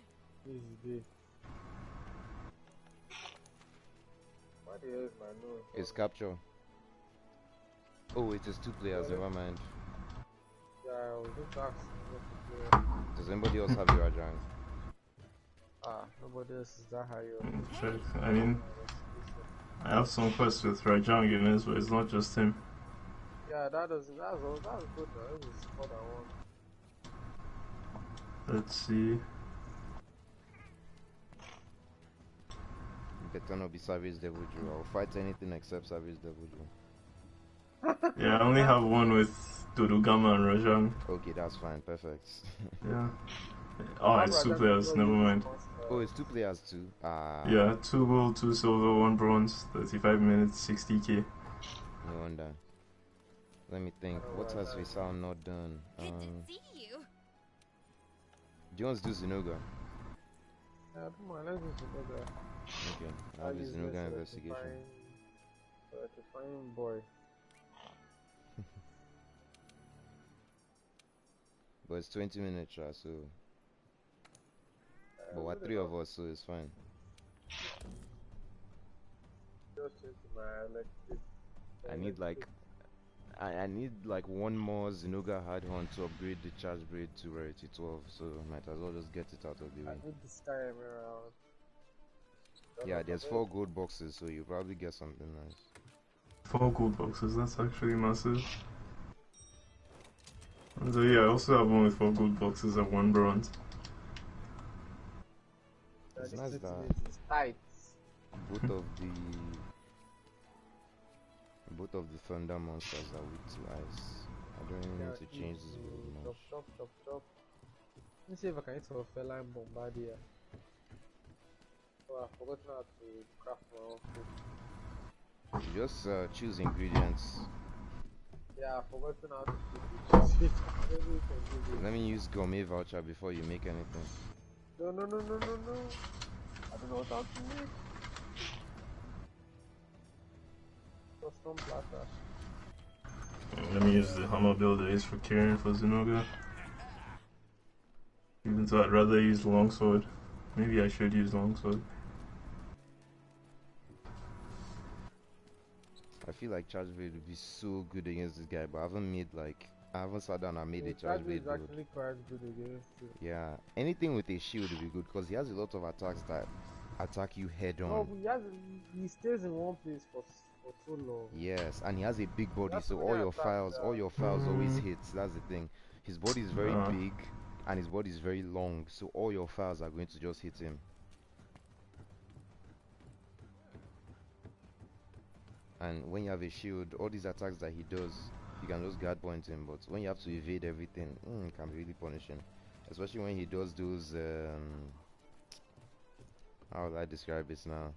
A: What is my nose?
C: It's capture. Oh, it is 2 players, never mind.
A: Yeah, I was just asking.
C: Does anybody else have your Rajang?
A: Nobody else is that high up.
B: Check. I mean, I have some quests with Rajang in this, but it's not just him.
A: Yeah, Yeah, that's good though. This is what I want.
B: Let's see.
C: Better not be Savage Devil Drew. I'll fight anything except Savage Devil Drew.
B: Yeah, I only have one with Dodogama and Rajang.
C: Okay, that's fine. Perfect.
B: Yeah. Oh, it's 2 players. Never mind.
C: Oh, it's 2 players too.
B: Yeah, 2 gold, 2 silver, 1 bronze. 35 minutes, 60k.
C: No wonder. Let me think. What has Faisal not done?
D: Good to see you.
C: Do you want to do Zinoga?
A: Yeah, come on, let's do Zinoga.
C: Okay, I'll do Zinoga investigation.
A: Certifying boy.
C: But it's 20 minutes, so. But we're 3 of us, so it's fine.
A: Just into my electric.
C: I need like. I need like 1 more Zinoga hard hunt to upgrade the charge braid to rarity 12, so might as well just get it out of the way.
A: I need this time around.
C: Yeah, there's 4 gold boxes, so you'll probably get something nice.
B: 4 gold boxes, that's actually massive. So yeah, I also have one with 4 gold boxes and 1 bronze.
C: It's nice that
A: tight.
C: both of the thunder monsters are weak to ice. I don't even need to change this very much.
A: Chop. Let me see if I can hit a feline bombardier. Oh, I forgot how to craft my own food.
C: You just choose ingredients.
A: Yeah, I forgot how to choose it.
C: Let me use gourmet voucher before you make anything.
A: No. I don't know what to make. Custom platter.
B: Let me use the hammer builder ace for carrying for Zinoga. Even though I'd rather use longsword. Maybe I should use longsword.
C: I feel like charge blade would be so good against this guy, but I haven't sat down and made a charge blade build.
A: Actually quite good against it.
C: Yeah, anything with a shield would be good because he has a lot of attacks that attack you head on.
A: No, he stays in one place for so long.
C: Yes, and he has a big body, so all your files always hit. That's the thing. His body is very big, and his body is very long, so all your files are going to just hit him. And when you have a shield, all these attacks that he does, you can just guard point him. But when you have to evade everything, it can be really punishing. Especially when he does those, how would I describe it now?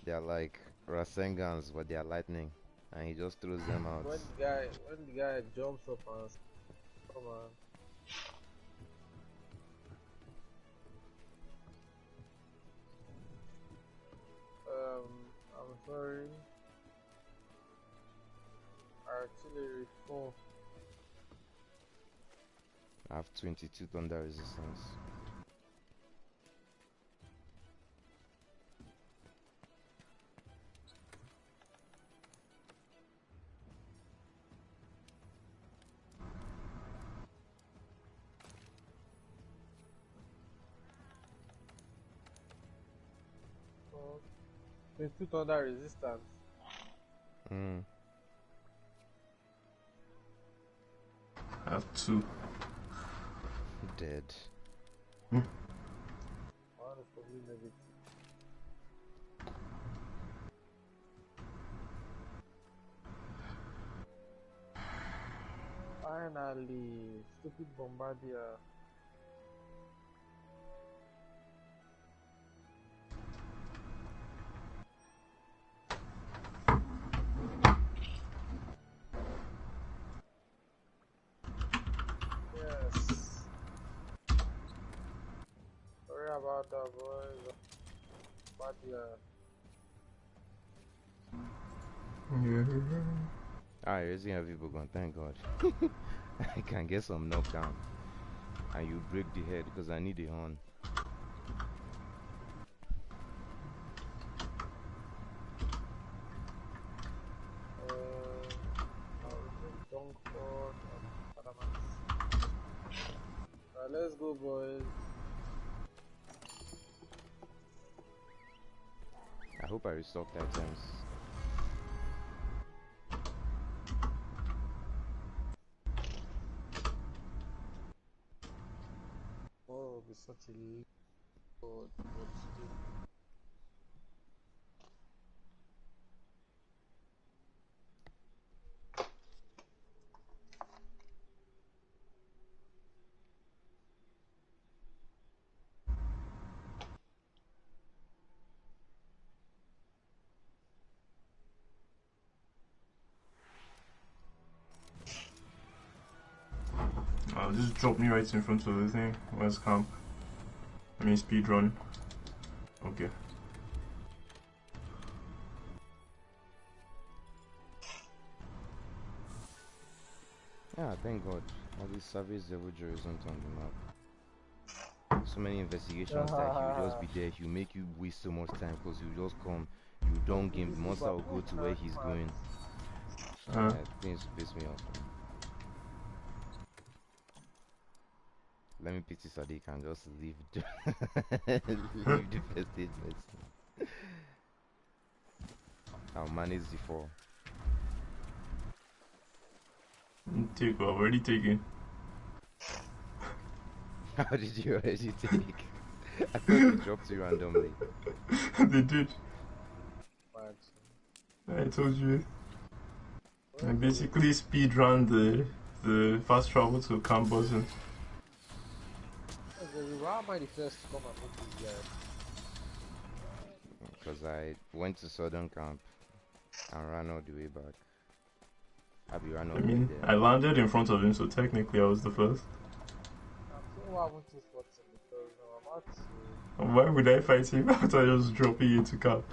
C: They are like Rasengans, but they are lightning, and he just throws them out.
A: When the guy jumps up and come on. I'm sorry. Artillery 4.
C: I have 22 thunder resistance.
A: Oh, 22 thunder resistance.
B: I have 2.
C: Dead.
A: One is probably negative. Finally, stupid bombardier. Yes. Sorry about that, boys. Bombardier.
C: Alright, raising heavy boogon, thank God. I can get some knockdown. And you break the head because I need a horn.
A: Let's go, boys.
C: I hope I restocked items.
A: a little still.
B: Just drop me right in front of the thing. Where's camp? I mean speed run. Okay.
C: Yeah, thank God. All these savage Debauchery isn't on the map. So many investigations that he will just be there. He'll make you waste so much time because he'll just come. You don't game. The monster will go to where he's going. Yeah, things piss me off. Man. Let me pity Sadiq and just leave leave the first stage medicine. I'll manage the 4.
B: Take, already taken.
C: How did you already take? I thought they dropped you randomly.
B: They did. I told you. I basically speed run the fast travel to camp button.
A: Why am I the first to come and meet these guys?
C: Because I went to Southern Camp and ran all the way back. I mean,
B: I landed in front of him, so technically I was the first.
A: I'm saying why won't you spot him because I'm not.
B: Why would I fight him after just dropping you to camp?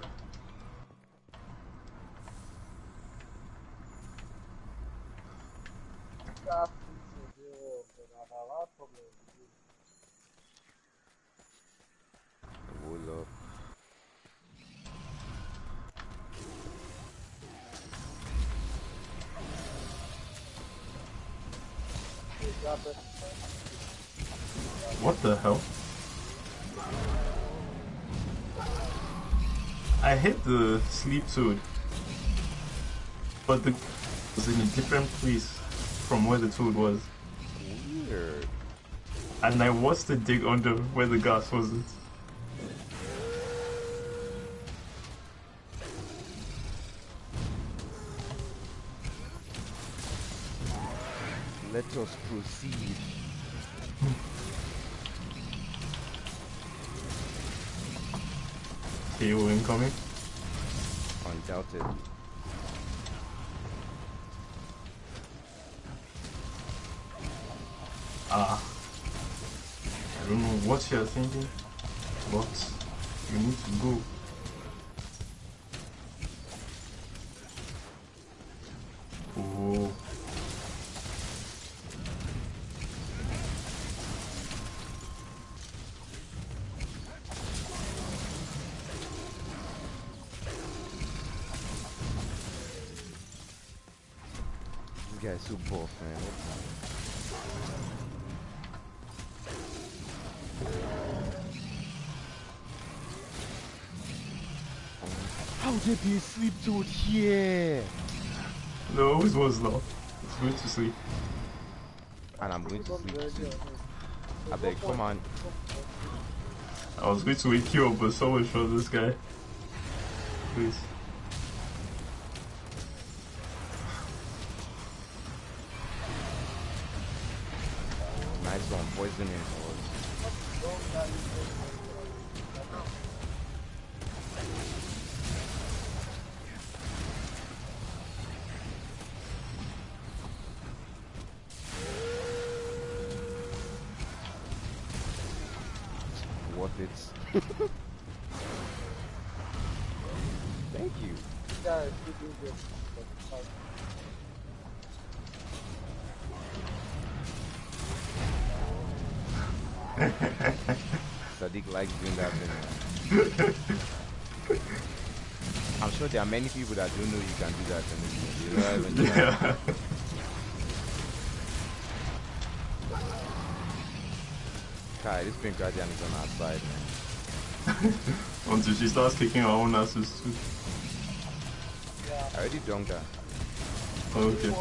B: What the hell? I hit the sleep toad, but the was in a different place from where the toad was.
C: Weird.
B: And I watched it dig under where the gas wasn't.
C: Let us proceed.
B: KO incoming.
C: Undoubted.
B: I don't know what you're thinking, but you need to go. Oh.
C: This guy's so buff, man. How did he sleep to it here?
B: No, it was not. It's going to sleep.
C: And I'm going to sleep too. I beg, come on.
B: I was going to wake you up, but someone shot this guy. Please.
C: Nice one, poisoning. Worth it. Thank you. Sadiq likes doing that thing. I'm sure there are many people that don't know you can do that thing. You don't even know.
B: Yeah.
C: Kai, this pink guardian is on our side, man.
B: Until she starts kicking her own asses too.
C: I already dunked her.
B: Okay.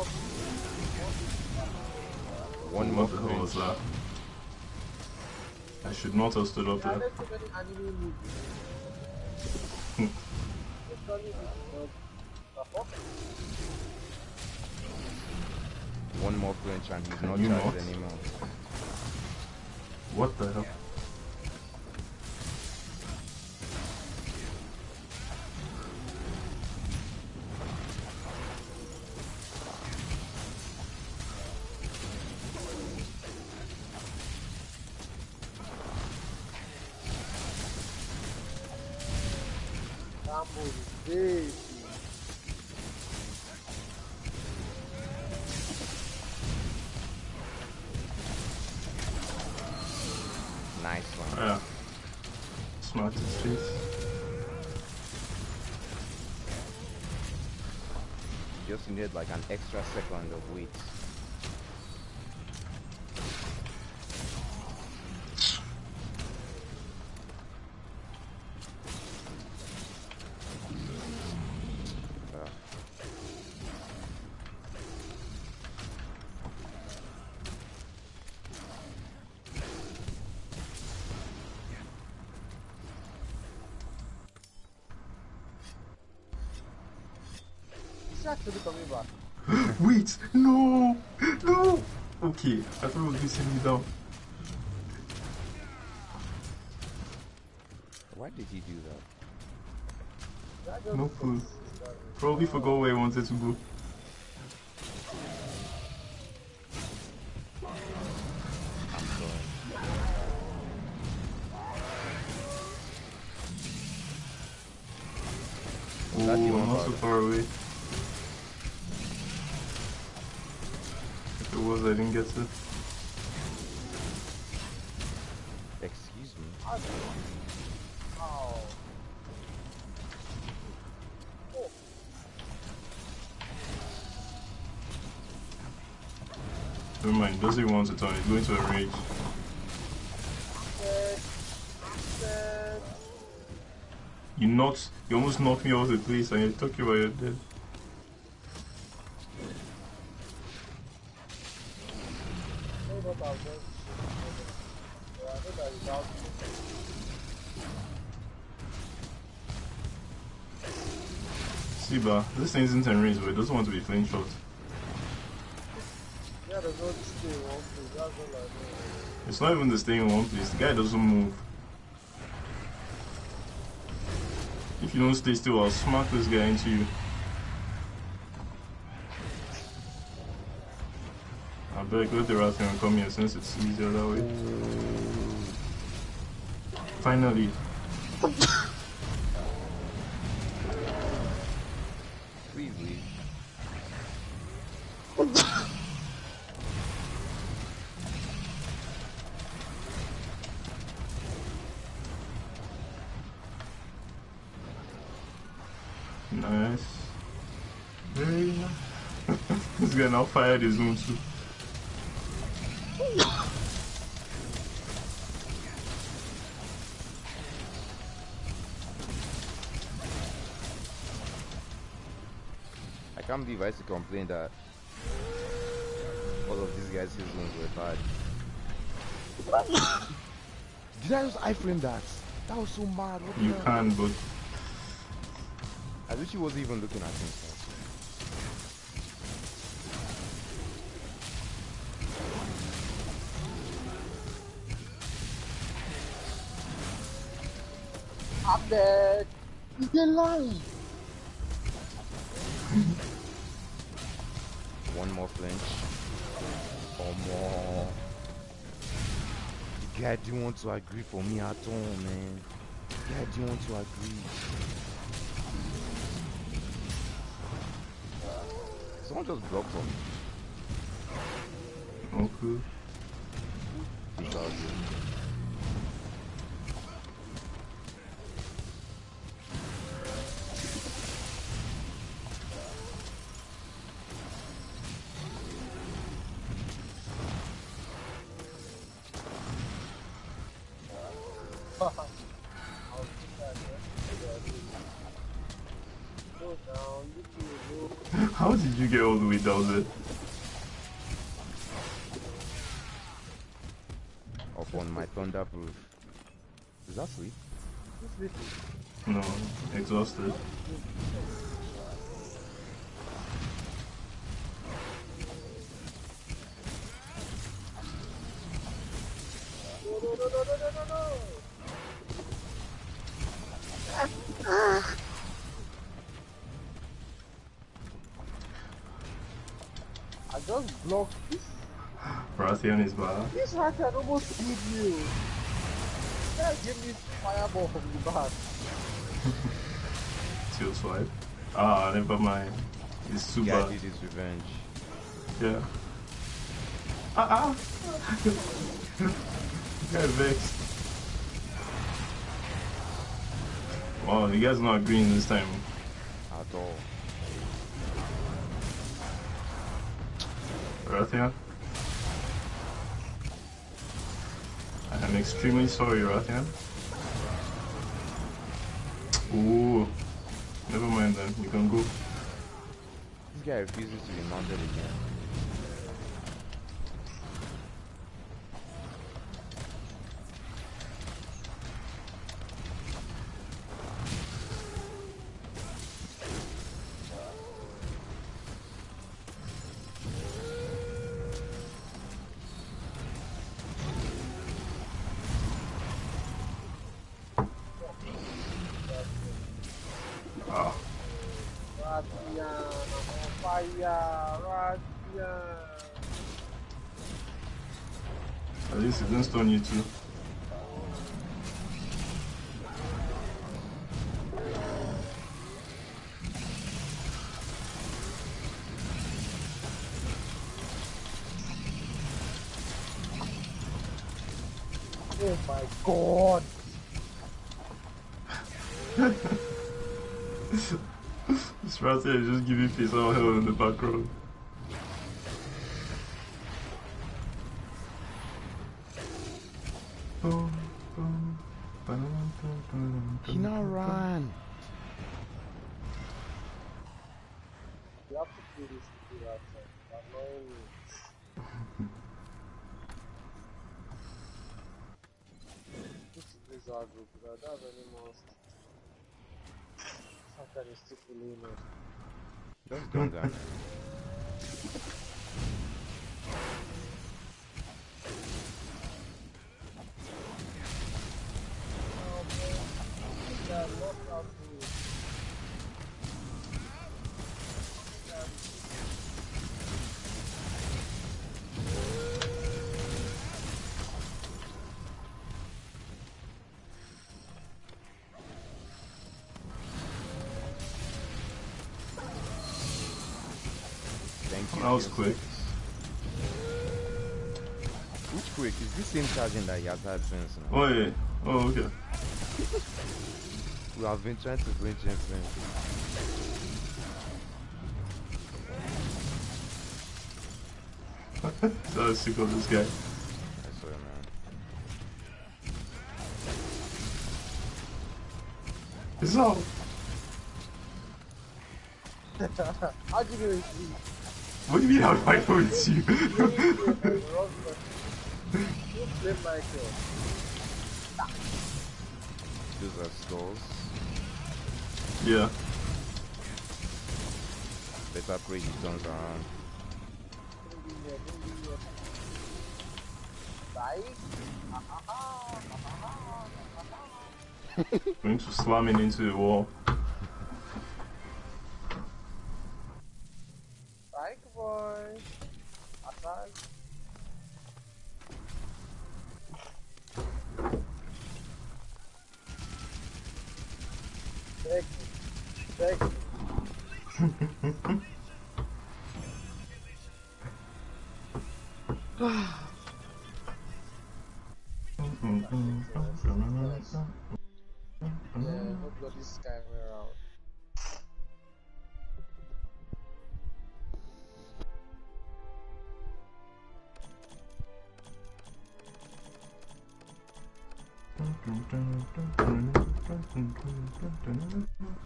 C: One more
B: what the hell was that? I should not have stood up there.
C: One more flinch and he's not charged anymore.
B: What the hell?
C: Nice one.
B: Yeah. Smart his face.
C: Just need like an extra second of wait.
B: Wait, no, no. Okay, I thought it was missing me down.
C: Why did he do that?
B: No clue. Probably forgot where he wanted to go.
C: I'm sorry.
B: Oh, I'm not so far away. If it was, I didn't get it.
C: Excuse me.
B: Never mind, doesn't want to turn, he's going to enrage. You almost knocked me off the place and you're talking about you're dead. See, but this thing isn't enraged, but it doesn't want to be flame shot.
A: Yeah, there's no stay in one place. That's all I know.
B: It's not even the stay in one place, the guy doesn't move. If you don't stay still, I'll smack this guy into you. I better go to the rat and come here since it's easier that way. Finally.
C: Please leave.
B: Nice. Very nice. This guy now fired his own too.
C: I can't believe I used to complain that all of these guys' seasons were bad. Did I just iframe that? That was so mad. What
B: You can, but
C: I wish he wasn't even looking at himself.
A: I'm dead. He's alive.
C: One more flinch. Or more. The guy didn't want to agree for me at all, man. The guy didn't want to agree. Someone just blocked for me.
B: okay.
C: It's all good.
B: How did you get all the way down there?
C: Up on my thunderproof. Is that sleep?
B: No, exhausted.
A: I just blocked this.
B: Rathian is bad.
A: This Rathian almost killed you. Yeah, give me fireball from the back.
B: Seal swipe. Ah, never mind. It's too bad.
C: Did his revenge.
B: Yeah. Got vexed. Wow, you guys not agreeing this time.
C: At all.
B: Rathian? I am extremely sorry, Rathian. Ooh. Never mind then, you can go.
C: This guy refuses to be mounted again.
B: At least it didn't stun you too.
A: Oh my god!
B: This right there is just giving face all hell in the background.
C: He now run.
A: You have to do this to do that. Annoying me. This is our group, but I don't have any more. How can you still believe it?
C: Just don't die.
B: That was quick.
C: Which quick? Is this same charging that he has had since now?
B: Oh yeah. Oh okay.
C: We have been trying to blink him since.
B: That was sick of this guy.
C: I swear, man.
B: It's all.
A: How'd you do it?
B: What do you mean how do I know it's you?
A: Michael.
C: Those are skulls.
B: Yeah.
C: Better pray he turns around.
B: Going to slam him into the wall.
A: Bike boy. Attack. Take. Yeah, hope got this guy around.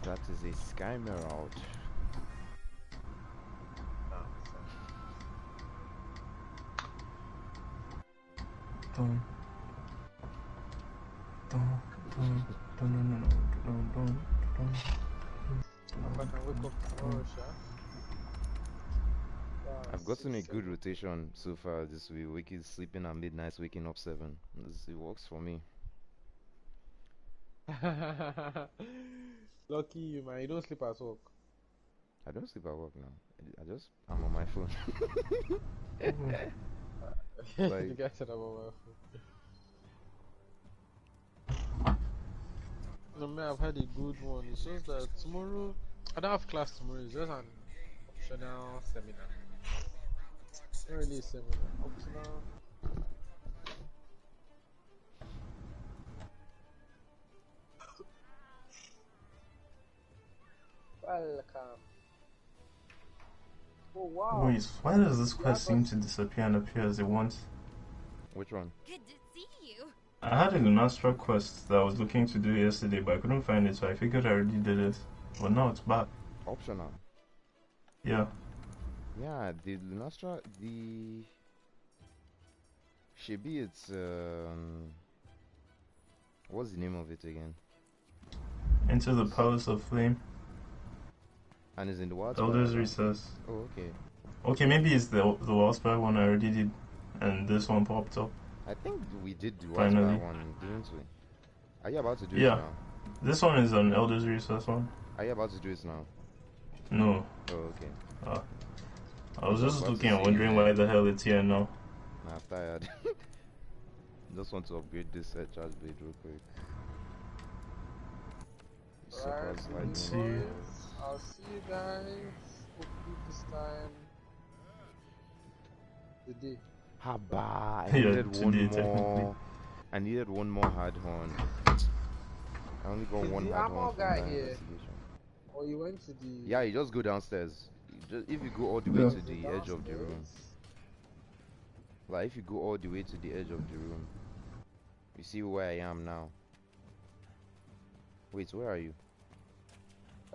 C: That is a Sky Mirage.
A: I can wake up tomorrow, Sha.
C: I've gotten a good rotation so far this week. Waking sleeping at midnight, waking up 7. It works for me.
A: Lucky you, man. You don't sleep at work.
C: I don't sleep at work now. I'm on my phone.
A: Like, the guy said I'm on my phone. No, man, I've had a good one. It's just that tomorrow, I don't have class tomorrow. It's just an optional seminar. Not really a seminar. Optional. Welcome. Oh wow.
B: Wait, why does this quest seem to disappear and appear as it wants?
C: Which one?
D: Good to see you.
B: I had a Lunastra quest that I was looking to do yesterday, but I couldn't find it, so I figured I already did it. But now it's back.
C: Optional.
B: Yeah.
C: Yeah, the Lunastra, the... Shibi, it's, what's the name of it again?
B: Into the Palace of Flame.
C: And it's in the Wild
B: Elder's Recess.
C: Oh, okay.
B: Okay, maybe it's the Wildspire one I already did, and this one popped up.
C: I think we did the
B: Finally.
C: Wildspire one, didn't we? Are you about to do it
B: Yeah.
C: now?
B: This one is an Elder's Recess one.
C: Are you about to do it now?
B: No.
C: Oh, okay.
B: I was just looking and wondering why the hell it's here now.
C: Nah, I'm tired. Just want to upgrade this charge blade real quick.
B: Let's see.
A: I'll see you guys. Hopefully this time. Today.
C: Haba! I
B: Yeah,
C: needed
B: today,
C: one more.
B: technically.
C: I needed one more hard horn. I only got
A: Is
C: one
A: the
C: hard
A: ammo
C: horn from
A: guy
C: that
A: here?
C: investigation.
A: Or you went to the...
C: Yeah, you just go downstairs. If you go all the way to the edge of the room. Like, if you go all the way to the edge of the room. You see where I am now. Wait, where are you?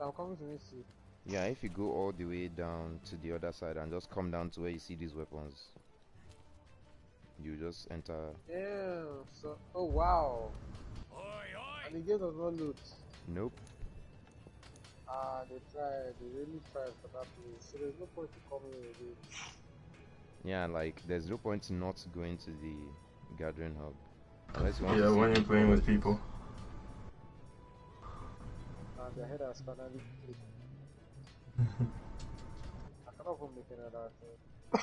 A: I'm coming to meet you.
C: Yeah, if you go all the way down to the other side and just come down to where you see these weapons. You just enter.
A: Yeah, so... Oh wow. And the game does not loot.
C: Nope.
A: They tried. They really tried for that place. So there's no point to coming with it.
C: Yeah, like, there's no point not going to the gathering hub. Unless you want
B: Yeah,
C: to see
B: when you're playing with people.
A: And their head has finally clicked. I cannot even make another thing. I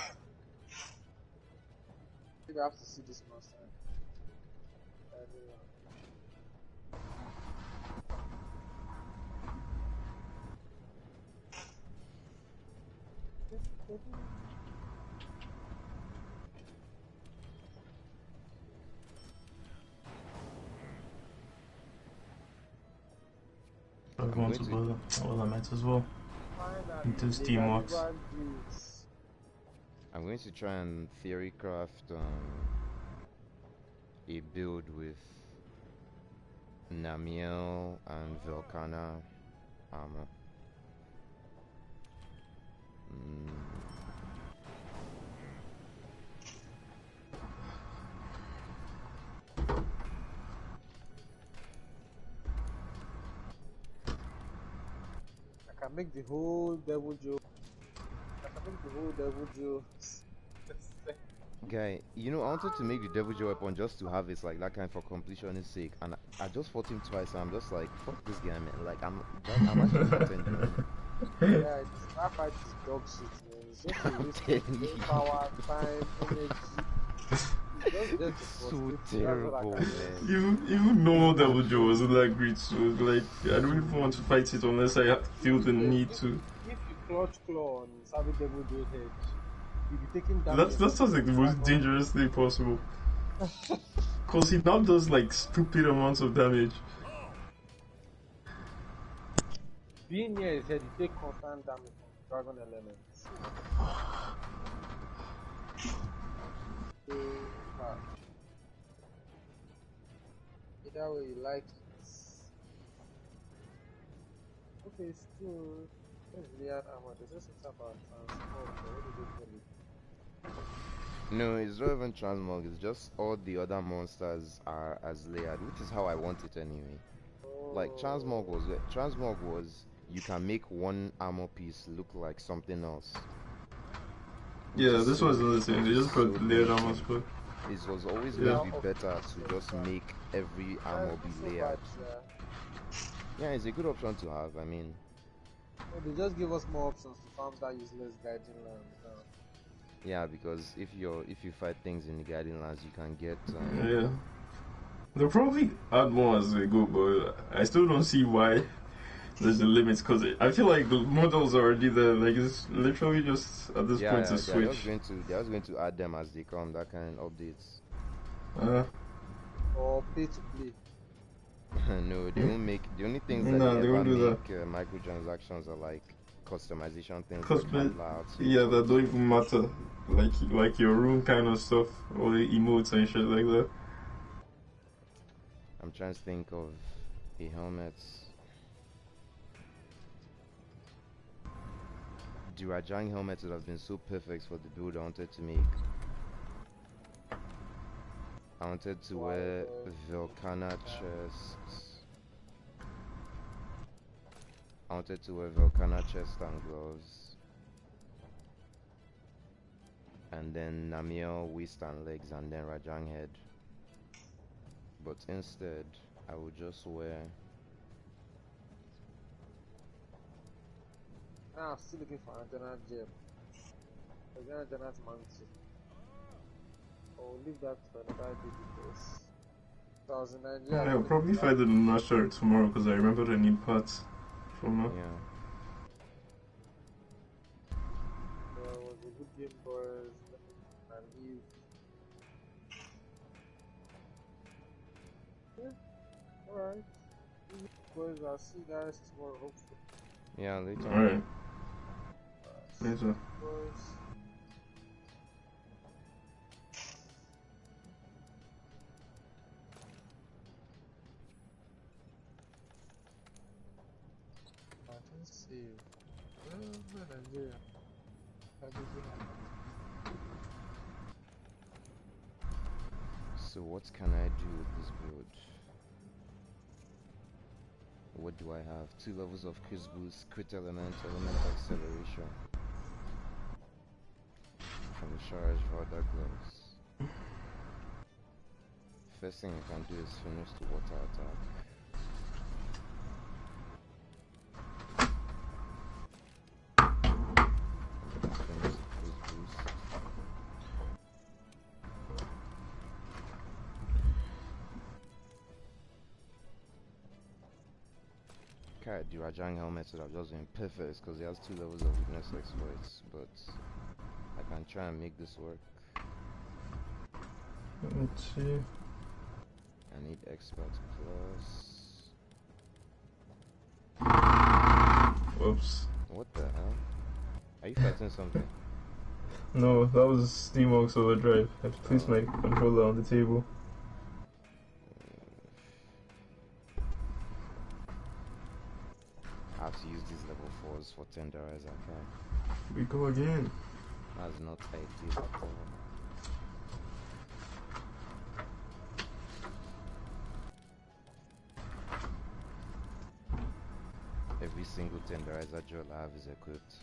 A: think I have to see this monster.
B: I'm going to bother. Well, I might as well. Do Steamworks.
C: I'm going to try and theory craft a build with Namiel and Velcana armor.
A: I can make the whole devil joke.
C: Guy, you know, I wanted to make the Devil Joy weapon just to have it like that kind for completion's sake, and I just fought him twice, and I'm just like, fuck this guy, man. Like, I'm actually not enjoying it.
A: Yeah, that fight is dog shit, man. It's just a waste of power, time, energy.
C: It's so terrible, man.
B: Even normal Devil Joe wasn't that great, so like, I don't even want to fight it unless I feel the need to.
A: If you clutch claw on Savage Devil Joe's head, you'll be taking damage.
B: That sounds like the most dangerous thing possible. Cause he now does like stupid amounts of damage.
A: Being near his head, you take constant damage from dragon elements. Either way you like it. Okay, it's true. There's Leon Armor. There's just something about transport. What did they call it?
C: No, it's not even transmog. It's just all the other monsters are as layered, which is how I want it anyway. Like transmog was you can make one armor piece look like something else.
B: Yeah, this was the same. They just put layered armor squad.
C: It was always going to be better to just make every armor be layered. Yeah, it's a good option to have. I mean,
A: they just give us more options to farm that useless guiding lands now.
C: Yeah, because if you fight things in the guiding lands, you can get.
B: Yeah, they'll probably add more as they go, but I still don't see why there's a limit. Because I feel like the models are already there. Like it's literally just at this point to switch.
C: They're just going to add them as they come. That kind of updates.
A: Or pay to play.
C: No, they won't make. The only things that they ever make microtransactions are like customization things.
B: Yeah, that don't even matter. Like your room kind of stuff, or the emotes and shit like that.
C: I'm trying to think of a helmet. The Rajang helmet would have been so perfect for the build I wanted to make. I wanted to wear Volcana chests. I wanted to wear Volcana chest and gloves. And then Namiel waist and legs and then Rajang head. But instead, I would just wear...
A: I'm still looking for antenna gem. Antenna's mantle. I'll leave that for another day because I was in Nigeria.
B: Yeah, I'll probably find it in Russia tomorrow because I remember I need parts from her.
C: Yeah.
A: It was a good game, boys. And leave. Yeah. Alright. Boys, I'll see you guys tomorrow, hopefully.
C: Yeah, later.
B: Alright. Later.
A: Boys. Save. Nigeria.
C: So what can I do with this build? What do I have? 2 levels of crit boost, crit element, element acceleration. From the charge Vada gloves. First thing I can do is finish the water attack. The Rajang helmet would have just been perfect because it has 2 levels of weakness exploits, but I can try and make this work.
B: Let's see.
C: I need expert plus.
B: Whoops.
C: What the hell? Are you fighting something?
B: No, that was Steamworks Overdrive. I have to place my controller on the table.
C: I have to use these level 4s for tenderizer, okay?
B: We go again.
C: That's not ideal at all. Every single tenderizer drill I have is equipped.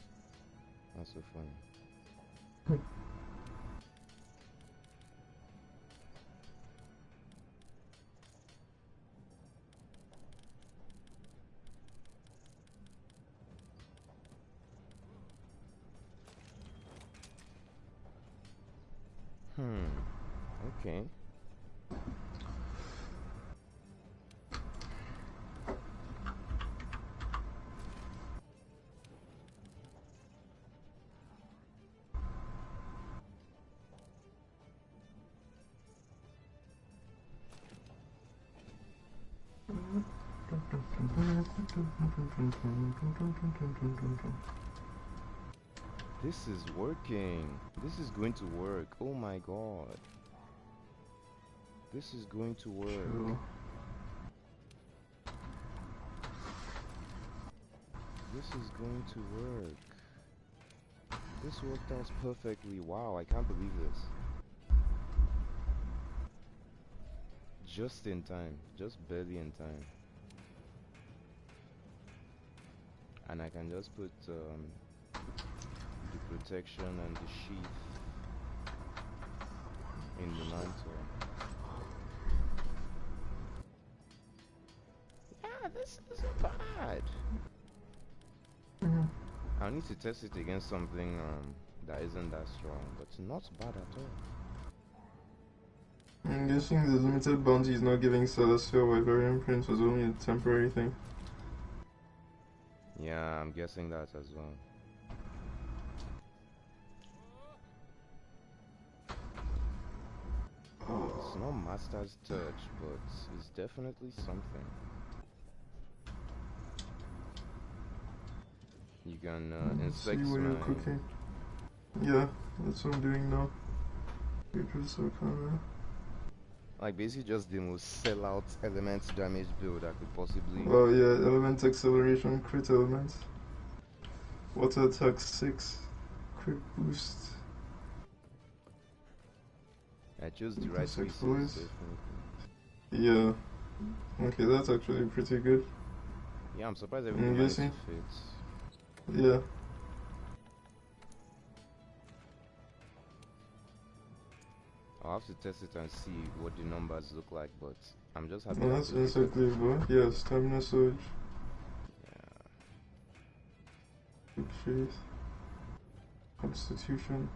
C: That's so funny. Okay. This is working. This is going to work. Oh my god. This is going to work.
B: True.
C: This is going to work. This worked out perfectly. Wow, I can't believe this. just in time, just barely in time. And I can just put the protection and the sheath in the mantle. Yeah, this isn't bad. I need to test it against something that isn't that strong, but not bad at all.
B: I'm guessing the limited bounty is not giving Celestial Wyverian Prince was only a temporary thing.
C: Yeah, I'm guessing that as well. It's not Master's Touch, but it's definitely something. You can inspect
B: see what you're cooking. Yeah, that's what I'm doing now.
C: Like basically just the most sellout elements damage build I could possibly.
B: Oh yeah, element acceleration, crit element. Water attack 6, crit boost.
C: I chose the right pieces, definitely.
B: Yeah. Okay, that's actually pretty good.
C: Yeah, I'm surprised everything managed to fit.
B: Yeah.
C: I'll have to test it and see what the numbers look like, but I'm just happy.
B: Oh, that's exactly good. Yeah, stamina surge.
C: Yeah.
B: Good faith. Constitution.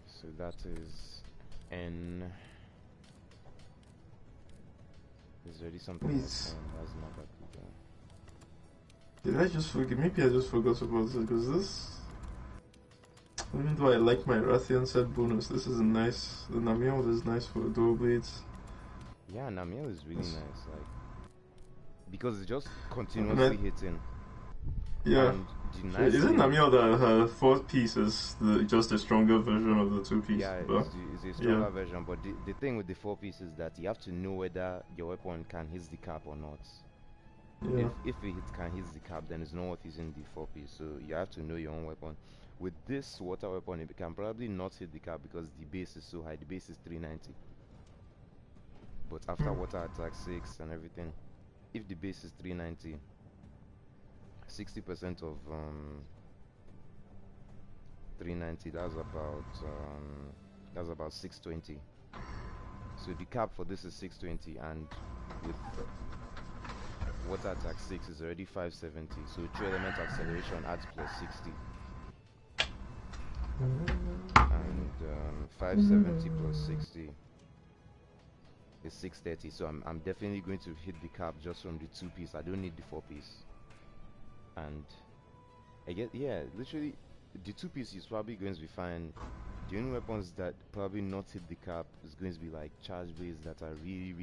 C: So that is N. There's already something else. That's not that good.
B: Did I just forget? Maybe I just forgot about it because this. Even though I like my Rathian set bonus, this is a nice. The Namiel is nice for dual blades.
C: Yeah, Namiel is really nice, like because it's just continuously hitting.
B: Yeah.
C: And nice
B: isn't Namiel the fourth piece is just a stronger version of the two piece?
C: Yeah, it's a stronger version, but the thing with the 4 piece is that you have to know whether your weapon can hit the cap or not.
B: Yeah.
C: If it can hit the cap, then it's not worth using the 4 piece, so you have to know your own weapon. With this water weapon, it can probably not hit the cap because the base is so high. The base is 390. But after water attack 6 and everything, if the base is 390, 60% of 390, that's about 620. So the cap for this is 620, and with water attack 6 is already 570. So 3 element acceleration adds plus 60, and 570 plus 60 is 630. So I'm definitely going to hit the cap just from the 2 piece. I don't need the 4 piece. And I get, yeah, literally the 2 piece is probably going to be fine. The only weapons that probably not hit the cap is going to be like charge blades that are really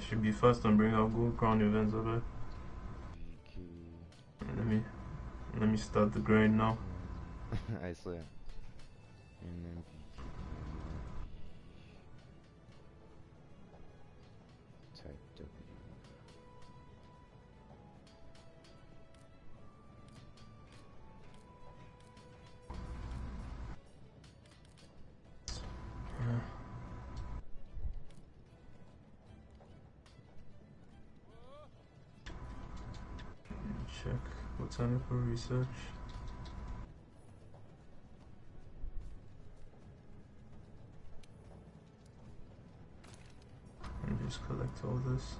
B: should be fast and bring out gold crown events, I bet. Let me start the grind now.
C: I swear. And then type W.
B: Check botanical research. And just collect all this.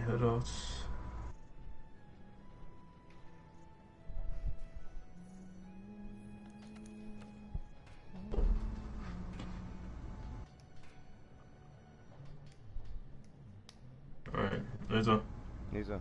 B: Head out. Alright, later.
C: Later.